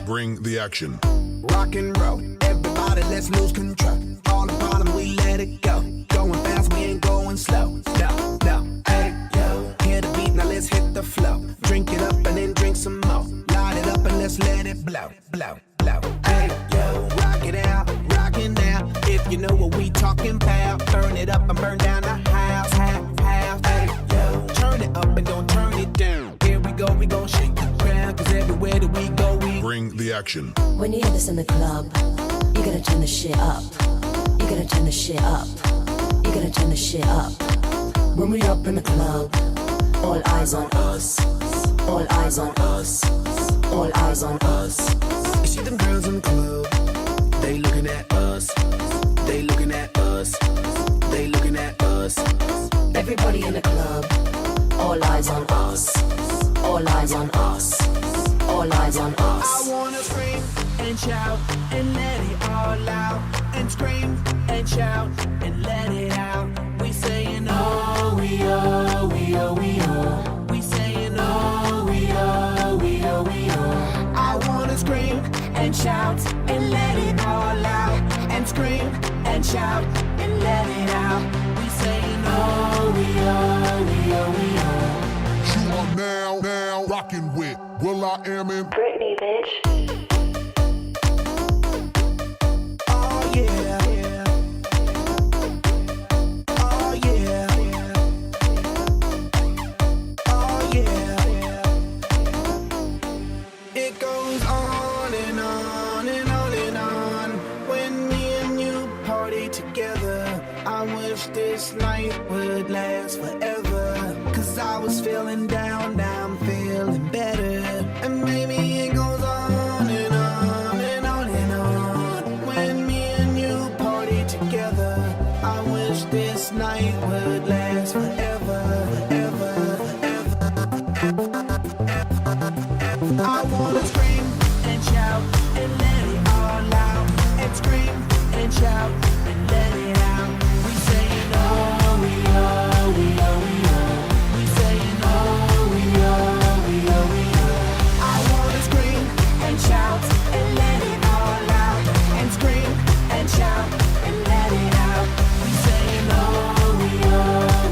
Bring the action. Rock and roll, everybody, let's lose control. All the bottom, we let it go. Going fast, we ain't going slow. No, no, hey, yo. Hear the beat, now let's hit the flow. Drink it up and then drink some more. Light it up and let's let it blow, blow, blow. Hey, yo, rock it out, rockin' now. If you know what we talking about, burn it up and burn down the house, half. Hey, yo, turn it up and don't turn it down. Here we gon' shake the ground, 'cause everywhere that we go, we bring the action. When you hear this in the club, you gotta turn the shit up. You gotta turn the shit up. You gotta turn the shit up. When we up in the club, all eyes on us. All eyes on us. All eyes on us. You see them girls in the club, they looking at us. They looking at us. They looking at us. Everybody in the club, all eyes on us. All eyes on us. All eyes on us. I wanna scream and shout and let it all out. And scream and shout and let it out. We saying oh, we oh, we oh, we oh. We saying oh, we oh, we oh, we oh. I wanna scream and shout and let it all out. And scream and shout and let it out. We saying oh, we oh, we oh, we oh. You are now rocking with Will I Am in Britney, bitch. Oh yeah. Oh yeah. Oh yeah. It goes on and on and on and on. When me and you party together, I wish this night would last forever. 'Cause I was feeling down, now I'm feeling better. And maybe it goes on and on and on and on. When me and you party together, I wish this night would last forever, forever, forever. I wanna scream and shout and let it all out. And scream and shout and let it out. We saying oh, we oh, we oh, we oh. We saying oh, we oh, we oh, we oh. I wanna scream and shout and let it all out. And scream and shout and let it out. We saying oh, we oh.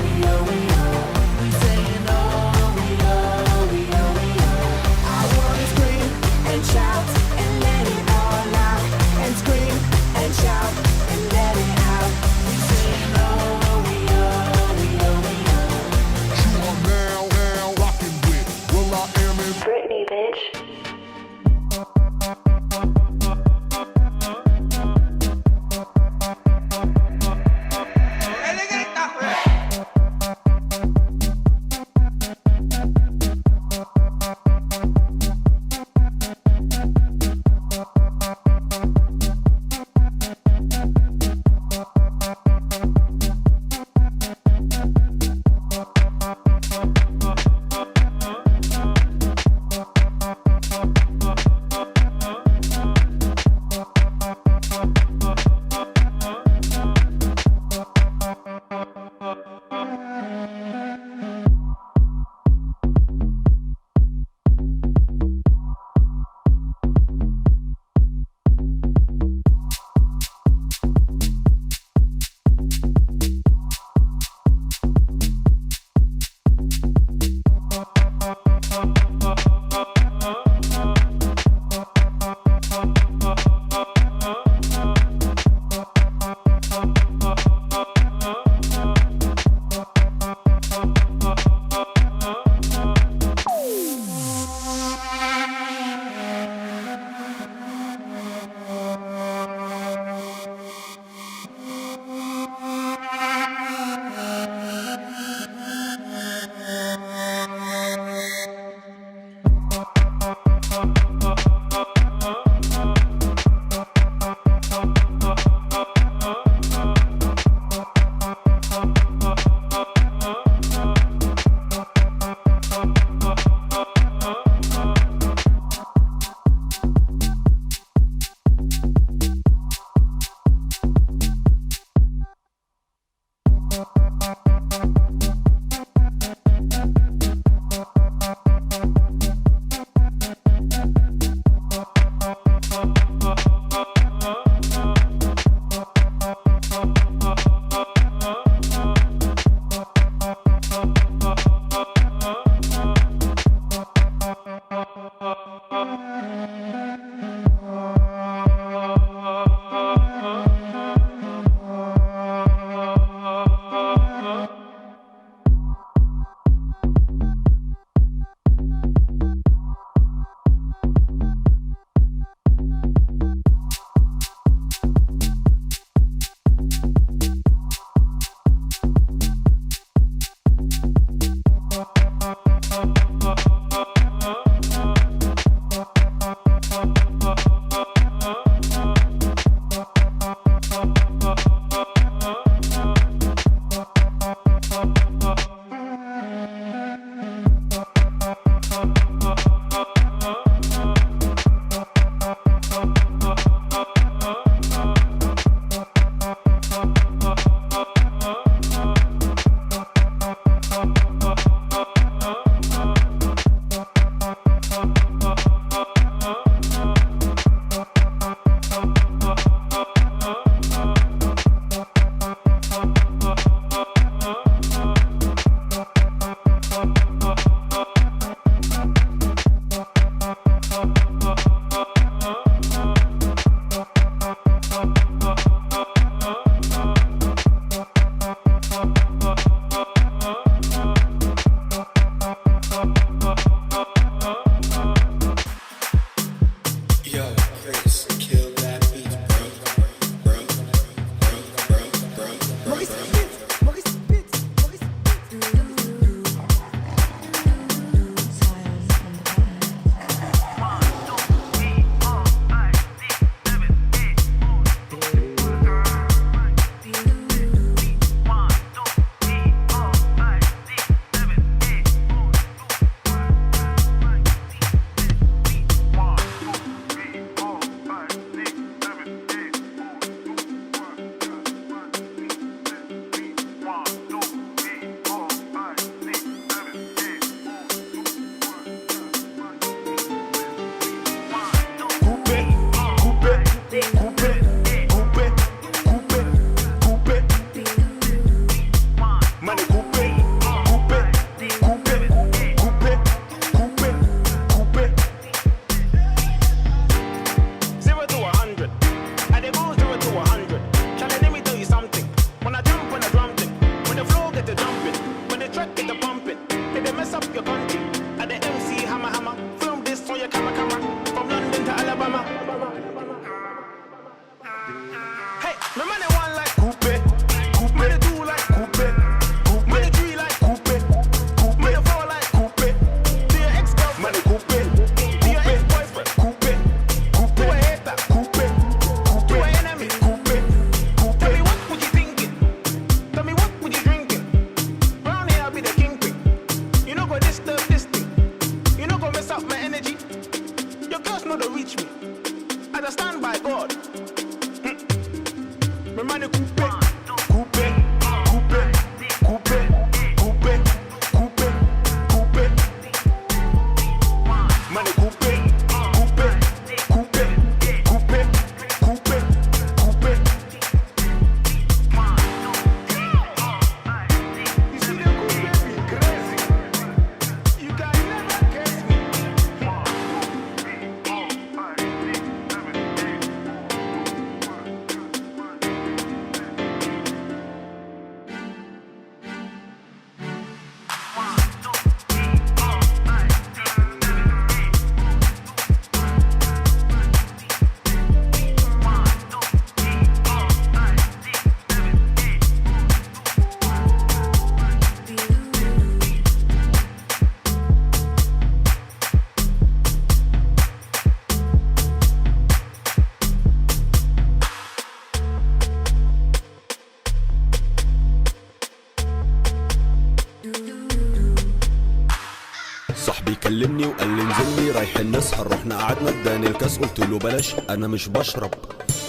صاحبي كلمني وقال لي انزل لي رايحين نسهر، رحنا قعدنا اداني الكاس قلت له بلاش انا مش بشرب،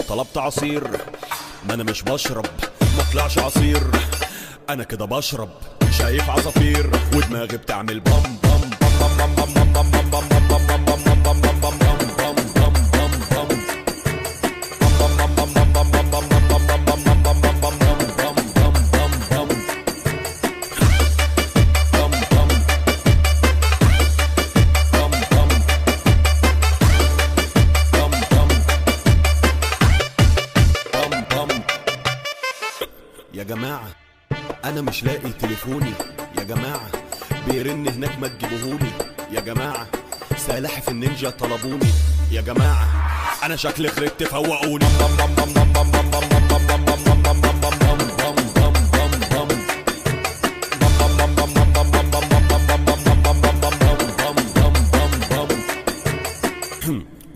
طلبت عصير ما انا مش بشرب، ما طلعش عصير انا كده بشرب، شايف عصافير ودماغي بتعمل بام بام بام بام بام بام بام بام بام بام بام بام بام يا جماعة أنا مش لاقي تليفوني، يا جماعة بيرن هناك ما تجيبوهولي، يا جماعة سلاحف النينجا طلبوني، يا جماعة أنا شكلي خرجت فوقوني.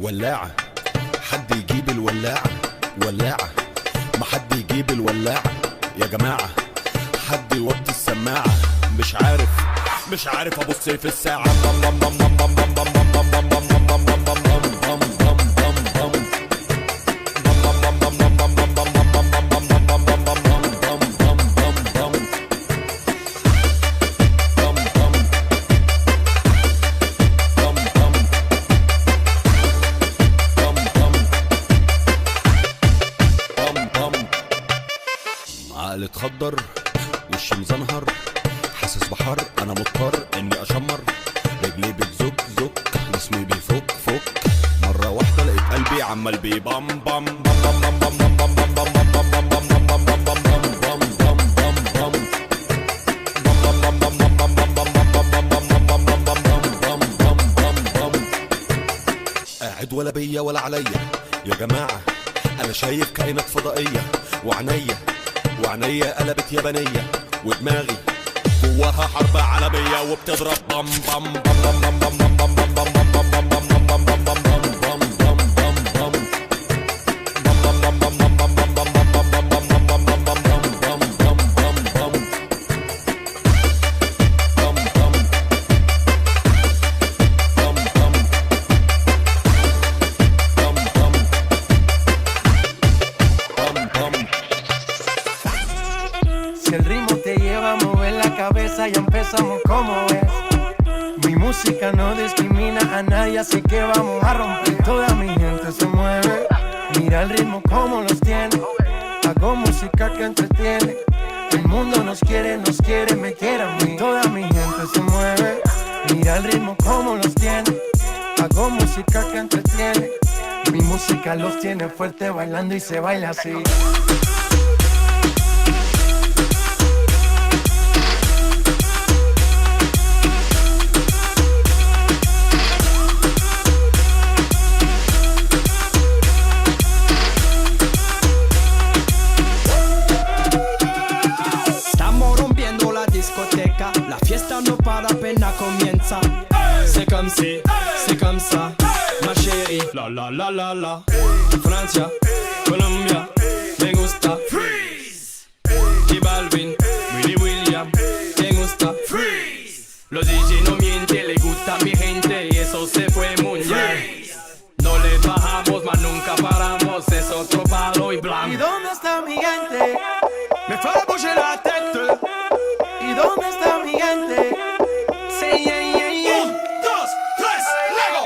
ولاعة حد يجيب الولاعة، ولاعة ما حد يجيب الولاعة، يا جماعة حد يوطي السماعة، مش عارف ابص في الساعة. عقل اتخدر وشي مزنهر حاسس بحر انا مضطر اني اشمر، رجلي بتزك زك جسمي بيفك فك، مرة واحدة لقيت قلبي قلبي عمال بي بام بام بام بام بام بام بام بام بام بام قاعد ولا بيا ولا عليا يا جماعة أنا شايف كائنات فضائية وعينيا قلبت يابانية ودماغي جواها حرب عالمية وبتضرب بام بام بام بام بام بام بام بام بام بام بام بام Si el ritmo te lleva a mover la cabeza, ya empezamos como es. Mi música no discrimina a nadie, así que vamos a romper. Toda mi gente se mueve, mira el ritmo como los tiene. Hago música que entretiene. El mundo nos quiere, me quiere a mí. Toda mi gente se mueve, mira el ritmo como los tiene. Hago música que entretiene. Mi música los tiene fuerte bailando y se baila así. La fiesta no para, apenas comienza. C'est comme si, c'est comme ça, ma chérie. La la la la la. Francia, Colombia, me gusta. Freeze. J Balvin, Willy William, me gusta. Freeze. Los DJ no mienten, le gusta a mi gente y eso se fue muy bien. No le bajamos, mas nunca paramos, es otro palo y blanco. ¿Y dónde está mi gente? Me fait bouger la tête. ¿Y dónde está mi gente? Say yeah, yeah, yeah. 1, 2, 3, Lego.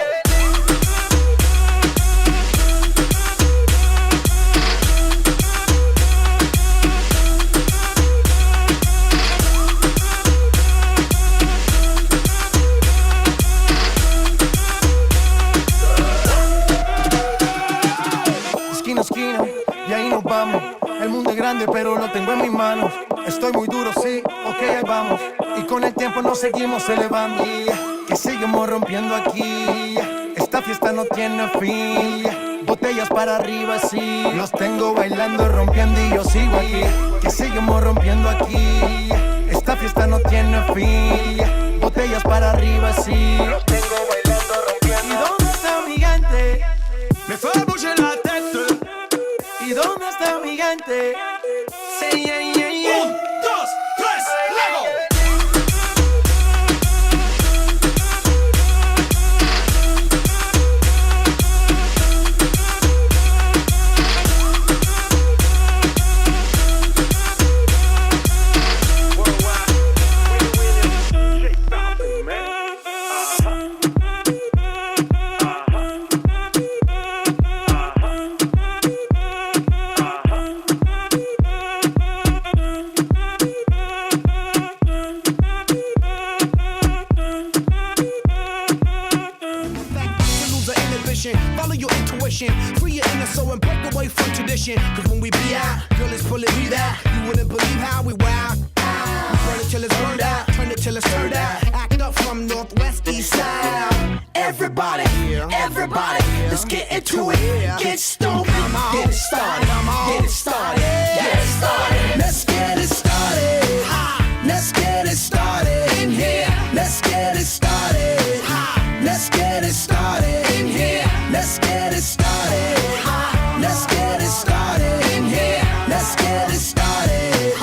Esquina a esquina, y ahí nos vamos. El mundo es grande, pero lo tengo en mis manos. Estoy muy duro, sí, ok, ahí vamos. Y con el tiempo nos seguimos elevando. Que seguimos rompiendo aquí. Esta fiesta no tiene fin. Botellas para arriba, sí. Los tengo bailando, rompiendo y yo sigo aquí. Que seguimos rompiendo aquí. Esta fiesta no tiene fin. Botellas para arriba, sí. Los tengo bailando, rompiendo. ¿Y dónde está mi gente? Me fait bouger la tête. ¿Y dónde está mi gente? Say yeah, yeah, yeah. 1, 2, 3, Lego. Follow your intuition, free your inner soul and break away from tradition. Cause when we be out, girl, it's pulling me out. You wouldn't believe how we wow. We burn it till it's burned out, turn it till it's turned out. Act up from Northwest East Side. Everybody, everybody, let's get into it. Get stoked, get it started, get it started, get it started. Let's get it started. Let's get it started in here. Let's get it started. Let's get it started in here. Let's get it started. Let's get it started in here. Let's get it started.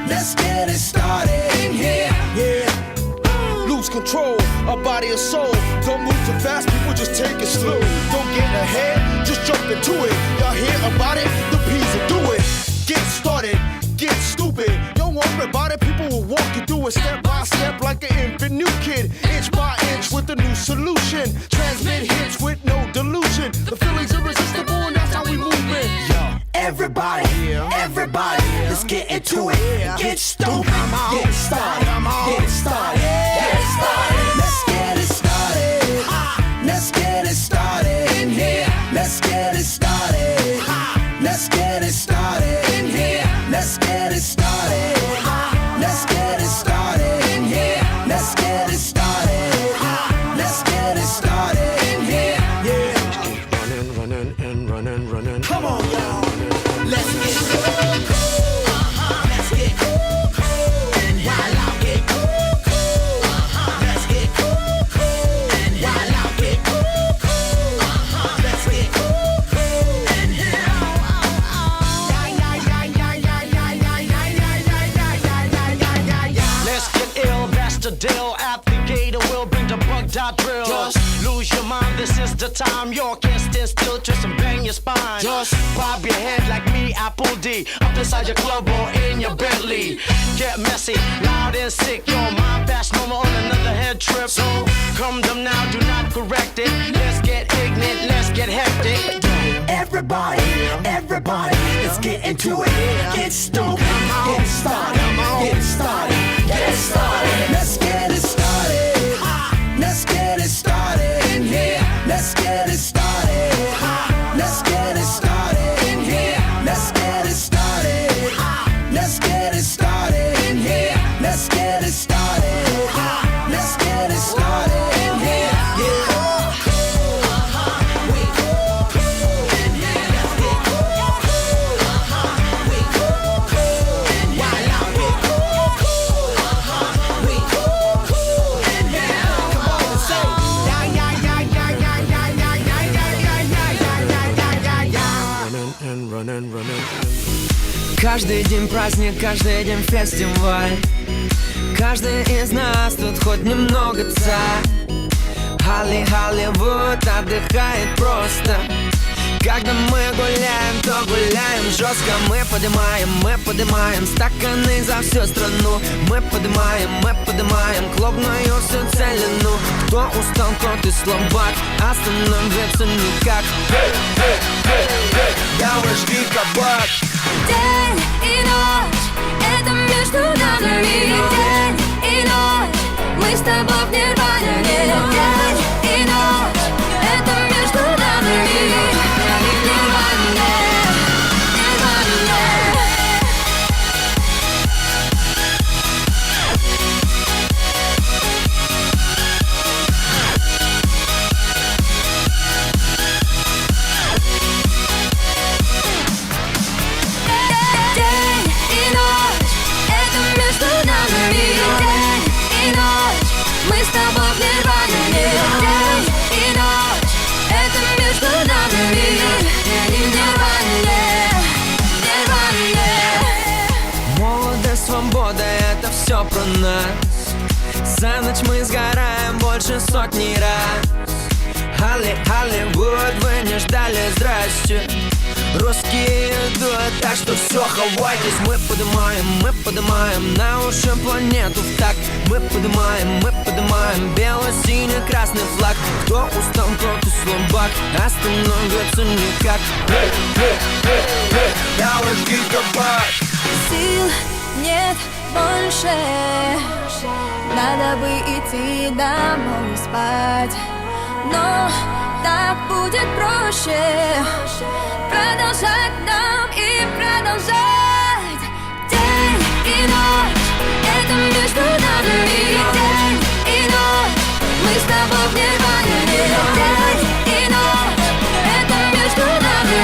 Let's get it started in here. Yeah. Lose control of body and soul. Don't move too fast, people just take it slow. Don't get ahead, just jump into it. Y'all hear about it? The P's will do it. Get started, get stupid. Don't worry about it, people will walk you through it step by step like an infant new kid. Inch by inch with a new solution. Transmit hits with no delusion. The feeling's irresistible and that's how we move it. Everybody, everybody, let's get into it. Get stoked, get it started, get it started, get it started. Let's get it started. Let's get it started in here. Let's get started in here. Let's get it started. Let's get it started in here. Let's get it started. Let's get it started in here. Yeah. Running and running. Come on, y'all. Let's get cool. Let's get cool. And while I get cool. Let's get cool. And while I get cool. Let's get cool. And Let's get ill, that's the deal. At the gate, we'll bring the bug dot drill. Just lose your mind, this is the time. You can't stand still, twist and bang your spine. Just bob your head like me, Apple D. Up inside your club or in your Bentley. Get messy, loud and sick. Your mind fast, no more on another head trip. So come them now, do not correct it. Let's get ignorant, let's get hectic. everybody, let's get into it. Get stoked, get started, get started, get started. Let's get it started. Let's get it started in here. Let's get it started. Let's get it started in here. Let's get it started. Let's get it started in here. Let's get it started. Let's get it started in here. Yeah. Каждый день праздник, каждый день фестиваль. Каждый из нас тут хоть немного царь. Холливуд отдыхает просто. Когда мы гуляем, то гуляем жестко. Мы поднимаем стаканы за всю страну. Мы поднимаем клубную всю целину. Кто устал, тот и слабак, остановиться никак. Я ваш гикабак. День и ночь, это между нами. День и ночь, мы с тобой в нирване. День и ночь, это между нами. Молодость, свобода, это все про нас. За ночь мы сгораем больше сотни раз. Холливуд, вы не ждали, здрасте. Русские идут, так что все, хавайтесь. Мы поднимаем на уши планету в такт. Мы поднимаем бело-синий-красный флаг. Кто устал, тот и слабак, остановиться никак. Я ваш гикабак. Сил нет больше, надо бы идти домой спать. Но так будет проще продолжать нам и продолжать. День и ночь, это между нами. День и ночь, мы с тобой в нирване. День и ночь, это между нами.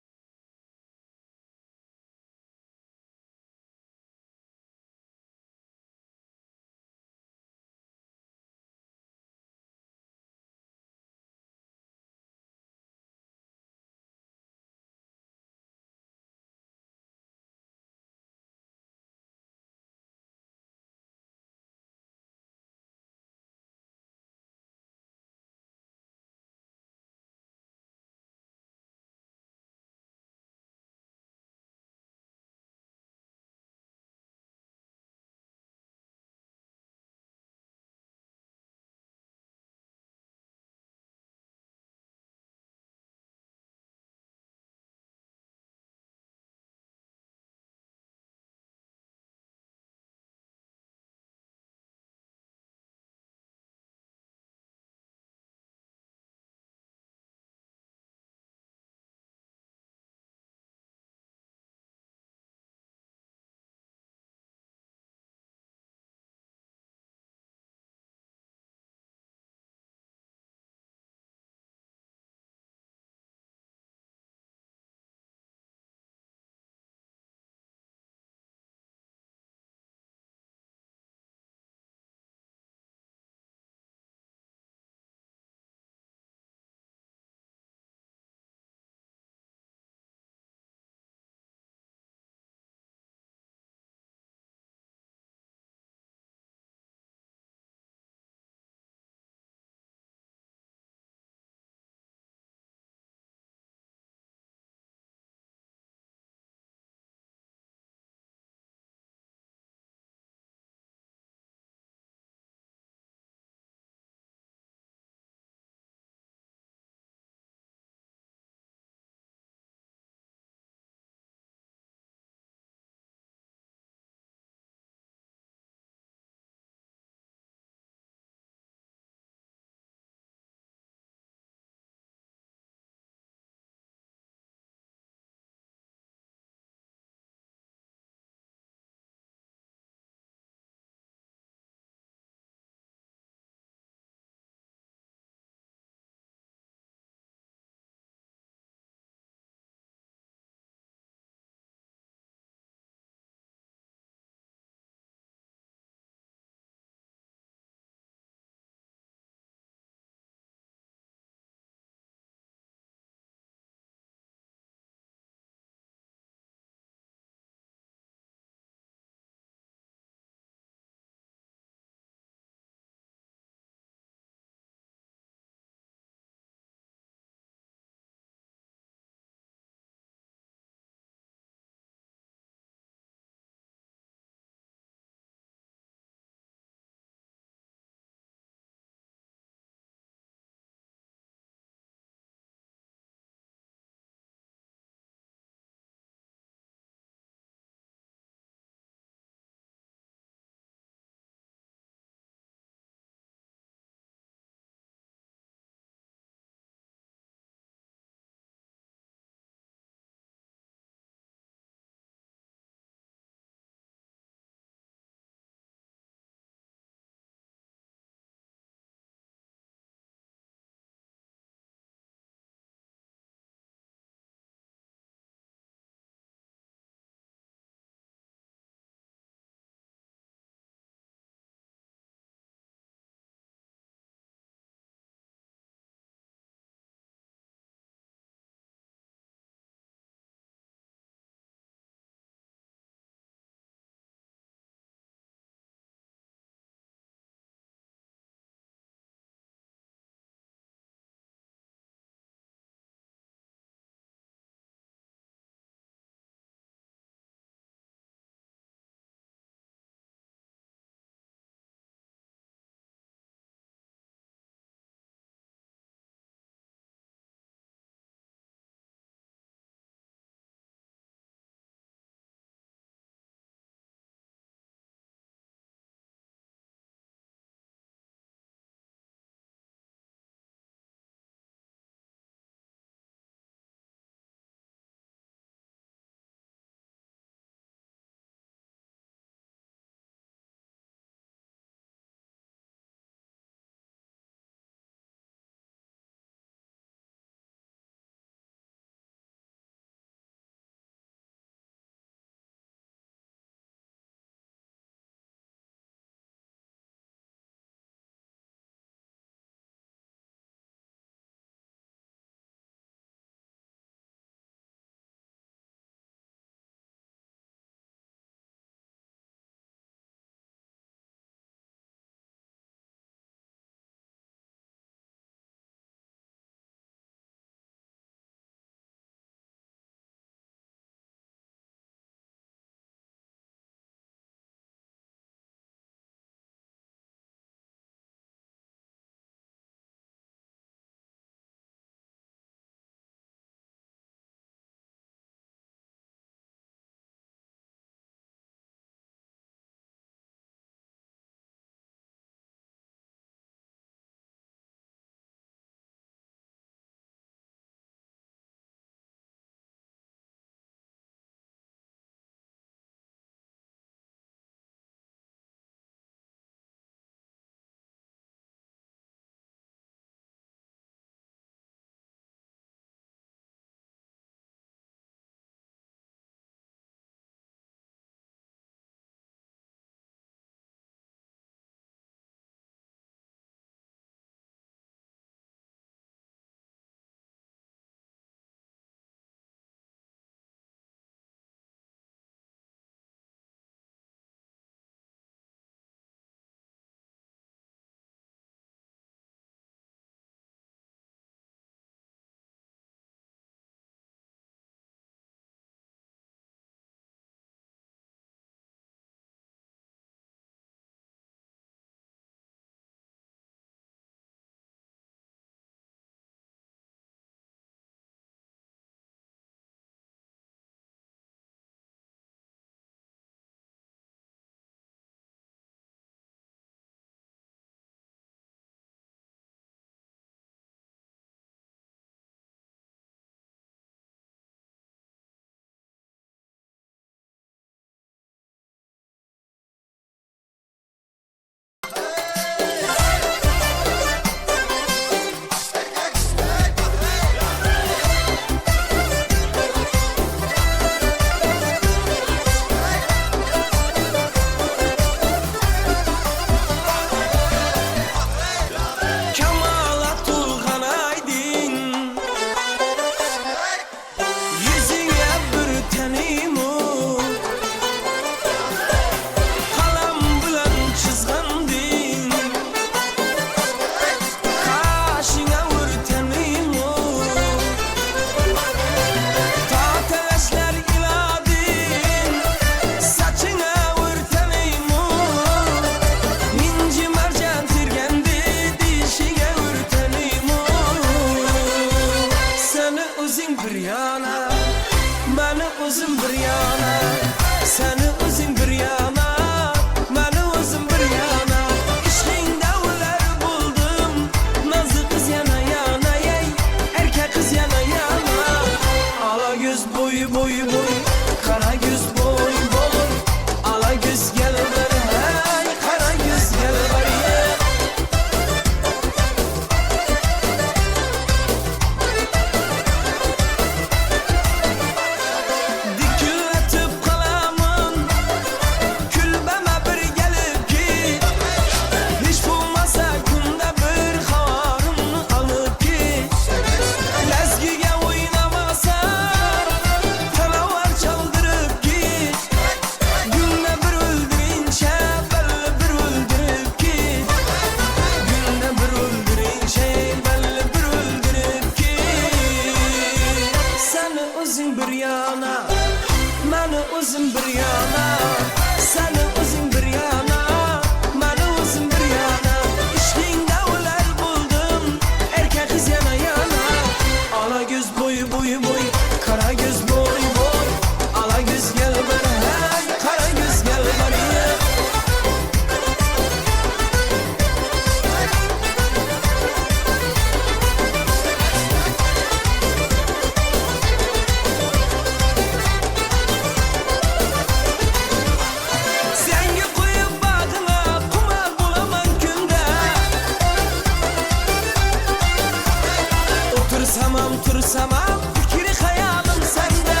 samam, fikri hayalim sende.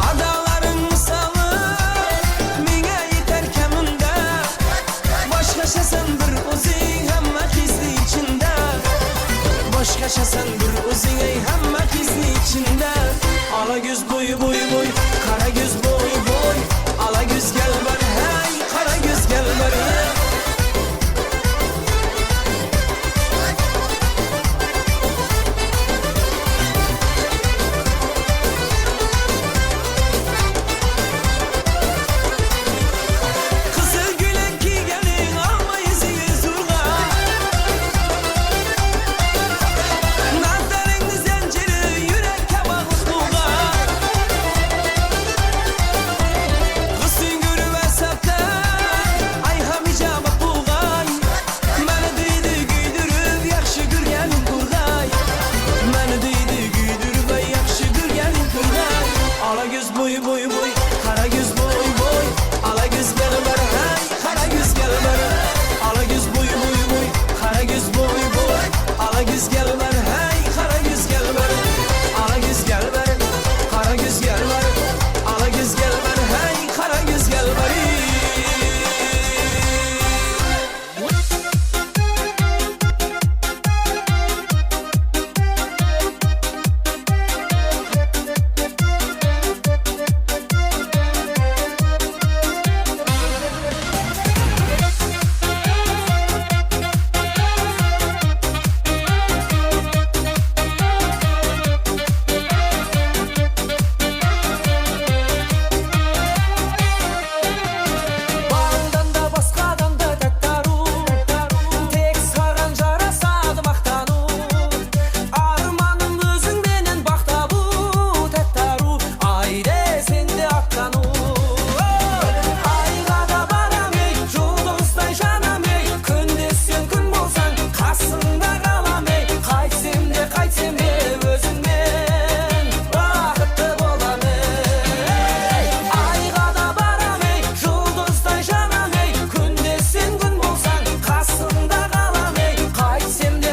Adaların misalı, mine yeter keminde. Başkaşasan bir o'zing hamma gizli içinde. Başkaşasan bir o'zing ey hamma gizli içinde. Ala göz boy boy boy, kara göz boy boy. Ala göz gel ber hey, kara göz gel ber. Kızıl gülek ki gelin almayız yüzüne. Nazarın zinciri yürekke bağlığa. Kızın görüversek de ayhamayacağım buğay. Beni deydi güydürüp yakşı gürgenin kurday. Beni deydi güydürüp ay yakşı gürgenin kurday. Ala göz boy boy boy, kara göz boy boy. Ala göz gel ber hey, kara göz gel ber. Ala göz boy boy boy, kara göz boy boy. Ala göz gel ber hey, kara göz gel ber. Ala göz gel ber, kara göz gel ber. Ala göz gel ber hey, kara göz gel ber. Bağından da басқадан da тәттару. Тек саған жарасады мақтану. Арманым өзің менен бақ табу. Тәттару, айде сенде аттану. Айға да барам ей, жұлдыздай жанам ей. Күнде сен күн болсаң, қасыңда қалам ей. Қайтсем де өзіңмен бақытты болам ей. Айға да барам ей, жұлдыздай жанам ей. Күнде сен күн болсаң, қасыңда қалам ей. Қайтсем де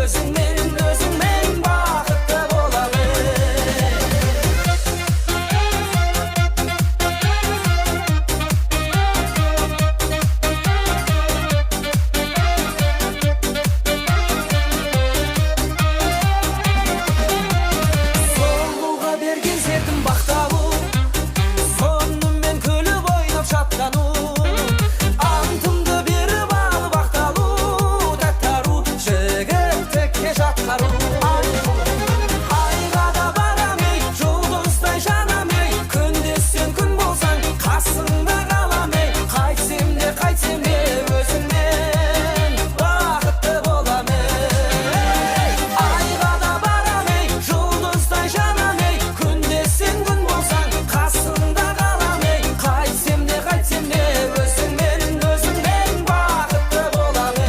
өзіңмен бақытты болам ей. Соңғуға берген сертім бақталу. Сонымен күліп ойнап шаттану. Антымды беріп алып ақталу. Тәттару, жігіттікке жатқару. Айға да барам ей, жұлдыздай жанам ей. Күнде сен күн болсаң, қасыңда қалам ей. Қайтсем де өзіңмен бақытты болам ей. Айға да барам ей, жұлдыздай жанам ей. Күнде сен күн болсаң, қасыңда қалам ей. Қайтсем де өзіңмен бақытты болам ей.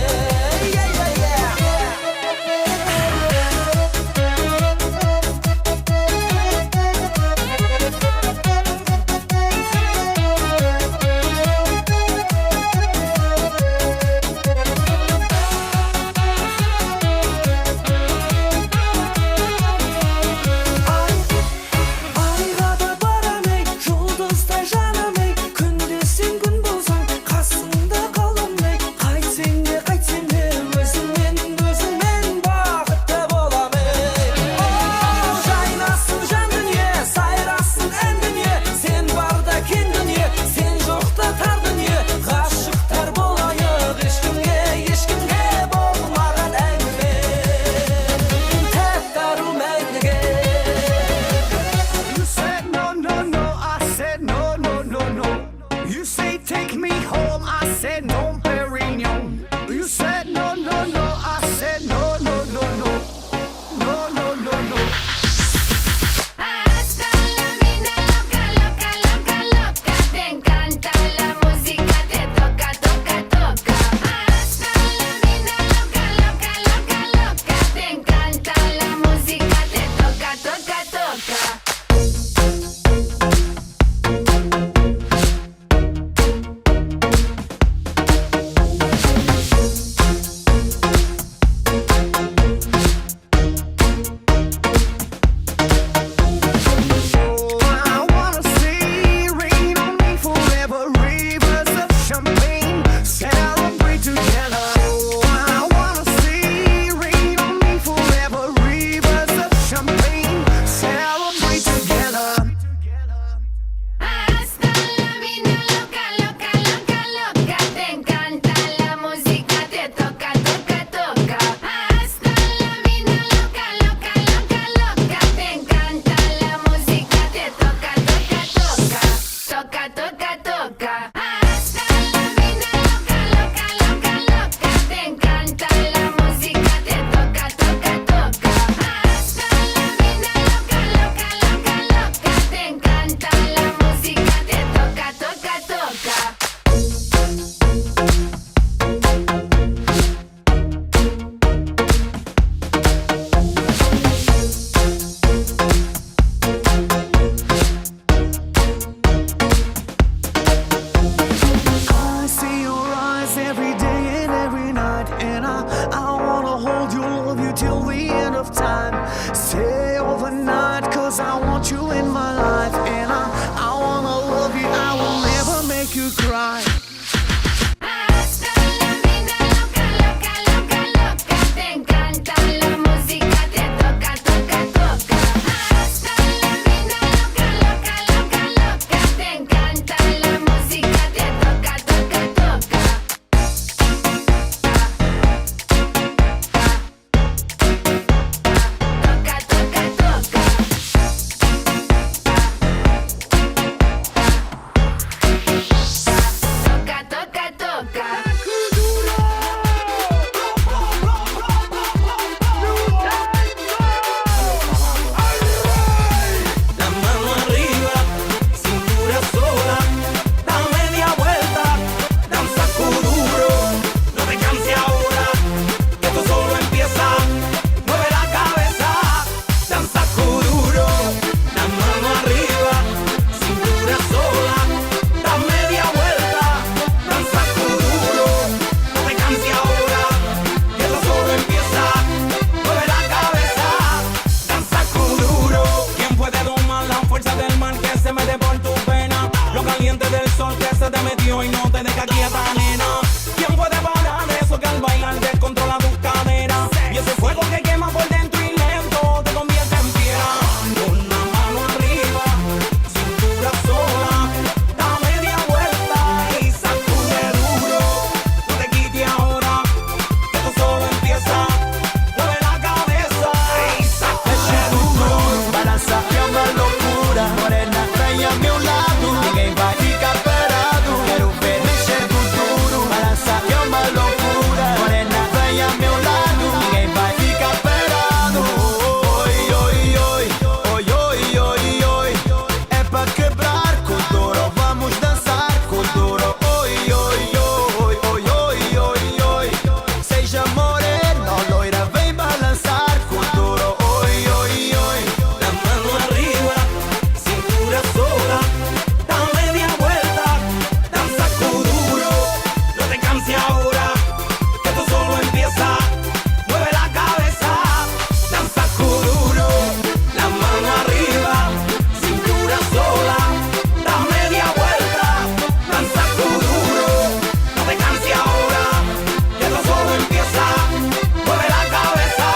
Айға да барам ей, жұлдыздай жанам ей. Күнде сен күн болсаң, қасыңда қалам ей. Қайтсем де өзіңмен бақытты болам ей. Жайнасын жан дүние, сайрасын ән дүние. Сен барда кең дүние, сен жоқта тар дүние. Ғашықтар болайық, ешкімге болмаған әңгіме. Тәттару мәңгіге. You said no, no, no, I said no, no, no, no. You say take me home, I said no, Perignon. You said no, no, no, I said no, no, no, no. No, no, no, no. Hasta la vida loca, loca, loca, loca. Te encanta la música, te toca, toca, toca. Hasta la vida loca, loca, loca, loca. Te encanta la música, te toca, toca, toca. right. Te encanta la música, te toca, toca, toca. Hasta la vida loca, loca, loca, loca. Te encanta la música, te toca, toca, toca. Toca, toca, toca. Toca, toca, toca. La mano arriba, cintura sola, da media vuelta, danza kuduro, no te canses ahora, que esto solo empieza, mueve la cabeza, danza kuduro, la mano arriba, cintura sola, da media vuelta, danza kuduro, no te canses ahora, que esto solo empieza, mueve la cabeza, danza kuduro. ¿Quién puede domar la fuerza del mar que se mete por tu pena? Lo caliente del sol que se te metió y no te deja quieta, nena. ¿Quién puede parar eso que al bailar descontrola tus caderas? Y ese fuego que quema por dentro y lento te convierte en piedra. Con la mano arriba, cintura sola, da media vuelta y sacude duro. No te quites ahora, que esto solo empieza. Mueve la cabeza y sacude duro. Balança é uma loucura, morena, vem ao meu lado, ninguém vai ficar parado. Quero ver mexer com duro. Balança é uma loucura, morena, vem ao meu lado, ninguém vai ficar parado. Oi, oi, oi, oi, oi, oi, oi. É pra quebrar com duro, vamos dançar com duro. Oi, oi, oi, oi, oi, oi, oi. Seja morena, loira, vem balançar com duro. Oi, oi, oi. La mano arriba, cintura sola, da media vuelta, danza kuduro, no te canses ahora, que esto solo empieza, mueve la cabeza, danza kuduro, la mano arriba, cintura sola, da media vuelta, danza kuduro, no te canses ahora, que esto solo empieza, mueve la cabeza,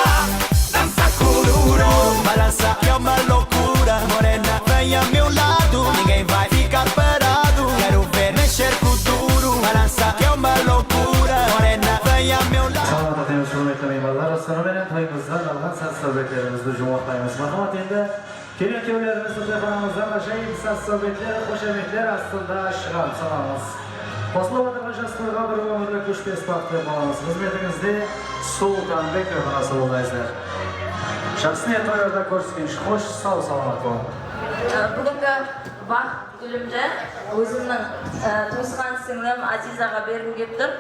danza kuduro. Balança é uma loucura, morena, vem ao meu lado, ninguém vai ficar parado. Quero ver mexer com duro. Balança é uma loucura, morena, vem ao meu lado. Salomon ataymiz, hurmatli mehmonlar. Assalomu to'yimizdan algan sazsobeklarimizni jo'natlaymiz. Marhamat, endi kelgan kuyovlarimizni to'yxonamizdan ajoyib sazsobeklar, qo'shameklar ostida shig'am salamiz. Poslovada Rajastovga bir umrlik xushpes vaqt deb olamiz. Xizmatingizda Sultonbek to'yxonasi bo'laysizlar. Shaxsiy to'ylarda ko'rsatgan xush sog'-salomat bo'ling. Bugungi vaqt gulimda o'zimning to'sgan singlim Azizaga berib keldim.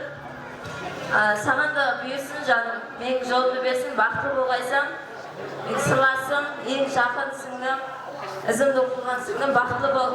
Sana da büyüsün canım, menga jolni bersin, baxtli bo'lg'aysan, silasin, eng yaqin singlim, izimda o'qigan singlim, baxtli bo'l.